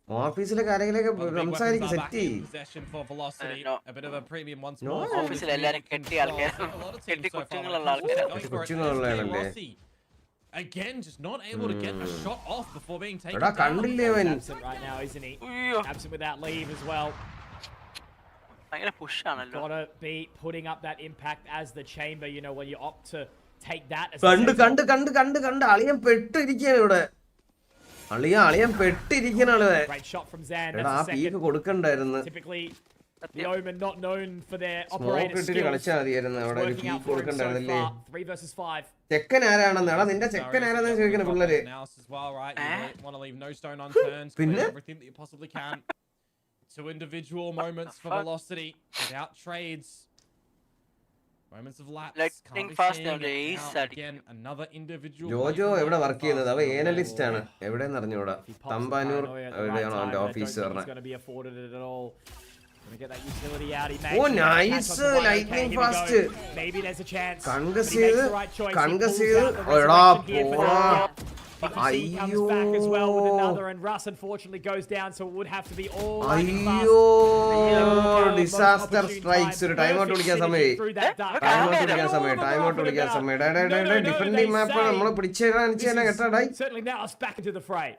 ഓഫീസിലെ കാര്യങ്ങളൊക്കെ Well, the big സംസാരിക്ക് weapons are set back ചെയ്യ്. in possession for Velocity. No. A bit of a premium once No. more. for Office this ൽ എല്ലാരും team. കെട്ടിയ ആൾക്കാരാണ്. A lot of teams കെട്ടി so far കൊച്ചുങ്ങളുള്ള are ആൾക്കാരാണ്. going for it. കൊച്ചുങ്ങളുള്ളതാണല്ലേ? SK again, just not able to get a shot off before being taken എടാ down. കണ്ടില്ലേ അവൻ? Absent right now, isn't he? ഉയ്യോ. Absent without leave as well. ഭയങ്കര push ആണല്ലോ. Gotta be putting up that impact as the chamber, you know, when you opt to take that as കണ്ട് അളിയൻ പെട്ടിരിക്കുകയാണ് ഇവിടെ. അളിയൻ പെട്ടിരിക്കണ great shot from Zan. എടാ ആ That's the peak second. കൊടുക്കണ്ടായിരുന്നു. Typically, the Omen not known for their smoke operator ഇട്ടിട്ട് skills. കളിച്ചാൽ മതിയായിരുന്നു അവിടെ ഒരു Working peak out for him so കൊടുക്കണ്ടായിരുന്നില്ലേ? far. 3 versus 5. ചെക്കൻ ആരാണെന്ന് എടാ നിന്റെ ചെക്കൻ ആരാന്ന് ചോദിക്കണ പിള്ളേര്. Naus as well, right? You want to leave no stone unturned. പിന്നെ? Clear everything that you possibly can. 2 individual moments for Velocity without trades. Moments of lapse. Lightning Can't be fast seeing nowadays, it now. Sadiq. Again, another individual. Jojo play എവിടെ from work ചെയ്യുന്നത്? അവ Fast. ഏനലിസ്റ്റ് ആണ്. എവിടെയെന്ന് അറിഞ്ഞൂടാ. If he pops the Thampanoor paranoia at the എവിടെയാണോ right അവന്റെ time, I office don't think പറഞ്ഞത്? he's going to be afforded it at all. Gonna get that utility out. He Oh, makes it. nice, Catch onto one. lightning Okay, here we fast. go. Maybe there's a chance. Concasse But he makes ചെയ്ത് the right choice. He concasse pulls ചെയ്ത് out the എടാ resurrection here for പോടാ. now. PPC comes back as well with another, and Russ unfortunately goes down, so it would have to be all lightning fast. അയ്യോ disaster strikes ഒരു time out വിളിക്കാൻ സമയമായി. Time out വിളിക്കാൻ സമയം. Different മാപ്പ് നമ്മളെ പിടിച്ചേരാൻ കേട്ടാ. Certainly now it's back into the fray.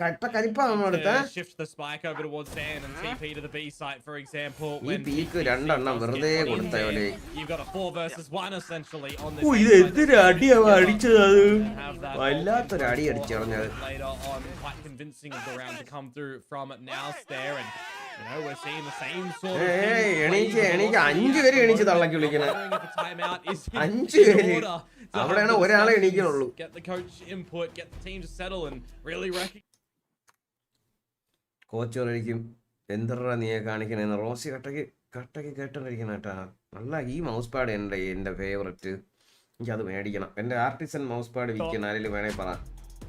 കട്ട കരിപ്പാ നമ്മളെടുത്ത. Shift the spike over towards Dan and TP to the B site, for example. ഈ When പീക്ക് രണ്ടെണ്ണം വെറുതെ കൊടുത്തവരെ. you've got a 4 versus 1 essentially on this. ഇത് എന്തൊരു അടിയാ അടിച്ചത് അത്. Have that വല്ലാത്തൊരു അടി അടിച്ചറിഞ്ഞത്. later on, quite convincing of the round to come through from Naus there, and you know we're seeing the same sort of thing. എണീക്ക് 5 പേര് എണീച്ച് തള്ളക്കി വിളിക്കണേ. 5 പേര് അവിടെയാണ് ഒരാളെ എണീക്കണുള്ളൂ. Get the coach input, get the team to settle and really coach പറയും എന്തറാ നീയെ കാണിക്കണേന്ന്. Rossi കട്ടക്ക് കേട്ടോണ്ടിരിക്കണ കേട്ടാ. നല്ല ഈ മൗസ് പാഡ് എൻ്റെ ഫേവററ്റ്. എനിക്കത് മേടിക്കണം. എൻ്റെ ആർട്ടിസൺ മൗസ് പാഡ് വിൽക്കണം. ആരെങ്കിലും വേണേ പറ.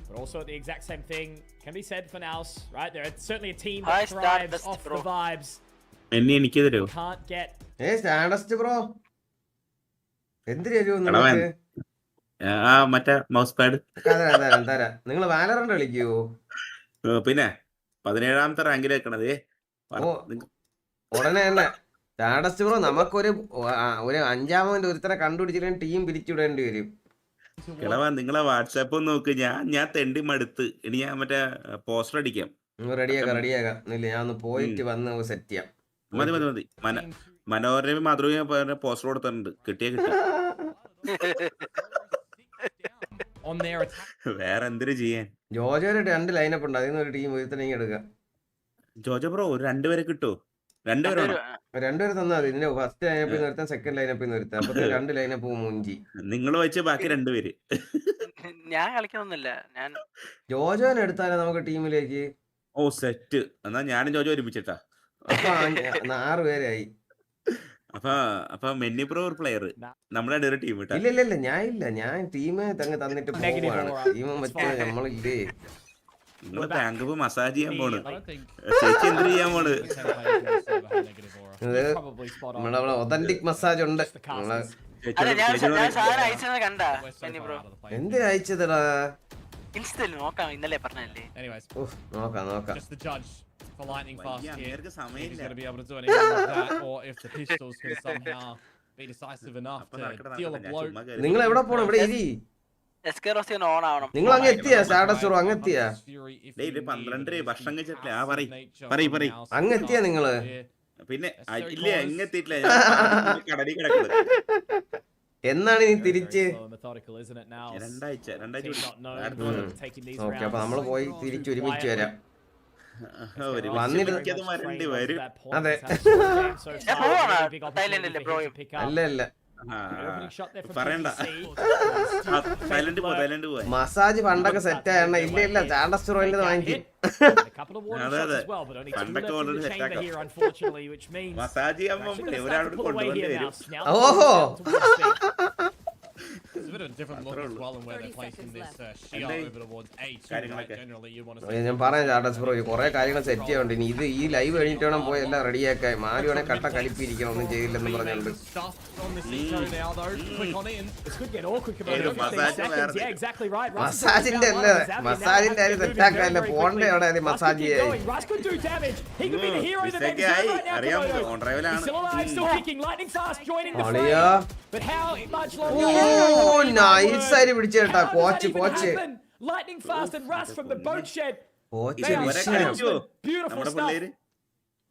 But also the exact same thing can be said for Naus, right? They're certainly a team that thrives off the vibes. എനിക്ക് തരൂ. Can't get. സ്റ്റാൻഡസ്റ്റ് ബ്രോ എന്തിനു നിങ്ങൾക്ക്? മറ്റേ മൗസ് പാഡ് തരാം. നിങ്ങൾ വാലറന്റ് കളിക്കുവോ? പിന്നെ 17ാമത്തെ റാങ്കിൽ വെക്കണത് ഉടനെ തന്നെ സ്റ്റാൻഡസ്റ്റ് ബ്രോ നമുക്കൊരു 5ാമത് ഒരുത്തരെ കണ്ടുപിടിച്ചില്ലെങ്കിൽ ടീം പിരിച്ചുവിടേണ്ടി വരും. കിളവാ നിങ്ങളെ വാട്സാപ്പ് നോക്ക്. ഞാൻ തെണ്ടി മടുത്ത്. ഇനി ഞാൻ മറ്റേ പോസ്റ്റർ അടിക്കാം. റെഡിയാക്കാം. ഞാൻ ഒന്ന് പോയിട്ട് വന്ന് സെറ്റ് ചെയ്യാം. മതി. മനോരമ മാതൃക പോസ്റ്റർ കൊടുത്തിട്ടുണ്ട്. കിട്ടിയ വേറെ എന്തിനു ചെയ്യാൻ? ജോജോയുടെ 2 ലൈനപ്പ് ഉണ്ട്. അതിൽ നിന്ന് ഒരു ടീം ഒരുത്തനെ എടുക്കാം. ജോജോ ബ്രോ ഒരു 2 പേരെ കിട്ടുമോ? 2 പേരാണോ? 2 പേര് തന്നാൽ മതി. ഇതിന്റെ ഫസ്റ്റ് ലൈനപ്പിൽ നിർത്താൻ, സെക്കൻഡ് ലൈനപ്പിൽ നിർത്താം. അപ്പൊ 2 ലൈനപ്പ് മുഞ്ചി. നിങ്ങൾ വെച്ച് ബാക്കി 2 പേര്. ഞാൻ കളിക്കുന്നൊന്നുമില്ല. ഞാൻ ജോജോനെ എടുത്താലേ നമുക്ക് ടീമിലേക്ക്. ഓ സെറ്റ്. എന്നാ ഞാനും ജോജോ ഒരുമിച്ചിട്ടാ. അപ്പൊ 6 പേരായി. അപ്പൊ മെന്നി പ്രോ ഒരു പ്ലെയർ നമ്മുടെ ഒരു ടീം ഇട്ടാ. ഇല്ല ഞാൻ ടീം തന്നിട്ട് പോവാണ്. ടീം മറ്റേ നമ്മളില്ലേ നിങ്ങള് ബാങ്ക് മസാജ് ചെയ്യാൻ പോണ്. ചേച്ചി എന്ത് ചെയ്യാൻ പോണ്? നമ്മളവിടെ ഒതന്റിക് മസാജ് ഉണ്ട്. എന്തിനാ അയച്ചതടാ? നോക്കാം, ഇന്നലെ പറഞ്ഞല്ലേ. നോക്കാം. For lightning fast here. He's സമയമില്ല. going to be able to do anything with that, or if the pistols can somehow be decisive enough to deal a blow. നിങ്ങൾ എവിടെ പോണം? ഇവിടെ ഇരി. നിങ്ങൾ അങ്ങ് എത്തിയാ? സ്റ്റാറ്റസ് അങ്ങ് എത്തിയാ? 12 ഭക്ഷണം കഴിച്ചിട്ടില്ല. അങ്ങ് എത്തിയാ നിങ്ങള്? പിന്നെ ഇല്ല എങ്ങെത്തിയിട്ടില്ല. കടലിൽ കിടക്കുന്നത്. എന്നാണ് ഇനി തിരിച്ച്? 2 ആഴ്ച. ഓക്കെ, അപ്പൊ നമ്മള് പോയി തിരിച്ച് ഒരുമിച്ച് വരാം. അതെ. അല്ല പറയണ്ട. മസാജ് പണ്ടൊക്കെ സെറ്റ് ആയ ഇല്ല സ്റ്റാൻഡസ്റ്റോറിന്റെ വാങ്ങിക്കും. അതെ പണ്ടൊക്കെ ഓൾറെഡി സെറ്റ് ആക്കാം. മസാജ് ചെയ്യാൻ ഒരാളോട് കൊണ്ടുപോകേണ്ടി വരും. ഓഹോ bit of a different look as well in where they're placing this Shia over towards A2. Right? Generally, you want to see. ഞാൻ പറയാം ചാട്ടസ് ബ്രോ കുറെ കാര്യങ്ങൾ സെറ്റ് ചെയ്യാനുണ്ട് ഇനി ഇത് ഈ ലൈവ് കഴിഞ്ഞിട്ട് വേണം പോയി എല്ലാം റെഡിയാക്കാൻ മാരുവാണെ കട്ട കളിപ്പിരിക്കണം ഒന്നും ചെയ്യില്ലെന്ന് പറഞ്ഞുണ്ട് മസാജിന്റെ അല്ലേ മസാജിന്റെ കാര്യം സെറ്റാക്കാല്ലേ പോണ്ടേ അവിടെ മസാജ് ചെയ്യാൻ ഓ നൈസായി പിടിച്ചേട്ടാ coach coach Lightning fast and Ras from the boat shed. നമ്മുടെ പിള്ളേര്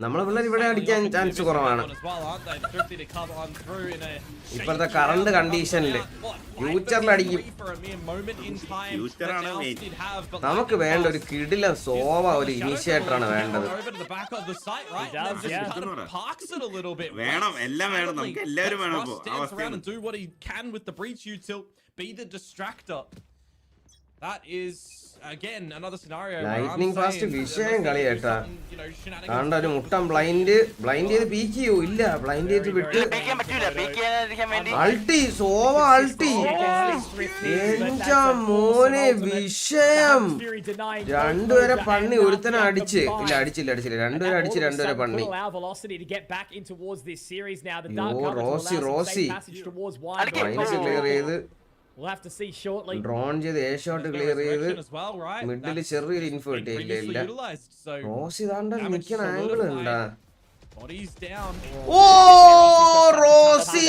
നമ്മളെ പിള്ളേർ ഇവിടെ അടിക്കാൻ ചാൻസ് കുറവാണ് ഇപ്പോഴത്തെ കറണ്ട് കണ്ടീഷനില് ഫ്യൂച്ചറിൽ അടിക്കും നമുക്ക് വേണ്ട ഒരു കിടിലൻ സോവ ഒരു ഇനിഷ്യേറ്റർ ആണ് വേണ്ടത് വേണം എല്ലാം വേണം നമുക്ക് എല്ലാവരും വേണം That is again another scenario. Lightning fast വിഷയം കളി കേട്ടാ കണ്ട ഒരു മുട്ടം ബ്ലൈൻഡ് ചെയ്ത് പീക്ക് ചെയ്യൂ ഇല്ല ബ്ലൈൻഡ് ചെയ്ത് വിട്ട് അൾട്ടി സോവ അൾട്ടി എന്താ മോനെ വിഷയം രണ്ടുപേരെ പണ്ണി ഒരുത്തനെ അടിച്ച് ഇല്ല അടിച്ചില്ല രണ്ടുപേരെ പണ്ണി റോസി ക്ലിയർ ചെയ്ത് We'll have to see shortly. Drone ചെയ്ത് എ ഷോട്ട് ക്ലിയർ ചെയ്ത് മിഡിൽ ചെറിയൊരു ഇൻഫോ ഇല്ല റോസി താണ്ട നിൽക്കുന്ന ആംഗിൾ ഉണ്ടാ ഓ റോസി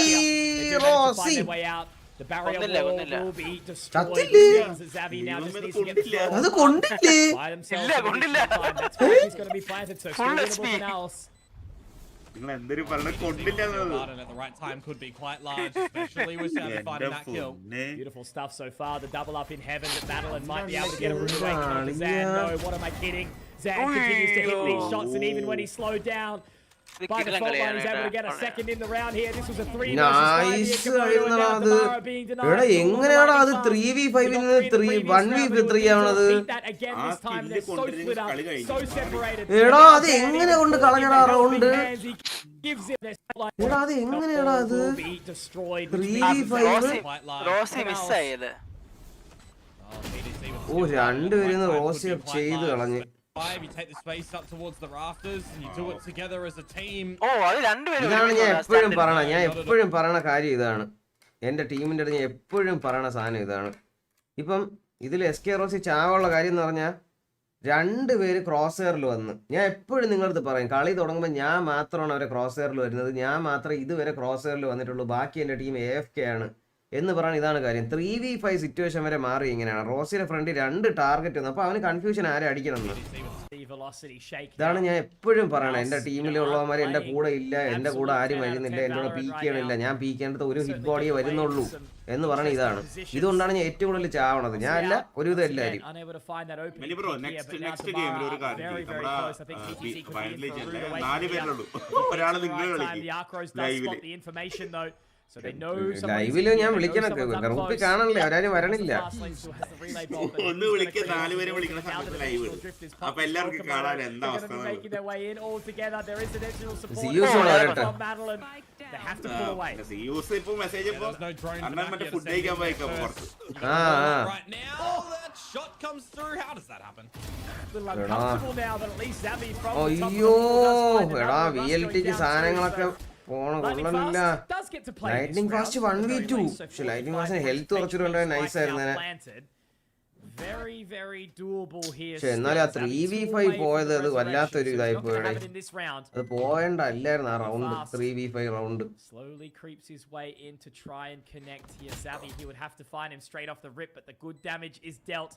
അത് കൊണ്ടില്ലേ നിങ്ങൾ എന്തൊരു പറഞ്ഞ കൊണ്ടില്ല Beautiful stuff so far. The double up in heaven that Madeline might be able to get a root away. Zan, no, what am I kidding? Zan continues to hit these shots, and even when he slowed down by the fault line, he's able to get a second in the round here. This was a 3 versus 1 here. Kamara being denied. എങ്ങനെയാണ് അത് 3v5 ൽ നിന്ന് 1v3 ആവണത് this time they're so split up, so separated. എടാ അത് എങ്ങനെ കൊണ്ട് കളഞ്ഞടാ round എടാ അത് എങ്ങനെയാടാ അത് 3v5 റോസി മിസ് ആയത് ഓ രണ്ടുപേരും റോസി ചെയ്ത് കളഞ്ഞു You take the space up towards the rafters and you do it together as a team. ഇതാണ് ഞാൻ എപ്പോഴും പറയണ കാര്യം ഇതാണ് എൻ്റെ ടീമിൻ്റെ അടുത്ത് ഞാൻ എപ്പോഴും പറയണ സാധനം ഇതാണ് ഇപ്പം ഇതിൽ SK റോസി ചാവുള്ള കാര്യം എന്ന് പറഞ്ഞാൽ രണ്ടുപേര് ക്രോസ് എയറിൽ വന്ന് ഞാൻ എപ്പോഴും നിങ്ങളടുത്ത് പറയും കളി തുടങ്ങുമ്പോൾ ഞാൻ മാത്രമാണ് അവരെ ക്രോസ് എയറിൽ വരുന്നത് ഞാൻ മാത്രമേ ഇതുവരെ ക്രോസ് എയറിൽ വന്നിട്ടുള്ളൂ ബാക്കി എൻ്റെ ടീം AFK ആണ് എന്ന് പറയാൻ ഇതാണ് കാര്യം 3v5 സിറ്റുവേഷൻ വരെ മാറി ഇങ്ങനെയാണ് റോസിയുടെ ഫ്രണ്ടിൽ 2 ടാർഗറ്റ് വന്നു അപ്പോൾ അവന് കൺഫ്യൂഷൻ ആരെ അടിക്കണം എന്ന് ഇതാണ് ഞാൻ എപ്പോഴും പറയണത് എൻ്റെ ടീമിലുള്ളവന്മാർ എൻ്റെ കൂടെ ഇല്ല എൻ്റെ കൂടെ ആരും വരുന്നില്ല എൻ്റെ കൂടെ പീക്ക് ചെയ്യണില്ല ഞാൻ പീക്ക് ചെയ്യേണ്ടത് ഒരു ഹിറ്റ് ബോഡിയെ വരുന്നുള്ളൂ എന്ന് പറഞ്ഞ ഇതാണ് ഇതുകൊണ്ടാണ് ഞാൻ ഏറ്റവും കൂടുതൽ ചാവണത് ഞാൻ അല്ല ഒരുവിധം എല്ലാവരും ലൈവില് ഞാൻ വിളിക്കണം ഗ്രൂപ്പിൽ കാണണല്ലേ അവരാരും വരണില്ല ഒന്ന് വിളിക്കുക 4 പേരെ വിളിക്കുന്ന സമയത്ത് ലൈവ് അപ്പൊ എല്ലാവർക്കും കാണാൻ എന്താ അവസ്ഥ ഇപ്പൊ മെസ്സേജ് ഇപ്പൊ അണ്ണൻ മറ്റേ ഫുഡ് കഴിക്കാൻ പോയേക്കാം പുറത്ത് അയ്യോ എടാ VLTക്ക് സാധനങ്ങളൊക്കെ പോണ കൊള്ളണില്ല ലൈറ്റ്നിങ് ഫാസ്റ്റ് 1v2 പക്ഷെ ലൈറ്റ്നിങ് ഫാസ്റ്റിന് ഹെൽത്ത് കുറച്ചുകൂടെ നൈസ് ആയിരുന്നു പക്ഷെ എന്നാലും ആ 3v5 പോയത് അത് വല്ലാത്തൊരു ഇതായി പോയുടെ അത് പോയണ്ട അല്ലായിരുന്നു ആ round 3v5 round slowly creeps his way in to try and connect here. Zowie, he would have to find him straight off the rip, but the good damage is dealt.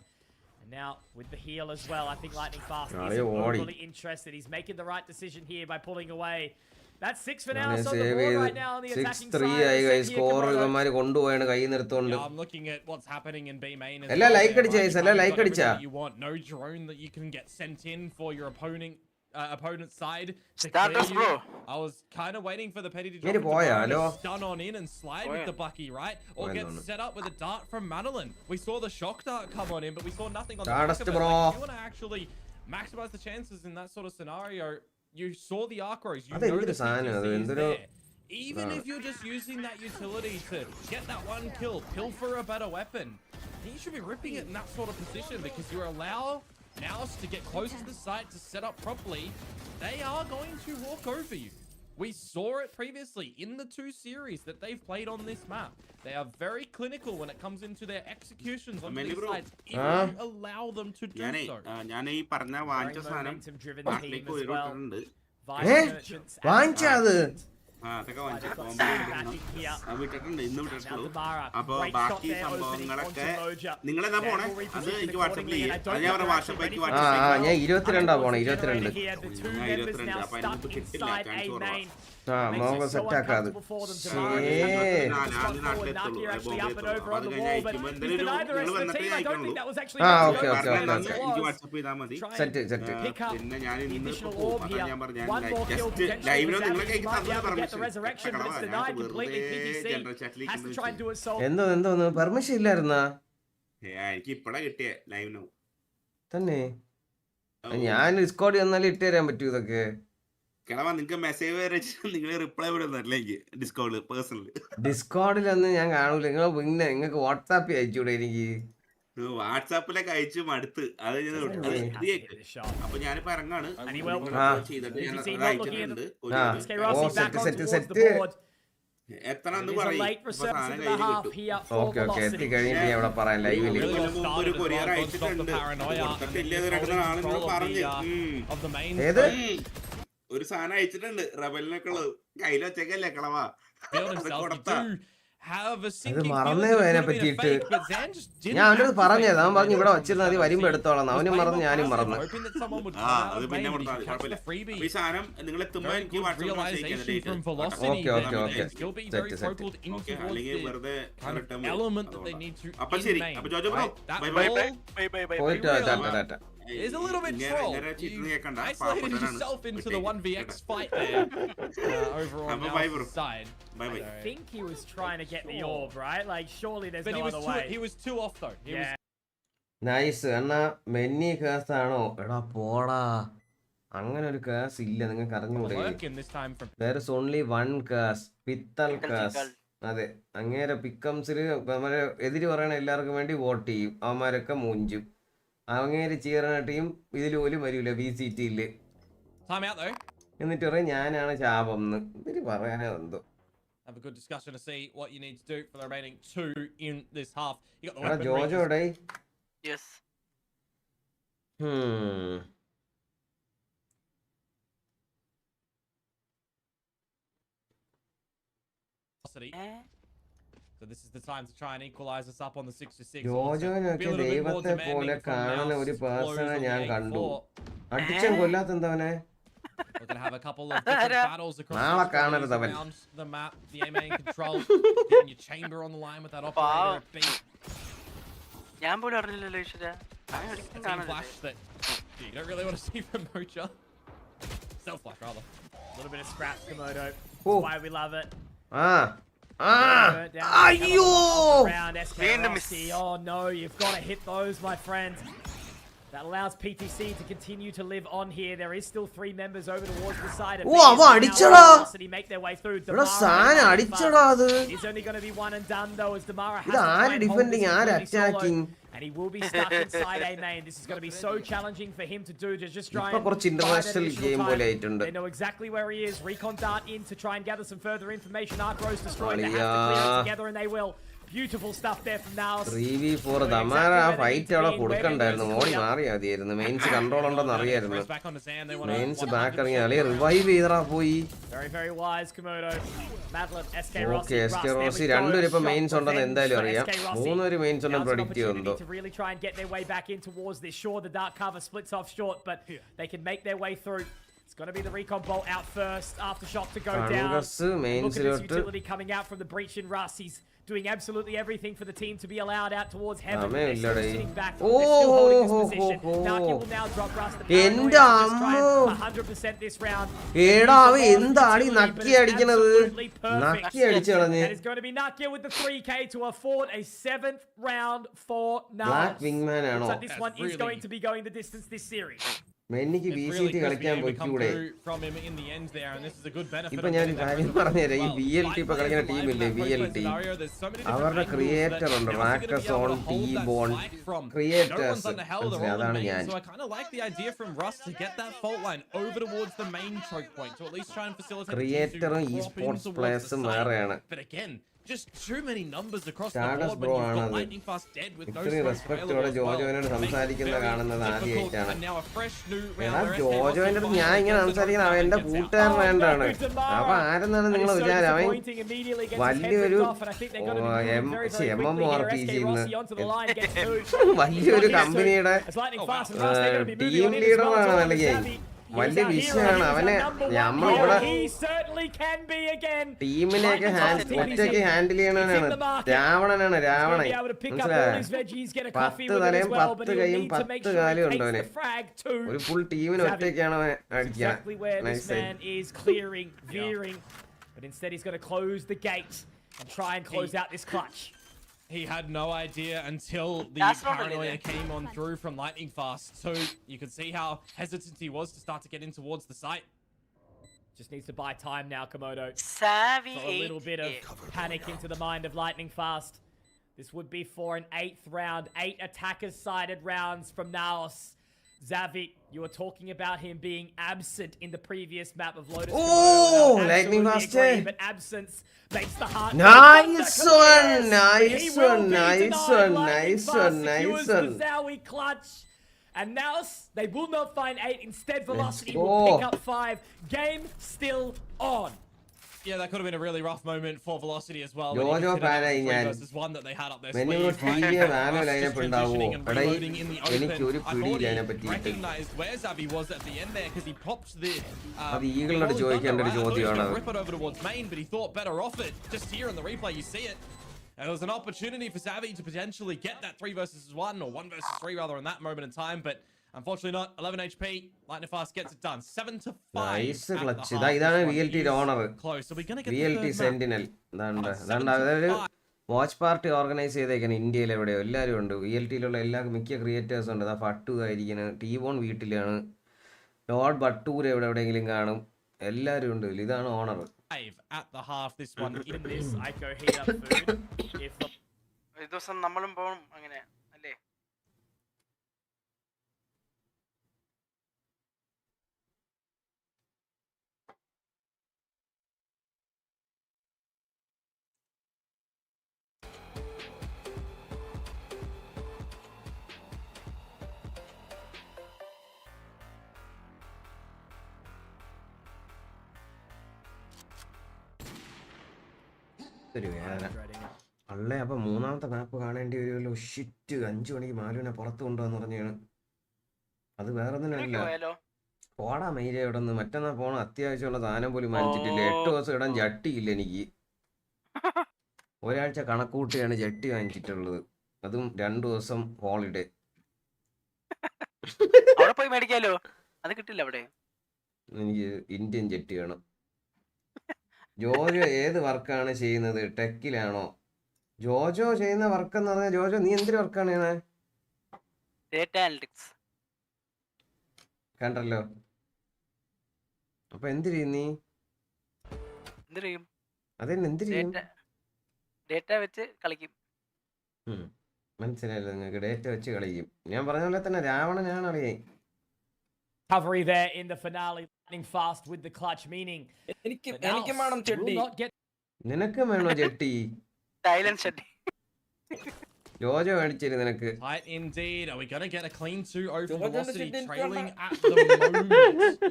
And now with the heal as well, I think Lightning Fast is really interested. He's making the right decision here by pulling away. That's 6 for now. So the board right now on the attacking side. Score ഇവന്മാര് കൊണ്ടുപോയാണ് കൈ നിർത്തോണ്ട് I'm looking at what's happening in B main. എല്ലാം like അടിച്ചാ എല്ലാം like അടിച്ചാ You want no drone that you can get sent in for your opponent's side to Start clear us, you. bro. I was kind of waiting for the petty to Meri poya, hello. stun on in and slide with the Bucky, right? Or get set up with a dart from Madeline. We saw the shock dart come on in, but we saw nothing on the back of it. bro. Like, you want to actually maximize the chances in that sort of scenario. You saw the ARCROs. You know the CTC is there. Even if you're just using that utility to get that one kill, pilfer a better weapon, you should be ripping it in that sort of position because you allow Naos to get close to the site to set up properly. They are going to walk over you. We saw it previously in the 2 series that they've played on this map. They are very clinical when it comes into their executions on these sites if you allow them to do so. ഞാൻ ഈ പറഞ്ഞ വാങ്ങിച്ച സാധനം നാട്ടിലേക്ക് ഉയർന്നിട്ടുണ്ട്. വാങ്ങിച്ചത് അതൊക്കെ വിട്ടിട്ടുണ്ട്, ഇന്ന് വിട്ടിട്ടുള്ളൂ. അപ്പൊ ബാക്കി സംഭവങ്ങളൊക്കെ നിങ്ങളെന്നാ പോണേ, അത് എനിക്ക് വാട്സപ്പിൽ ചെയ്യാം. അത് ഞാൻ പറഞ്ഞ വാട്സപ്പിലേക്ക് ഞാൻ 22 പോണേ, 22. ഞാൻ 22. അപ്പൊ അതിനകത്ത് കിട്ടില്ല, ചാൻസ് കുറവാണ്. മോഹൻ സെറ്റ് ആക്കാത്. നാട്ടിലെത്തുള്ളൂ. അത് കഴിഞ്ഞ് അയക്കുമ്പോ എന്തായാലും നിങ്ങൾ വന്നിട്ടേ അയക്കുള്ളൂ. എനിക്ക് വാട്സപ്പ് ചെയ്താൽ മതി. പിന്നെ ഞാൻ ഇന്ന് പോകും. അതാണ് ഞാൻ പറഞ്ഞ ജസ്റ്റ് ലൈവിലോ നിങ്ങളൊക്കെ എന്തോന്ന് പെർമിഷൻ ഇല്ലായിരുന്നാ? എനിക്ക് ഇപ്പഴാ കിട്ടിയേ ലൈവിനോ തന്നെ. ഞാൻ ഡിസ്കോഡ് വന്നാലും ഇട്ട് തരാൻ പറ്റൂ ഇതൊക്കെ. കിളവാ നിങ്ങൾക്ക് മെസ്സേജ് നിങ്ങൾ റിപ്ലൈ വിടുന്നല്ലേ ഡിസ്കോഡിൽ പേഴ്സണല്? ഡിസ്കോഡിലൊന്നും ഞാൻ കാണൂല. നിങ്ങൾ പിന്നെ നിങ്ങൾക്ക് വാട്സാപ്പിൽ അയച്ചൂടെ? എനിക്ക് വാട്സാപ്പിലൊക്കെ അയച്ചു മടുത്ത്. അത് അപ്പൊ ഞാനിപ്പോ ഇറങ്ങാണ് ചെയ്തിട്ട് സെറ്റ് എത്തണമെന്ന് പറയും. എത്തി കഴിഞ്ഞിട്ട് ഞാൻ ഇവിടെ പറയാം ലൈവില്. ഒരു കൊറിയർ അയച്ചിട്ടുണ്ട്, കൊടുത്തിട്ടില്ല. ആളുകൾ പറഞ്ഞു ഏത് ഒരു സാധനം അയച്ചിട്ടുണ്ട് റബലിനൊക്കെ ഉള്ളത്. കയ്യിൽ വെച്ചേക്കല്ലേ കളവാ കൊടുത്ത. അത് മറന്നേ അതിനെ പറ്റിയിട്ട്. ഞാൻ അവനോട് പറഞ്ഞത്, അവൻ പറഞ്ഞു ഇവിടെ വെച്ചിരുന്ന മതി, വരുമ്പോ എടുത്തോളാം. അവനും മറന്നു, ഞാനും മറന്നു. അത് പിന്നെ ഈ സാധനം നിങ്ങൾ എത്തുമ്പോ എനിക്ക് അല്ലെങ്കിൽ വെറുതെ അപ്പൊ ശരി. അപ്പൊ ജോജോ ബ്രോ പോയിട്ട് It's a little bit troll. You isolated yourself into the 1vx fight there over on the side. I think he was trying to get the orb, right? Like, surely there's no other way. He was 2 off though. Nice. എന്നാ മെന്നി case ആണോ? എടാ പോടാ, അങ്ങനെ ഒരു case ഇല്ല. നിങ്ങൾക്ക് അറിഞ്ഞൂടെ? there is only one case, പിത്തൽ കേസ്. അതെ, അങ്ങേരെ പിക്കംസിൽ നമ്മളെ എതിര് പറയണ എല്ലാവർക്കും വേണ്ടി വോട്ട് ചെയ്യും. അവന്മാരൊക്കെ മൂഞ്ചും. അങ്ങേര് ചീറണ ടീം ഇതിൽ പോലും വരൂല VCTയില്. എന്നിട്ട് പറയും ഞാനാണ് ശാപം എന്ന്. ഇതിന് പറയാനോ എന്തോ. Have a good discussion to see what you need to do for the remaining 2 in this half. You got the weapon Jojo day. Yes. So this is the time to try and equalize us up on the 6-6. ജോജോനൊക്കെ ദൈവത്തെ പോലെ കാണുന്ന ഒരു പേഴ്സണെ ഞാൻ കണ്ടു. അടിച്ചും കൊല്ലാത്തവനെ നാളെ കാണരുത് അവൻ. ഞാൻ പോലും അറിഞ്ഞില്ലല്ലോ ഈശ്വര. Little bit of scraps, Komodo. Why we love it. അയ്യോ. Oh no, you've got to hit those, my friend. That allows PTC to continue to live on here. There is still 3 members over towards the side of make their way through. It's only going to be one and done though, as Damara has to defending attacking. And he will be stuck inside A main. This is going to be so challenging for him to do, to just try and international game. They know exactly where he is. Recon dart in to try and gather some further information. ARCRO's destroyed. They have to clear it together, and they will. Beautiful stuff there from Naos. 3v4 Damara fight അവിടെ കൊടുക്കണ്ടായിരുന്നു. മോടി മാറിയാ മതിയായിരുന്നു. Mains control ഉണ്ടെന്ന് അറിയായിരുന്നു. Mains back ഇറങ്ങി അല്ലേ revive ചെയ്തറാ പോയി. Very wise Komodo. Madeline, SK Rossi. SK Rossi രണ്ടുപേരും ഇപ്പോ mains ഉണ്ടെന്ന് എന്തായാലും അറിയാം. 3 പേര് മെയിൻസ് ഉണ്ടെന്ന് പ്രെഡിക്റ്റ് ചെയ്യുന്നുണ്ടോ? To really try and get their way back in towards this. Sure, the dark cover splits off short, but they can make their way through. It's going to be the recon bolt out first. Aftershock to go down. Look at this utility coming out from the breach in Russ. He's doing absolutely everything for the team to be allowed out towards heaven. They're still sitting back. They're still holding this position. Naki will now drop Russ. The power just try 100% this round. Absolutely perfect. That is going to be Nakia with the 3K to afford a 7th round for Naos. Black Wingman. So this one is going to be going the distance this series. മെന്നിക്ക് VCT കളിക്കാൻ പോയിക്കൂടെ? ഇപ്പൊ ഞാൻ കാര്യം പറഞ്ഞുതരാം. ഈ VLT ഇപ്പൊ കളിക്കുന്ന ടീമില്ലേ, VLT അവരുടെ ക്രിയേറ്റർ ഉണ്ട്, റാക്കസ് ഓൺ ടീ ബോൺ ക്രിയേറ്റേഴ്സ്. അതാണ് ഞാൻ. ക്രിയേറ്ററും ഈ സ്പോർട്സ് പ്ലേയേഴ്സും വേറെയാണ്. Just too many numbers across the Status board bro when you've got ആണത്. Lightning Fast dead with no ഇത്രയും smoke റെസ്പെക്റ്റോടെ available as well. ജോജോനോട് സംസാരിക്കുന്ന കാണുന്നത് ആദ്യമായിട്ടാണ്. And now a fresh new എടാ round. ജോജോന്റെ അടുത്ത് ഞാൻ ഇങ്ങനെ സംസാരിക്കണം, അവൻ എന്റെ കൂട്ടുകാരൻ വേണ്ടാണ്. അപ്പൊ ആരെന്നാണ് നിങ്ങൾ വിചാരം? അവൻ വലിയൊരു MMORPG വലിയൊരു കമ്പനിയുടെ ടീം ലീഡറാണ്. അല്ലെങ്കിൽ വലിയ വിഷയമാണ് അവനെ. നമ്മളിവിടെ ടീമിനെയൊക്കെ ഒറ്റയ്ക്ക് ഹാൻഡിൽ ചെയ്യണവനാണ്. രാവണനാണ്, രാവണൻ. മനസ്സിലായോ? 10 തലയും 10 കൈയും 10 കാലും ഉണ്ടവന്. ഒരു ഫുൾ ടീമിന് ഒറ്റയ്ക്കാണ് അവൻ അടിക്കാൻ. But instead he's going to close the gate and try and close out this clutch. He had no idea until the paranoia came on through from Lightning Fast. So you could see how hesitant he was to start to get in towards the site. Just needs to buy time now, Komodo. Savvy So a little bit of panic into the mind of Lightning Fast. This would be for an 8th round, 8 attackers-sided rounds from Naos. Zavi, you were talking about him being absent in the previous map of Lotus. Oh, Lightning Fast. But absence makes the heart. Nice one, nice one, nice one, nice one, nice one. Zowie clutch. And now they will not find 8. Instead, Velocity go. will pick up 5. Game still on. Yeah, that could have been a really rough moment for Velocity as well. Jojo fan ആയി ഞാൻ. One that they had up their menu TV വാനോ lineup ഉണ്ടാവോ? എടാ എനിക്ക് ഒരു പിടിയില്ല അതിനെ പറ്റിയിട്ട്. Recognized where Zavi was at the end there because he popped the അത് ഈഗിളിനോട് ചോദിക്കേണ്ട ഒരു ചോദ്യമാണ്. rip it over towards main, but he thought better off it. Just here in the replay you see it. And there was an opportunity for Zavi to potentially get that 3 versus 1 or 1 versus 3 rather in that moment in time, but unfortunately not. 11 HP. Lightning Fast gets it done. 7-5. Nice clutch. ഇതാണ് VLT owner. VLT Sentinel. അതൊരു watch party organise ചെയ്തേക്കാണ് ഇന്ത്യയിൽ. എവിടെയോ എല്ലാവരും ഉണ്ട്. VLTയിലുള്ള എല്ലാ മിക്ക ക്രിയേറ്റേഴ്സും ഉണ്ട്. ഫട്ടു ആയിരിക്കുന്നത്, ടീബോൺ വീട്ടിലാണ്, ലോർഡ് ബട്ടൂർ എവിടെയെങ്കിലും കാണും, എല്ലാവരും ഉണ്ട്. ഇതാണ് owner. At the half, this one In this, I go heat up food. If the ദിവസം നമ്മളും പോകും അങ്ങനെ അല്ലേ? ഒരു വേദന അല്ലേ. അപ്പൊ മൂന്നാമത്തെ മാപ്പ് കാണേണ്ടി വരുമല്ലോ. ഷിറ്റ്, 5 മണിക്ക് മാലുവിനെ പുറത്ത് കൊണ്ടുവന്ന് പറഞ്ഞാണ്. അത് വേറെ ഒന്നിനല്ല. പോടാ മൈര ഇവിടെ നിന്ന്. മറ്റന്നാ പോണം. അത്യാവശ്യമുള്ള സാധനം പോലും വാങ്ങിച്ചിട്ടില്ല. 8 ദിവസം ഇടാൻ ജട്ടിയില്ല എനിക്ക്. ഒരാഴ്ച കണക്കൂട്ടിയാണ് ജട്ടി വാങ്ങിച്ചിട്ടുള്ളത്. അതും 2 ദിവസം ഹോളിഡേ. അവിടെ പോയി മേടിക്കാലോ, അത് കിട്ടില്ല അവിടെ. എനിക്ക് ഇന്ത്യൻ ജെട്ടി വേണം. ജോജോ ഏത് വർക്കാണ് ചെയ്യുന്നത്? ടെക്കിലാണോ? ജോജോ ചെയ്യുന്ന വർക്ക് എന്ന് പറഞ്ഞാൽ, ജോജോ നീ എന്തൊരു വർക്കാണ് ചെയ്യുന്നത്? ഡേറ്റ അനലിറ്റിക്സ് കണ്ടല്ലോ. അപ്പൊ എന്ത് ചെയ്യും നീ? അതെന്നെ എന്ത് ചെയ്യും? ഡേറ്റ വെച്ച് കളിക്കും. മനസ്സിലായല്ലോ നിങ്ങൾക്ക്, ഡേറ്റ വെച്ച് കളിക്കും. ഞാൻ പറഞ്ഞ പോലെ തന്നെ രാവണനാണ് അറിയാൻ. Recovery there in the finale, Lightning Fast with the clutch, meaning നിനക്ക് വേണോ ജെട്ടി? ജോജോ മേടിച്ചിരു നിനക്ക്. Indeed, are we going to get a clean 2 over Velocity trailing at the moment?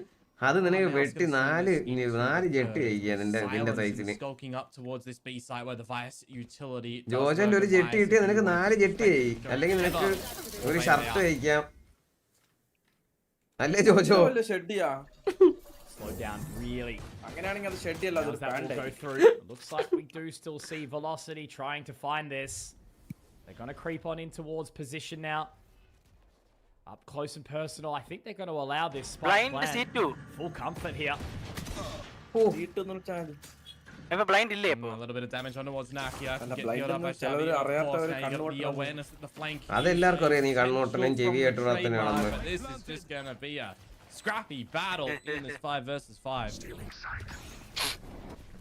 അത് നിനക്ക് വെട്ടി 4 ജെട്ടി കഴിക്കാൻ നിന്റെ സൈസിന്. ജോജോന്റെ ഒരു ജെട്ടി കിട്ടിയാൽ നിനക്ക് 4 ജെട്ടി ആയി. അല്ലെങ്കിൽ നിനക്ക് ഒരു ഷർട്ട് കഴിക്കാം. അല്ലേ ജോജോ? Slow down really. അങ്ങനെയാണെങ്കിൽ അത് ഷെഡ് അല്ല, അത് that will go through. Looks like we do still see Velocity trying to find this. They're going to creep on in towards position now. Up close and personal. I think they're going to allow this spike blind plan. C2. Full comfort here. C2 എന്ന് വെച്ചാൽ blind ഇല്ലേ A little bit of damage on towards Nakia. അല്ല, Get blind healed up by ഒന്നും ചിലവര് Xavi, of അറിയാത്ത course. ഒരു Now you got the കണ്ണോട്ടം awareness at the flank. അതെല്ലാവർക്കും അറിയാം നീ കണ്ണോട്ടലും ചെവി But കേട്ടുണർത്തനാണെന്ന്. this is just gonna be a scrappy battle in this 5 versus 5.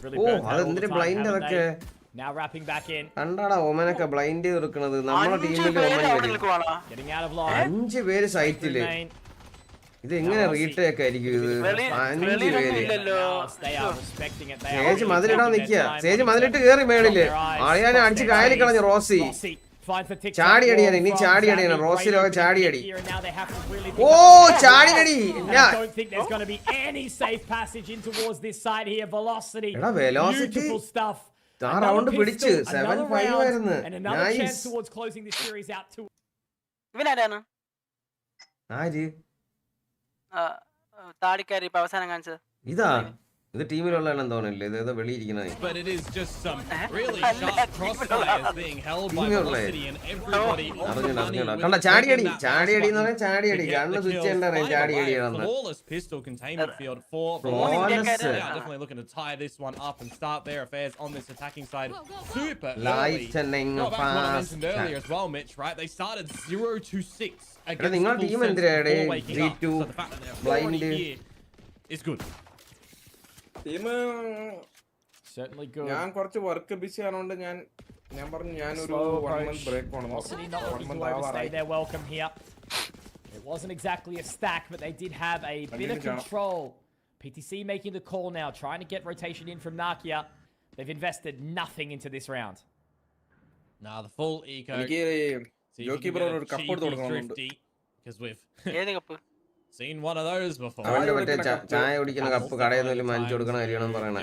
Really ഓ burnt that all the അതെന്തിന് time, ബ്ലൈൻഡ് haven't അതൊക്കെ they? Now wrapping back in. കണ്ടാടാ ഓമനൊക്കെ blind തീർക്കണത് നമ്മളെ ടീമിൽ ഓമന വരും Getting out of line. 5 പേര് സൈറ്റില് Remain. ഇത് എങ്ങനെ റീടേക്ക് ആയിരിക്കും ഇത് 5 പേര് They are respecting it. They are Sage മതിലിടാൻ respecting നിക്കുക their time. സേജ് മതിലിട്ട് കേറി മേളില് അളിയാനെ അടിച്ച് കായലി കളഞ്ഞു റോസി ചാടി അടിയാണ് ഇനി ചാടി അടിയാണ് റോസിലൊക്കെ ചാടി അടി ഓ ചാടി അടി എടാ വെലോസിറ്റി ആ റൗണ്ട് പിടിച്ച് 7-5 ആയിരുന്നു നൈസ് ഇവനാരാണ് ആര് താടിക്കാരി ഇപ്പൊ അവസാനം കാണിച്ചത് ഇതാ ഇത് ടീമിലുള്ള തോന്നില്ലേ ഇത് ഏതോ വെളിയിരിക്കണേ But it is just some really sharp crossfires being held by Velocity and everybody on the money. കണ്ട ചാടിയടി ചാടിയടി എന്ന് പറഞ്ഞാൽ ചാടിയടി കണ്ണ് സ്വിച്ച് ചെയ്യണ്ട ചാടിയടിയാണെന്ന് Flawless pistol containment field for Flawless. They are definitely looking to tie this one up and start their affairs on this attacking side super early. Lightning Go back to what I fast. mentioned earlier as well, Mitch, right? They started 0-6 against നിങ്ങളുടെ full team sense എന്തിനാണ് before waking up. 3-2 So the fact that they're already blind here is good. Team Certainly good. ഞാൻ കുറച്ച് work BC ആയതുകൊണ്ട് ഞാൻ പറഞ്ഞു ഞാനൊരു 1 month break പോകണം. Velocity not looking to overstay their welcome here. It wasn't exactly a stack, but they did have a bit of control. PTC making the call now, trying to get rotation in from Nakia. They've invested nothing into this round. Now the full eco. എനിക്ക് jockey bro ഒരു cup എടുത്ത് കൊടുക്കണമെന്നുണ്ട്. Because we've ഏത് cup seen one of those before. അവന്റെ മറ്റേ ചായ കുടിക്കുന്ന cup കടയിൽ നിന്ന് വാങ്ങിച്ചു കൊടുക്കണ കാര്യമാണ് പറയണേ.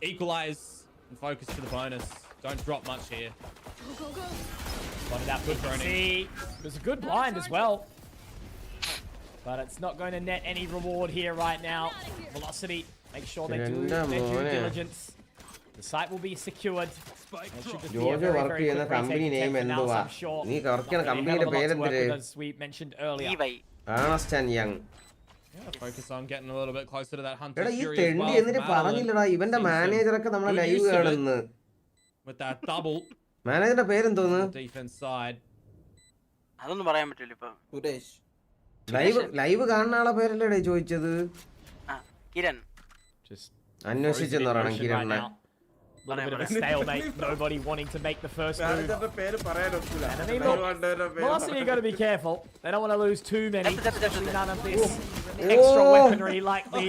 Equalize and focus to the bonus. Don't drop much here. Spotted out good PTC. It was a good blind as well. But it's not going to net any reward here right now. Velocity, make sure they do their due diligence. The site will be secured. Jojo work ചെയ്യുന്ന company name എന്തുവാ നീ കറക്കണ കമ്പനിയുടെ പേരെന്തിര് ആണസ്റ്റൻ young Focus on getting a little bit closer to that Hunter എടാ ഈ Fury as തെണ്ടി well. എന്നിട്ട് പറഞ്ഞില്ലടാ ഇവന്റെ മാനേജറൊക്കെ നമ്മളെ ലൈവ് കാണുന്നു With that double മാനേജറിന്റെ പേരെന്തോന്ന് defense side. അതൊന്നും പറയാൻ പറ്റില്ല ഇപ്പൊ സുരേഷ് ലൈവ് കാണുന്ന ആളെ പേരല്ലേ ചോദിച്ചത് കിരൺ അന്വേഷിച്ചെന്ന് പറയണം കിരണ്ണെ little bit of a stalemate, nobody wanting to make the first move. പേര് പറയാൻ ഒക്കില്ല. Velocity, you got to be careful. They don't want to lose too many. Especially none of this extra weaponry like the.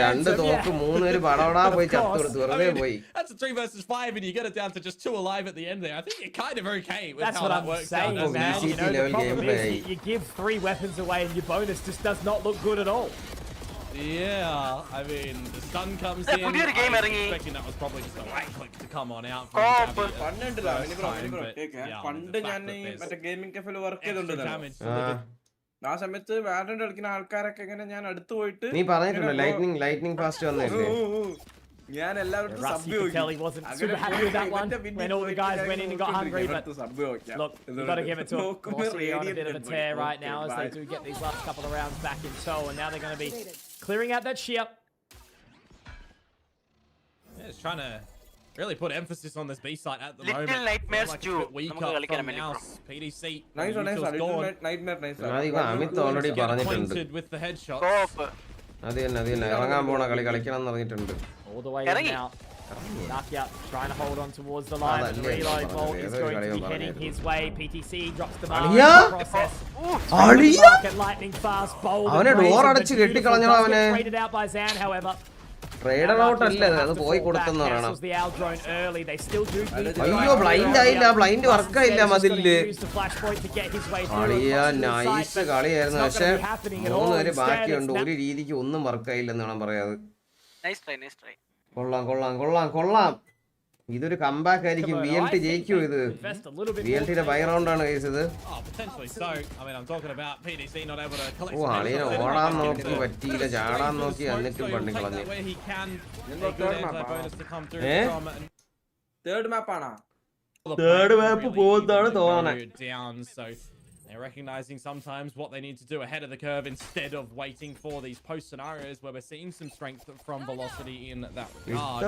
രണ്ട് തോക്ക് 3 പേര് പടവടാ പോയി ചത്തു വെറുതെ പോയി. That's a 3 versus 5, and you get it down to just 2 alive at the end there. I think you're kind of okay with That's how what that I'm works saying, out. man. You know, the problem gameplay. is you give 3 weapons away, and your bonus just does not look good at all. Yeah, I mean, the stun comes in. I was expecting that was probably just a right click to come on out. പണ്ട് ഞാൻ മറ്റേ gaming കഫേയിൽ work ചെയ്തോണ്ടിരുന്നു ആ സമയത്ത് valent കളിക്കുന്ന ആൾക്കാരൊക്കെ ഇങ്ങനെ ഞാൻ അടുത്ത് പോയിട്ട് നീ പറഞ്ഞിട്ടുണ്ട് ലൈറ്റ്നിങ് ഫാസ്റ്റ് വന്നില്ലേ ഞാൻ എല്ലാവരും Rusty could tell he wasn't super happy with that one when all the guys went in and got hungry, but look, you've got to give it to them. Velocity on a bit of a tear right now as they do get these last couple of rounds back in tow, and now they're going to be clearing out that shear. Yeah, it's trying to really put emphasis on this B site at the Little moment. nightmares Like too. weak up from Mouse, PDC. Nice Amit already പറഞ്ഞിട്ടുണ്ട് Acquainted with the headshots. അത് തന്നെ ഇറങ്ങാൻ പോണ കളിക്കണം എന്ന് പറഞ്ഞിട്ടുണ്ട് All the way in now. Nakia trying to hold on towards the line. The reload ball is going to be heading his way. PTC drops the bar in the process. Market lightning fast, bold. അവനെ door അടച്ച് കെട്ടിക്കളഞ്ഞോ അവനെ Traded out by Zan, however. Trader out അല്ലേ അത് പോയി കൊടുത്തെന്ന് പറയണം The Al drone early. They still do. അയ്യോ blind ആയില്ല ബ്ലൈൻഡ് വർക്കായില്ല മതില് അളിയാ നൈസ് കളിയായിരുന്നു പക്ഷെ 3 പേര് ബാക്കിയുണ്ട് ഒരു രീതിക്ക് ഒന്നും വർക്കായില്ലെന്ന് വേണം പറയാത് കൊള്ളാം ഇതൊരു കംബാക്ക് ആയിരിക്കും VLT ജയിക്കൂ ഇത് VLTയുടെ ബൈ റൗണ്ട് ആണ് ഇത് ഓ അളിയനെ ഓടാൻ നോക്കി പറ്റിയില്ല ചാടാൻ നോക്കി എന്നിട്ടും പണ്ടി കളഞ്ഞു തേർഡ് മാപ്പ് ആണോ തേർഡ് മാപ്പ് പോകുന്നതാണ് തോന്നണേ They're recognizing sometimes what they need to do ahead of the curve instead of waiting for these post scenarios where we're seeing some strength from Velocity in that regard.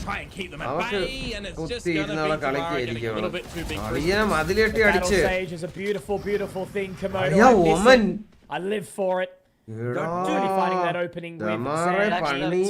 Try and keep them at bay, and it's just going to be getting a little bit too big. Battle stage is a beautiful, beautiful thing, Komodo. I live for it. Don't do any fighting that opening with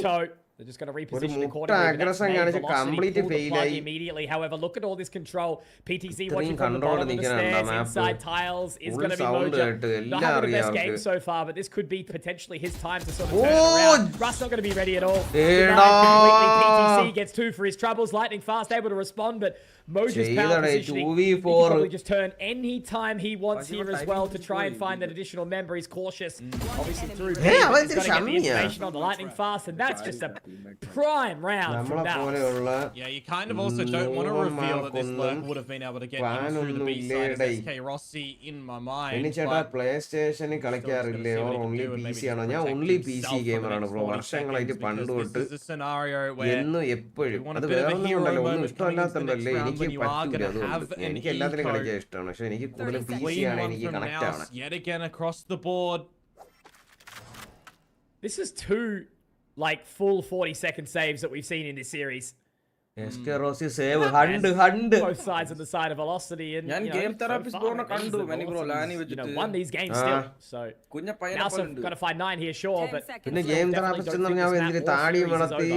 Sand. They're just going to reposition accordingly. Velocity pull the plug immediately. However, look at all this control. PTC watching from the bottom of the stairs. Inside tiles is going to be Moja. Not having the best game so far, but this could be potentially his time to sort of turn it around. Rust's not going to be ready at all. Completely. PTC gets 2 for his troubles. Lightning fast, able to respond, but Moja's power positioning, he can probably just turn any time he wants here as well to try and find that additional member. He's cautious, obviously through. He's got to get the information on the Lightning fast, and that's just a prime round from now. Yeah, you kind of also don't want to reveal that this lurk would have been able to get in through the B side of SK Rossi in my mind. PlayStation കളിക്കാറില്ലേ or only PC ആണോ? ഞാൻ only PC gamer ആണ് bro. വർഷങ്ങളായിട്ട് പണ്ട് തൊട്ട് എന്നും എപ്പോഴും. അത് വേറെ ഒന്നുമല്ലല്ലോ, ഒന്നും ഇഷ്ടമല്ലാത്തതല്ലേ. എനിക്ക് പറ്റില്ല. എനിക്ക് എല്ലാത്തിനും കളിക്കാൻ ഇഷ്ടമാണ്, പക്ഷെ എനിക്ക് കൂടുതലും PC ആണ് എനിക്ക് കണക്ട് ആവണം. Yet again across the board. This is 2 like full 40-second saves that we've seen in this series. SK Rossi save 100. Both sides of the side of Velocity, and game therapist borna kandu many bro lani vechittu won these games still. So kunja payana now got to find 9 here, sure, but പിന്നെ game therapist എന്ന് പറഞ്ഞാൽ എന്തിന് താടി വളർത്തി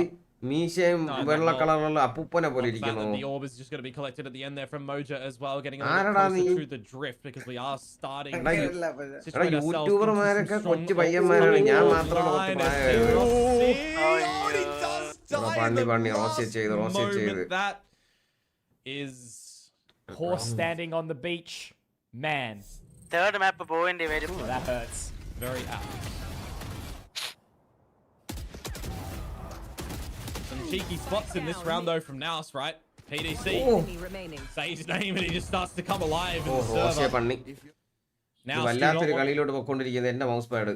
മീശയും വെള്ള കളറുള്ള അപ്പൂപ്പനെ പോലെ ഇരിക്കുന്നു. The orb is just going to be collected at the end there from Moja as well, getting a little closer to the drift because we are starting to യൂട്യൂബർമാരൊക്കെ കൊച്ചു പയ്യന്മാരാണ്, ഞാൻ മാത്രമാണ് That is horse standing on the beach, man. Third map point very that hurts. Very apt. Some cheeky spots in this round though from Naos, right? PDC say his name and he just starts to come alive in the server. വല്ലാത്തൊരു കളിയിലോട്ട് പോയിക്കൊണ്ടിരിക്കുന്നത്. എന്റെ mouse pad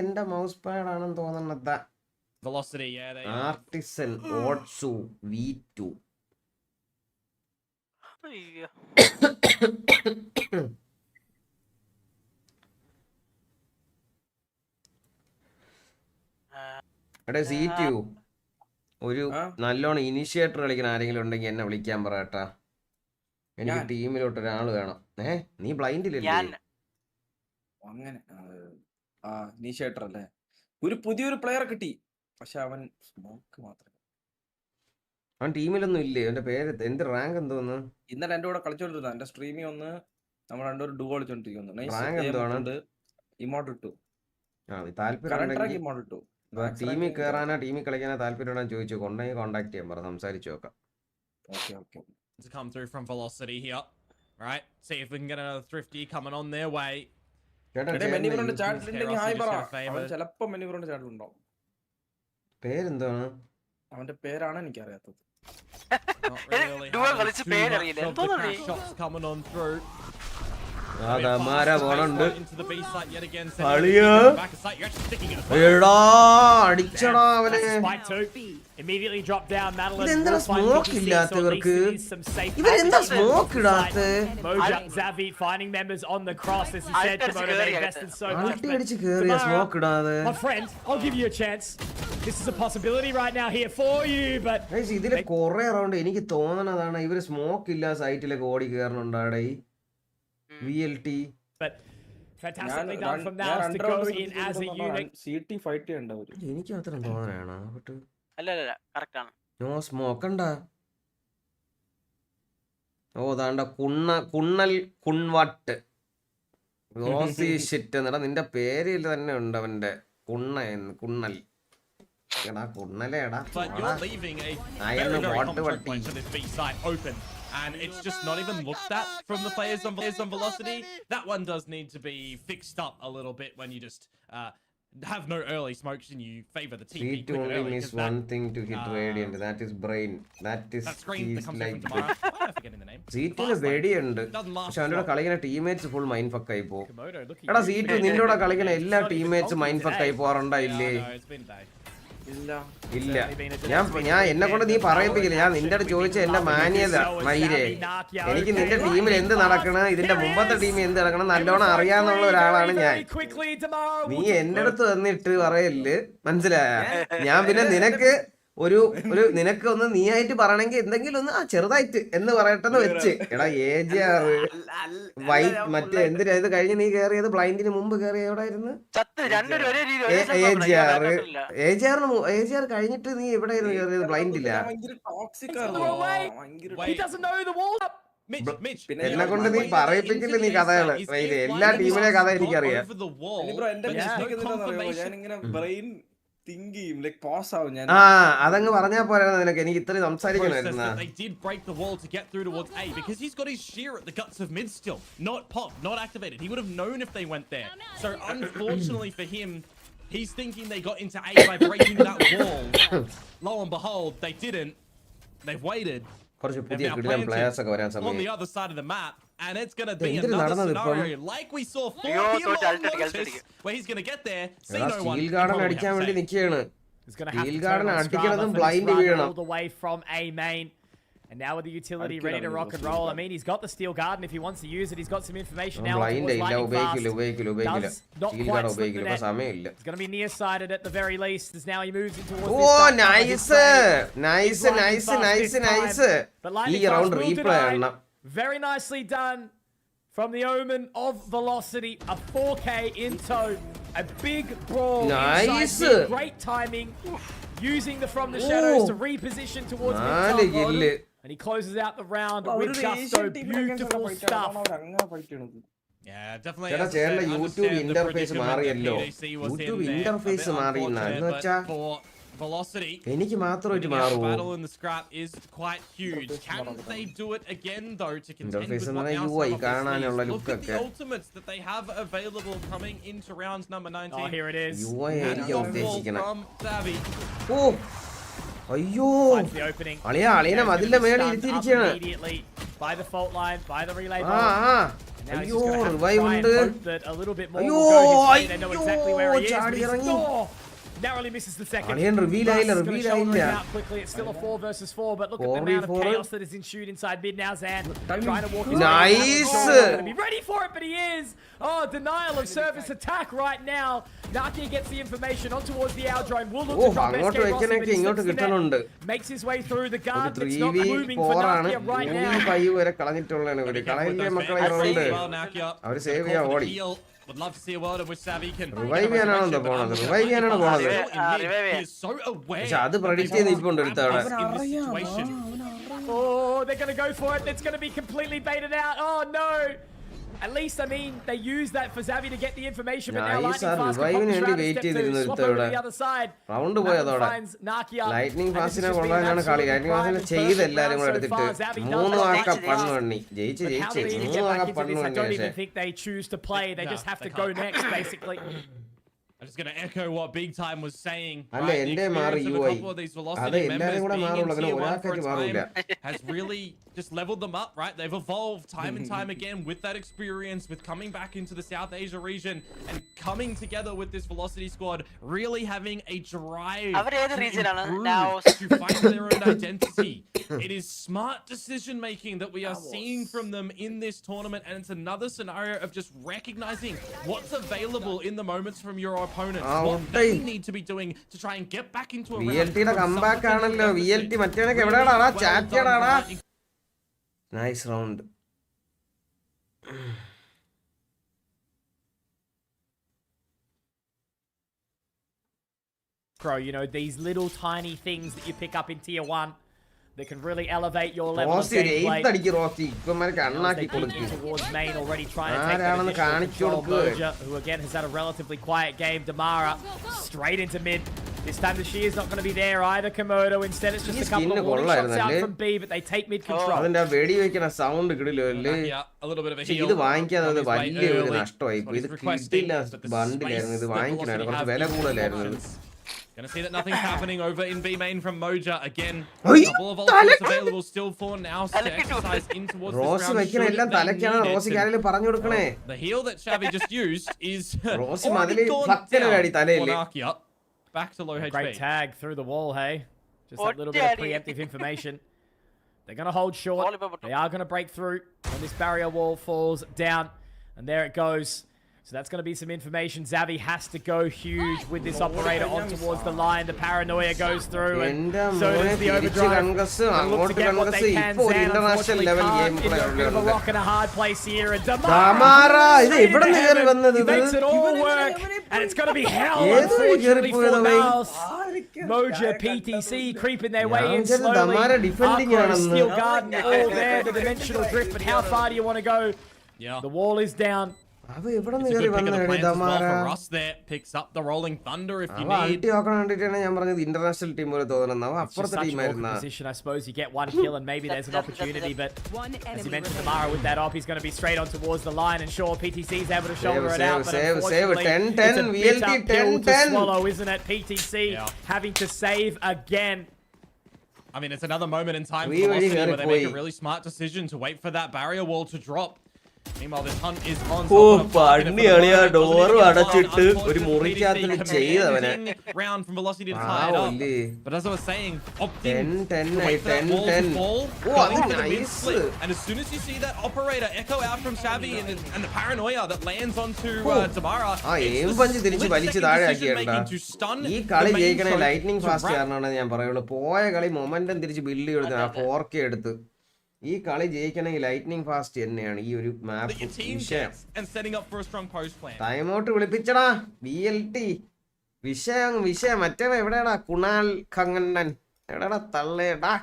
എന്റെ mouse pad ആണെന്ന് തോന്നുന്നത്. Velocity, yeah, they Artisan Otsu V2. എടാ C2 ഒരു നല്ലോണം initiator കളിക്കുന്ന ആരെങ്കിലും ഉണ്ടെങ്കിൽ എന്നെ വിളിക്കാൻ പറയട്ടാ. എനിക്ക് ടീമിലോട്ട് ഒരാൾ വേണം. നീ ബ്ലൈൻഡിലല്ലേ? അങ്ങനെ ഇനിഷ്യേറ്റർ അല്ലേ? ഒരു പുതിയൊരു പ്ലെയർ കിട്ടി, പക്ഷെ അവൻ സ്മോക്ക് മാത്രം. അവൻ ടീമിലൊന്നും ഇല്ലേ? അവന്റെ പേര് എന്ത് റാങ്ക് എന്തോന്ന്? ഇന്നലെ എന്റെ കൂടെ കളിച്ചോണ്ടിരുന്ന എന്റെ സ്ട്രീമിൽ ഒന്ന് നമ്മൾ രണ്ടുപേരും ഡു കളിച്ചോണ്ടിരിക്കുന്നു. റാങ്ക് എന്താണ്? ഇമോട്ട് ഇട്ടു. താല്പര്യം ടീമിൽ കയറാനാ ടീമിൽ കളിക്കാനാ താല്പര്യം ചോദിച്ചു, കൊണ്ടെങ്കിൽ കോണ്ടാക്ട് ചെയ്യാൻ പറ, സംസാരിച്ചു നോക്കാം. To come through from Velocity here, right? See if we can get another thrifty coming on their way. മെനിവറിന്റെ ചാറ്റിലുണ്ടെങ്കിൽ ഹായ് പറ. അവൻ ചിലപ്പോ മെനിവറിന്റെ ചാറ്റിലുണ്ടാവും. പേരെന്താണ്? അവന്റെ പേരാണ് എനിക്ക് അറിയാത്തത്. Shots coming on through. Immediately drop down. Moja, Zavi finding members on the cross. As he said, Komodo, they invested so much. My friend, I'll give you a chance. This is a possibility right now here for you, but ഇതിലെ കുറെ round എനിക്ക് തോന്നണതാണ് ഇവര് smoke ഇല്ല സൈറ്റിലേക്ക് ഓടി കയറുന്നുണ്ടാടേ. VLT. But fantastically done from Naos to go in as a unit. CT fight ചെയ്യണ്ടാവും. എനിക്ക് മാത്രം തോന്നണാണ്. അല്ല correct ആണ്. നോ സ്മോക്ക് ഉണ്ടാ. ഓ ദാണ്ട കുണ്ണൽ കുൺവട്ട് റോസി ഷിറ്റ് എന്നടാ നിന്റെ പേരിൽ തന്നെ ഉണ്ട് അവന്റെ കുണ്ണൽ. എടാ കുണ്ണലേടാ. And it's just not even looked at from the players on Velocity. That one does need to be fixed up a little bit when you just have no early smokes and you favor the team. It only miss one thing to hit Radiant. That is brain. That is like C2 വെടിയുണ്ട്. പക്ഷെ അവൻ്റെ കളിക്കുന്ന teammates full mind fuck ആയി പോകും. എടാ C2 നിന്റെ കൂടെ കളിക്കുന്ന എല്ലാ ടീമേറ്റ്സ് മൈൻഡ് ഫക്ക് ആയി പോകാറുണ്ടായില്ലേ? ഇല്ല ഞാൻ എന്നെ കൊണ്ട് നീ പറയിപ്പിക്കില്ല. ഞാൻ നിന്റെ അടുത്ത് ചോദിച്ച എന്റെ മാന്യത മയിലേ, എനിക്ക് നിന്റെ ടീമിൽ എന്ത് നടക്കണം, ഇതിന്റെ മുമ്പത്തെ ടീമിൽ എന്ത് നടക്കണം നല്ലോണം അറിയാന്നുള്ള ഒരാളാണ് ഞാൻ. നീ എന്റെ അടുത്ത് വന്നിട്ട് പറയല്, മനസ്സിലായ? ഞാൻ പിന്നെ നിനക്ക് ഒരു നിനക്ക് ഒന്ന് നീ ആയിട്ട് പറയണമെങ്കിൽ എന്തെങ്കിലും ഒന്ന് ചെറുതായിട്ട് എന്ന് പറയട്ടെന്ന് വെച്ച്. എടാ AGR വൈറ്റ് മറ്റേ എന്തിനാ ഇത് കഴിഞ്ഞ് നീ കേറിയത്? ബ്ലൈൻഡിന് മുമ്പ് കേറിയ എവിടായിരുന്നു? AGR കഴിഞ്ഞിട്ട് നീ എവിടെയായിരുന്നു കേറിയത്? ബ്ലൈൻഡില്ല. എന്നെ കൊണ്ട് നീ പറയിപ്പിക്കില്ല നീ കഥകള്. എല്ലാ ടീമിലെ കഥ എനിക്കറിയാം. അതങ്ങ് പറഞ്ഞാ പോരായിരുന്നു നിനക്ക്. എനിക്ക് ഇത്രയും സംസാരിക്കണമായിരുന്നു. They did break the wall to get through towards A because he's got his shear at the guts of mid still. Not pop, not activated. He would have known if they went there. So unfortunately for him, he's thinking they got into A by breaking that wall. Lo and behold, they didn't. They've waited. On the other side of the map, and it's going to be another scenario like we saw for where he's going to get there, see no one. He's going to have to turn all the way from A main. And now with the utility ready to rock and roll. I mean, he's got the steel garden if he wants to use it. He's got some information now. Does not quite slip the net. He's going to be nearsighted at the very least as now he moves in towards this. Oh, nice. But Lightning Fast will deny. Very nicely done from the Omen of Velocity. A 4K in tow. A big brawl. Nice. Great timing. Using the From the Shadows to reposition towards mid-top. And he closes out the round with gusto. Beautiful stuff. Yeah, definitely. YouTube interface മാറിയല്ലോ. YouTube interface മാറി എന്ന് വെച്ചാ Velocity. എനിക്ക് മാത്രമായിട്ട് മാറുമോ? Battle in the scrap is quite huge. Can they do it again though to contend with what now look at the ultimates that they have available coming into rounds number 19. Oh, here it is. From Zowie. Oh. അയ്യോ അളിയനെ മതിലിന്റെ മേളിൽ ഇരുത്തിയിരിക്കുകയാണ്. By the fault line, by the relay ball. അയ്യോ revive ഉണ്ട്. അയ്യോ ചാടി ഇറങ്ങി. Narrowly misses the second. Reveal quickly. It's still a 4 versus 4, but look at the amount of chaos that is ensued inside mid now. Zan trying to walk his nice. Going to be ready for it, but he is. Oh, denial of service attack right now. Naki gets the information on towards the AIRO. Will look to drop SK Rossi, makes his way through the guard. It's not moving for Nakia right now. അവര് save ചെയ്യാൻ ഓടി. Would love to see a world in which Zowie can revive ചെയ്യാനാണ് പോണത്. Revive ചെയ്യാനാണ് പോണത്. പക്ഷെ അത് predict ചെയ്തിട്ടുണ്ട് ഒരുത്തവണ. Oh, they're going to go for it. It's going to be completely baited out. Oh no. At least, I mean, they use that for Zowie to get the information, but now Lightning Fast can pop the shroud and step 2, swap over to the other side. Finds Nakia. Lightning Fastനെ കൊള്ളാനാണ് കളി. Lightning Fastനെ ചെയ്ത് എല്ലാരും കൂടെ എടുത്തിട്ട് 3 ആക്ക പണ്ണി ജയിച്ച് 3 ആക്ക പണ്ണി. I don't even think they choose to play. They just have to go next, basically. I'm just going to echo what Big Time was saying. Right? The experience of a couple of these Velocity members being in Tier 1 for a time has really just leveled them up, right? They've evolved time and time again with that experience, with coming back into the South Asia region and coming together with this Velocity squad, really having a drive to find their own identity. It is smart decision making that we are seeing from them in this tournament, and it's another scenario of just recognizing what's available in the moments from your opponents, what they need to be doing to try and get back into a VLT യുടെ comeback ആണല്ലോ. VLT മറ്റേനൊക്കെ എവിടെയാടാ? Chat ചെയ്യടാ. Nice round. Bro, you know, these little tiny things that you pick up in Tier 1 that can really elevate your level of gameplay. They towards main already trying to take the control. Moja, who again has had a relatively quiet game. Damara straight into mid. This time the shear is not going to be there either, Komodo. Instead it's just a couple of warning shots out from B, but they take mid control. A little bit of a heal. Gonna see that nothing's happening over in B main from Moja again. Couple of ultimates available still for now to exercise in towards this round. The heal that Zowie just used is already gone down for Nakia. back to low HP. Great tag through the wall, hey? Just that little bit of preemptive information. They're going to hold short. They are going to break through when this barrier wall falls down. And there it goes. So that's going to be some information. Zavi has to go huge with this operator on towards the line. The paranoia goes through, and so does the overdrive. Look to get what they can. Zan unfortunately can't. Into a bit of a rock and a hard place here. And Damara he makes it all work, and it's going to be hell, unfortunately, for Mouse. Moja, PTC creeping their way in slowly. ARCO, Steel Garden, all there. The dimensional drift, but how far do you want to go? Yeah. The wall is down. It's a good pick of the plans as well for Russ there. Picks up the rolling thunder if you need. International team position, I suppose. You get one kill and maybe there's an opportunity, but as you mentioned, Damara with that op, he's going to be straight on towards the line, and sure, PTC's able to shoulder it out, but unfortunately, it's a bitter pill to swallow, isn't it? PTC having to save again. I mean, it's another moment in time for Velocity where they make a really smart decision to wait for that barrier wall to drop. Meanwhile, this hunt is on. Round from Velocity to tie it up. But as I was saying, opting to wait for that wall to fall, going for the mid split. And as soon as you see that operator echo out from Savvy and the paranoia that lands onto Damara, it's the split-second decision-making to stun the main lightning fast momentum ഈ കളി ജയിക്കണമെങ്കിൽ lightning fast തന്നെയാണ് ഈ ഒരു മാപ്പ് time out വിളിപ്പിച്ചടാ VLT വിഷയം മറ്റേ എവിടെയാടാ കുണാൽ ഖങ്ങണ്ണൻ എവിടെയാടാ തള്ളേടാ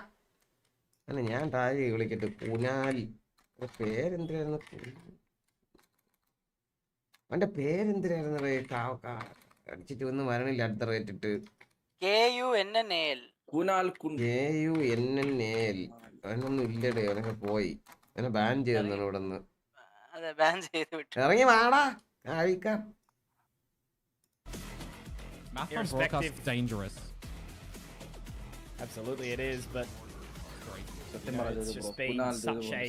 അല്ല ഞാൻ താഴെ വിളിക്കട്ടെ കുനാൽ പേരെന്തിനായിരുന്നു അവന്റെ പേരെന്തിനായിരുന്നു അടിച്ചിട്ട് ഒന്നും വരണില്ല അടുത്ത റേറ്റിട്ട് KUNNAL അവനൊന്നും ഇല്ലടേ അവനൊക്കെ പോയി അവനെ ബാൻ ചെയ്തെന്നാണ് ഇവിടെ നിന്ന് ഇറങ്ങി വാടാ കഴിക്കാം Absolutely it is, but it's just been such a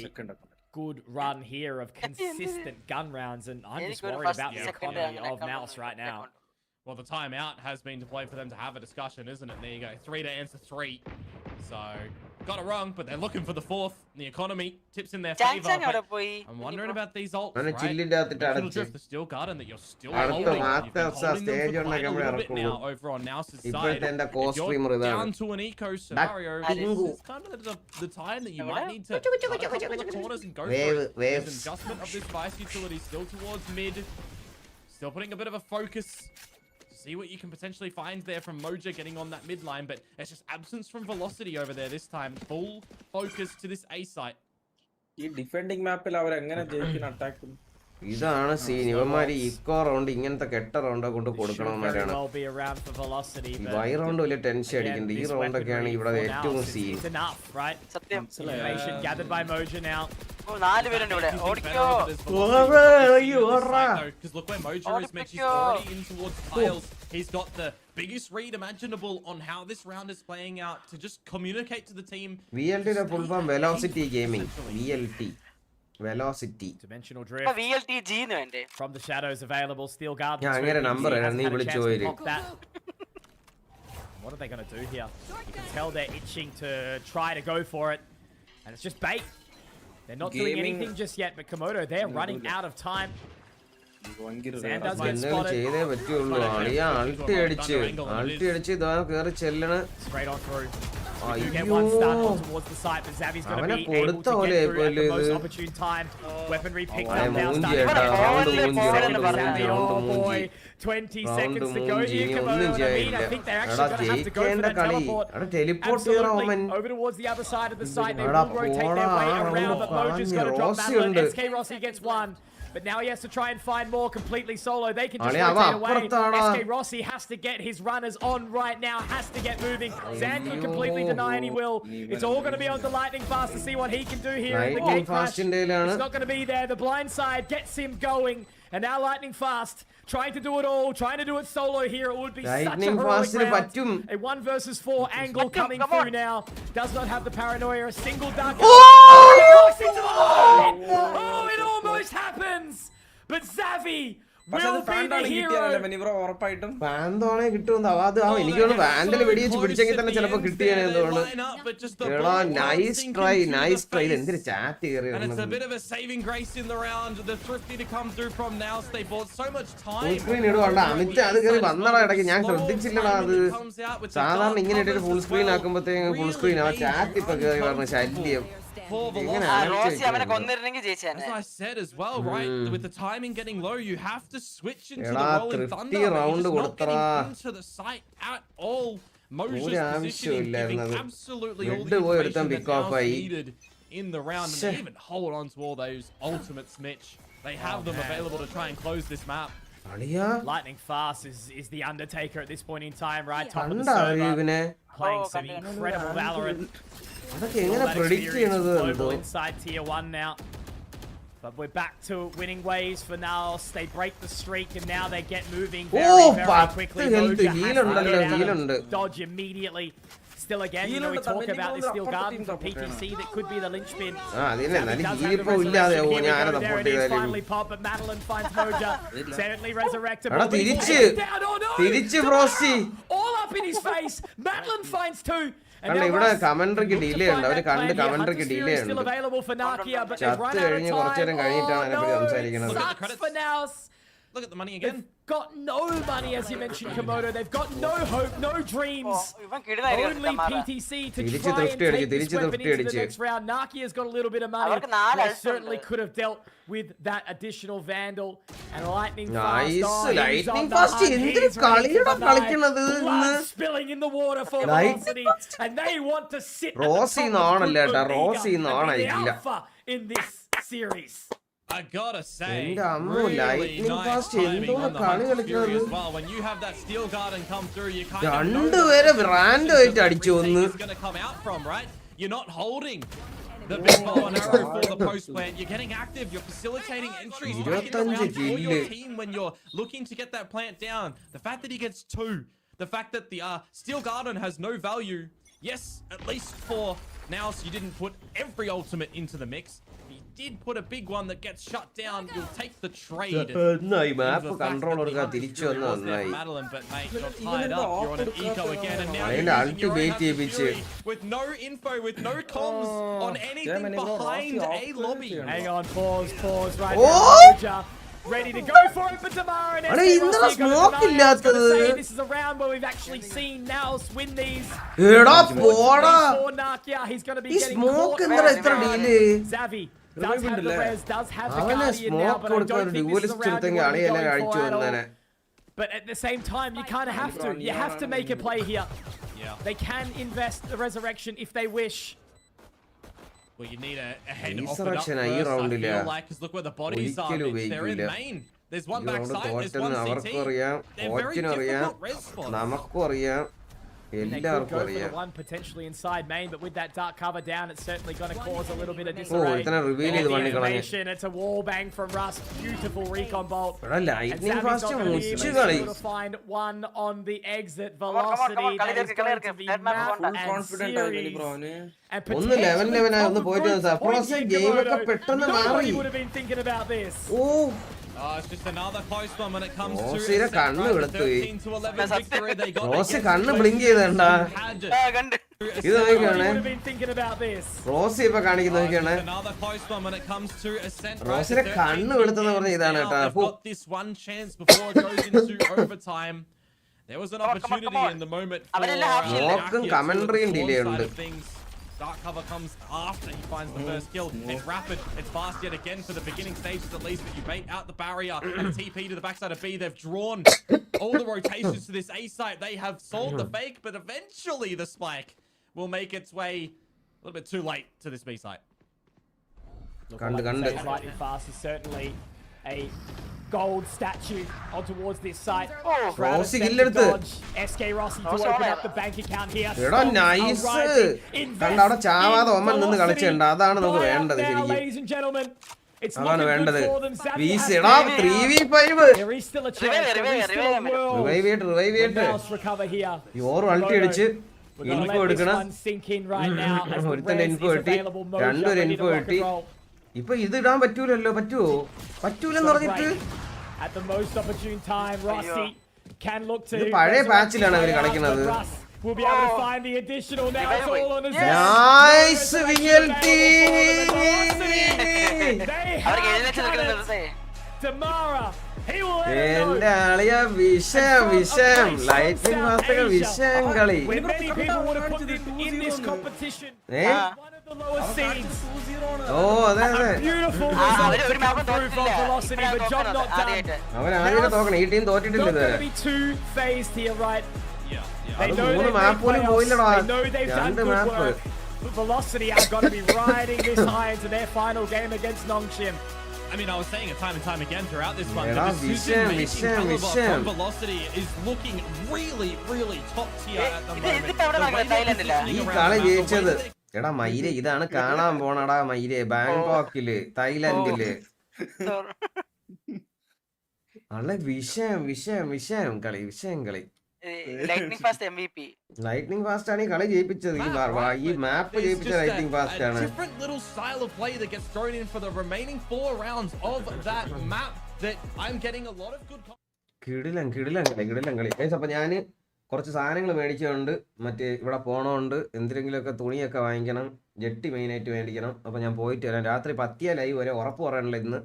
good run here of consistent gun rounds, and I'm just worried about the economy of Mouse right now. Well, the timeout has been to play for them to have a discussion, isn't it? There you go. 3 to answer 3. So, got it wrong, but they're looking for the 4th. The economy tips in their favor. I'm wondering about these ults, right? Drift, the Steel Garden that you're still holding. You've been holding them for quite a little bit now over on Mouse's side. If you're down to an eco scenario, this is kind of the time that you might need to cut a couple of corners and go for it. There's an adjustment of this Vice utility still towards mid. Still putting a bit of a focus. See what you can potentially find there from Moja getting on that mid line, but it's just absence from Velocity over there this time. Full focus to this A site. Defending map attack. ഇതാണ് scene ഇവന്മാര് eco round ഇങ്ങനത്തെ കെട്ട round കൊണ്ട് കൊടുക്കണവന്മാരാണ് Y round വലിയ tension അടിക്കുന്നുണ്ട് ഈ round ഒക്കെയാണ് ഇവിടെ ഏറ്റവും scene He's got the biggest read imaginable on how this round is playing out to just communicate to the team. VLT യുടെ full form velocity gaming. VLT. Velocity. Dimensional drift. VLT G nu ende. From the shadows available, Steel Garden. ഞാൻ അങ്ങനെ number നീ വിളിച്ചു പോയി. What are they going to do here? You can tell they're itching to try to go for it. And it's just bait. They're not doing anything just yet, but Komodo, they're running out of time. Zan does get spotted. Straight on through. You get one start on towards the site, but Zavi's going to be able to get through at the most opportune time. Weaponry picked up now. Oh boy, 20 seconds to go here, Komodo. I think they're actually going to have to go for that teleport. Absolutely. Over towards the other side of the site. They will rotate their way around, but Moja's got to drop that. SK Rossi gets one. But now he has to try and find more completely solo. They can just rotate away. SK Rossi has to get his runners on right now. Has to get moving. Zan could completely deny, and he will. It's all going to be on to Lightning Fast to see what he can do here in the gate crash. It's not going to be there. The blind side gets him going. And now Lightning Fast trying to do it all, trying to do it solo here. It would be such a heroic round. A 1 versus 4 angle coming through now. Does not have the paranoia. A single duck. Oh, it almost happens. But Zavi പക്ഷെ അത് will be ഫാൻഡോണെ the കിട്ടിയാലല്ലേ hero. ബെനിബ്രോ ഉറപ്പായിട്ടും പാന്തോണെ കിട്ടുമെന്ന് അത് എനിക്ക് തോന്നുന്നു വാൻഡല് വെടിവെച്ച് പിടിച്ചെങ്കിൽ തന്നെ ചിലപ്പോ കിട്ടിയാണ് തോന്നുന്നു. എടാ നൈസ് ട്രൈ ഇത് എന്തിന് ചാറ്റ് കയറി And it's a bit of a saving grace in the round. The thrifty to come through from Naos. They bought so much full time. Screen ഇടുവാണ്ട അമിത് അത് കയറി വന്നടാ ഇടയ്ക്ക് ഞാൻ ശ്രദ്ധിച്ചില്ലടാ അത്. സാധാരണ ഇങ്ങനെ ഇട്ടിട്ട് ഫുൾ സ്ക്രീൻ ആക്കുമ്പോഴത്തേക്കും ഫുൾ സ്ക്രീൻ ആ ചാറ്റ് ഇപ്പൊ കയറി പറഞ്ഞ ശല്യം. As I said as well, right? With the timing getting low, you have to switch into the rolling thunder. You're just not getting into the site at all. Moses positioning, giving absolutely all the information that Naos needed in the round, and they even hold on to all those ultimates, Mitch. They have them available to try and close this map. Lightning Fast is the Undertaker at this point in time, right? Top of the server, playing some incredible Valorant. അതൊക്കെ എങ്ങനെ predict ചെയ്യണത് എന്തോ. Inside tier 1 now. But we're back to winning ways for Naos. They break the streak and now they get moving very quickly. Dodge immediately. Still again, you know, we talk about this Steel Garden from PTC that could be the linchpin. Finally pop, but Madeline finds Moja. Certainly resurrected. All up in his face. Madeline finds 2. ഇവിടെ കമന്ററിക്ക് delay ഉണ്ട്. അവര് കണ്ട് കമന്ററിക്ക് delay ഉണ്ട്. ചത്ത് കഴിഞ്ഞ് കുറച്ചു നേരം കഴിഞ്ഞിട്ടാണ് അതിനെപ്പറ്റി സംസാരിക്കുന്നത്. Look at the money again. They've got no money, as you mentioned, Komodo. They've got no hope, no dreams. Only PTC to try and take this weapon into the next round. Nakia's got a little bit of money. They certainly could have dealt with that additional Vandal. And Lightning Fast. Blood spilling in the water for velocity. And they want to sit at the alpha in this series. I gotta say, really nice timing on the Hunt's as well. When you have that Steel Garden come through, you kind of know where he's gonna come out from, right? You're not holding the big bow and arrow for the post plant. You're getting active. You're facilitating entries back in the round for your team when you're looking to get that plant down. The fact that he gets 2, the fact that the Steel Garden has no value. Yes, at least for now, so you didn't put every ultimate into the mix. Did put a big one that gets shut down. You'll take the trade. Controller തിരിച്ചു വന്നു നന്നായി. Madeline, but mate, you're tied up. You're on an eco again, and now you're using your Zowie with no info, with no comms on anything behind a lobby. Hang on, pause right now. Ready to go for it, but Damara and this is a round where we've actually seen Naos win these. He's going to be getting caught. Zavi does have the res, does have the Guardian now, but I don't think this is a round you want to be going for at all. But at the same time, you kind of have to. You have to make a play here. Yeah. They can invest the resurrection if they wish. Well, you need a head off it up first, I feel like, because look where the bodies are, Mitch. They're in main. There's one backside, there's one CT. They're very difficult res spots. They could go for the one potentially inside main, but with that dark cover down, it's certainly going to cause a little bit of disarray. It's a wall bang from Russ. Beautiful recon bolt. And Savi's not going to be able to find one on the exit. Velocity that is going to be map and series. And potentially nobody would have been thinking about this. Oh, it's just another close one when it comes to 13 to 11 victory. They got Rossi kannu blink ചെയ്തണ്ട. ഇത് നോക്കിയാണ്. Rossi ഇപ്പോ കാണിക്കുന്നത് നോക്കിയാണ്. റോസിനെ കണ്ണ് വെളുത്തെന്ന് പറഞ്ഞ ഇതാണ് കേട്ടോ. This one chance before it goes into overtime. There was an opportunity in the moment for commentary and delay ഉണ്ട്. Dark cover comes after he finds the first kill. It's rapid, it's fast yet again for the beginning stages at least, but you bait out the barrier and a TP to the backside of B. They've drawn all the rotations to this A site. They have solved the fake, but eventually the spike will make its way a little bit too late to this B site. Lightning Fast is certainly a gold statue on towards this site. Rossi killedu. SK Rossi to open up the bank account here. എടാ nice. കണ്ട അവിടെ ചാവാതെ ഒമ്മൻ നിന്ന് കളിച്ചണ്ട. അതാണ് നമുക്ക് വേണ്ടത് ശരിക്കും. Ladies and gentlemen, it's അതാണ് looking വേണ്ടത്. good for them. എടാ 3v5. There is still a chance. There is still a world. Revive it. Recover here. Your ulti അടിച്ച് ഇൻഫോ എടുക്കണം. ഒരുത്തന്റെ ഇൻഫോ കിട്ടി. രണ്ടൊരു ഇൻഫോ കിട്ടി. ഇപ്പൊ ഇത് ഇടാൻ പറ്റൂലല്ലോ. പറ്റുമോ? പറ്റൂലെന്ന് പറഞ്ഞിട്ട് at the most opportune time. Rossi can look to. പഴയ പാച്ചിലാണ് അവർ കളിക്കുന്നത്. We'll be able to find the additional now. It's all on his Nice VLT. Tamara. He will എന്റെ അളിയ വിഷയം ലൈറ്റിംഗ് മാസ്റ്റർ വിഷയം കളി. When many people would have put them in this competition. One of the lowest seeds. ഓ അതെ അതെ. Beautiful result to come through from Velocity, but job not done. അവൻ ആദ്യം തോക്കണം. ഈ ടീം തോറ്റിട്ടില്ല Not ഇതുവരെ. going to be too phased here, right? They അത് know 3 they've മാപ്പ് made പോലും playoffs. പോയില്ലടാ. They know they've done 2 good map. work. But Velocity are going to be riding this high into their final game against Nongshim. I mean, I was saying it time and time again throughout this one. Yeah, The decision-making caliber from Velocity is looking really, really top tier at the moment. ഈ കളി ജയിച്ചത് എടാ മയിരെ ഇതാണ് കാണാൻ പോണടാ മയിരെ ബാങ്കോക്കില് തായ്ലൻഡില് അല്ല വിഷയം കളി lightning fast MVP. Lightning fast ആണ് ഈ കളി ജയിപ്പിച്ചത്. ഈ മാപ്പ് ജയിപ്പിച്ച ലൈറ്റ്നിംഗ് ഫാസ്റ്റ് ആണ്. Different little style of play that gets thrown in for the remaining 4 rounds of that map that I'm getting a lot of good. കിടിലം കളി. അപ്പൊ ഞാന് കുറച്ച് സാധനങ്ങൾ മേടിക്കുന്നുണ്ട്. മറ്റേ ഇവിടെ പോണോണ്ട് എന്തെങ്കിലുമൊക്കെ തുണിയൊക്കെ വാങ്ങിക്കണം. ജെട്ടി മെയിനായിട്ട് മേടിക്കണം. അപ്പൊ ഞാൻ പോയിട്ട് വരാം. രാത്രി 10 ലൈവ് വരെ ഉറപ്പ് പറയാനുള്ള ഇന്ന്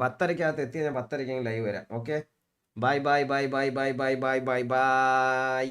10:30 എത്തി. ഞാൻ 10:30 ലൈവ് വരാം. Okay bye. Bye.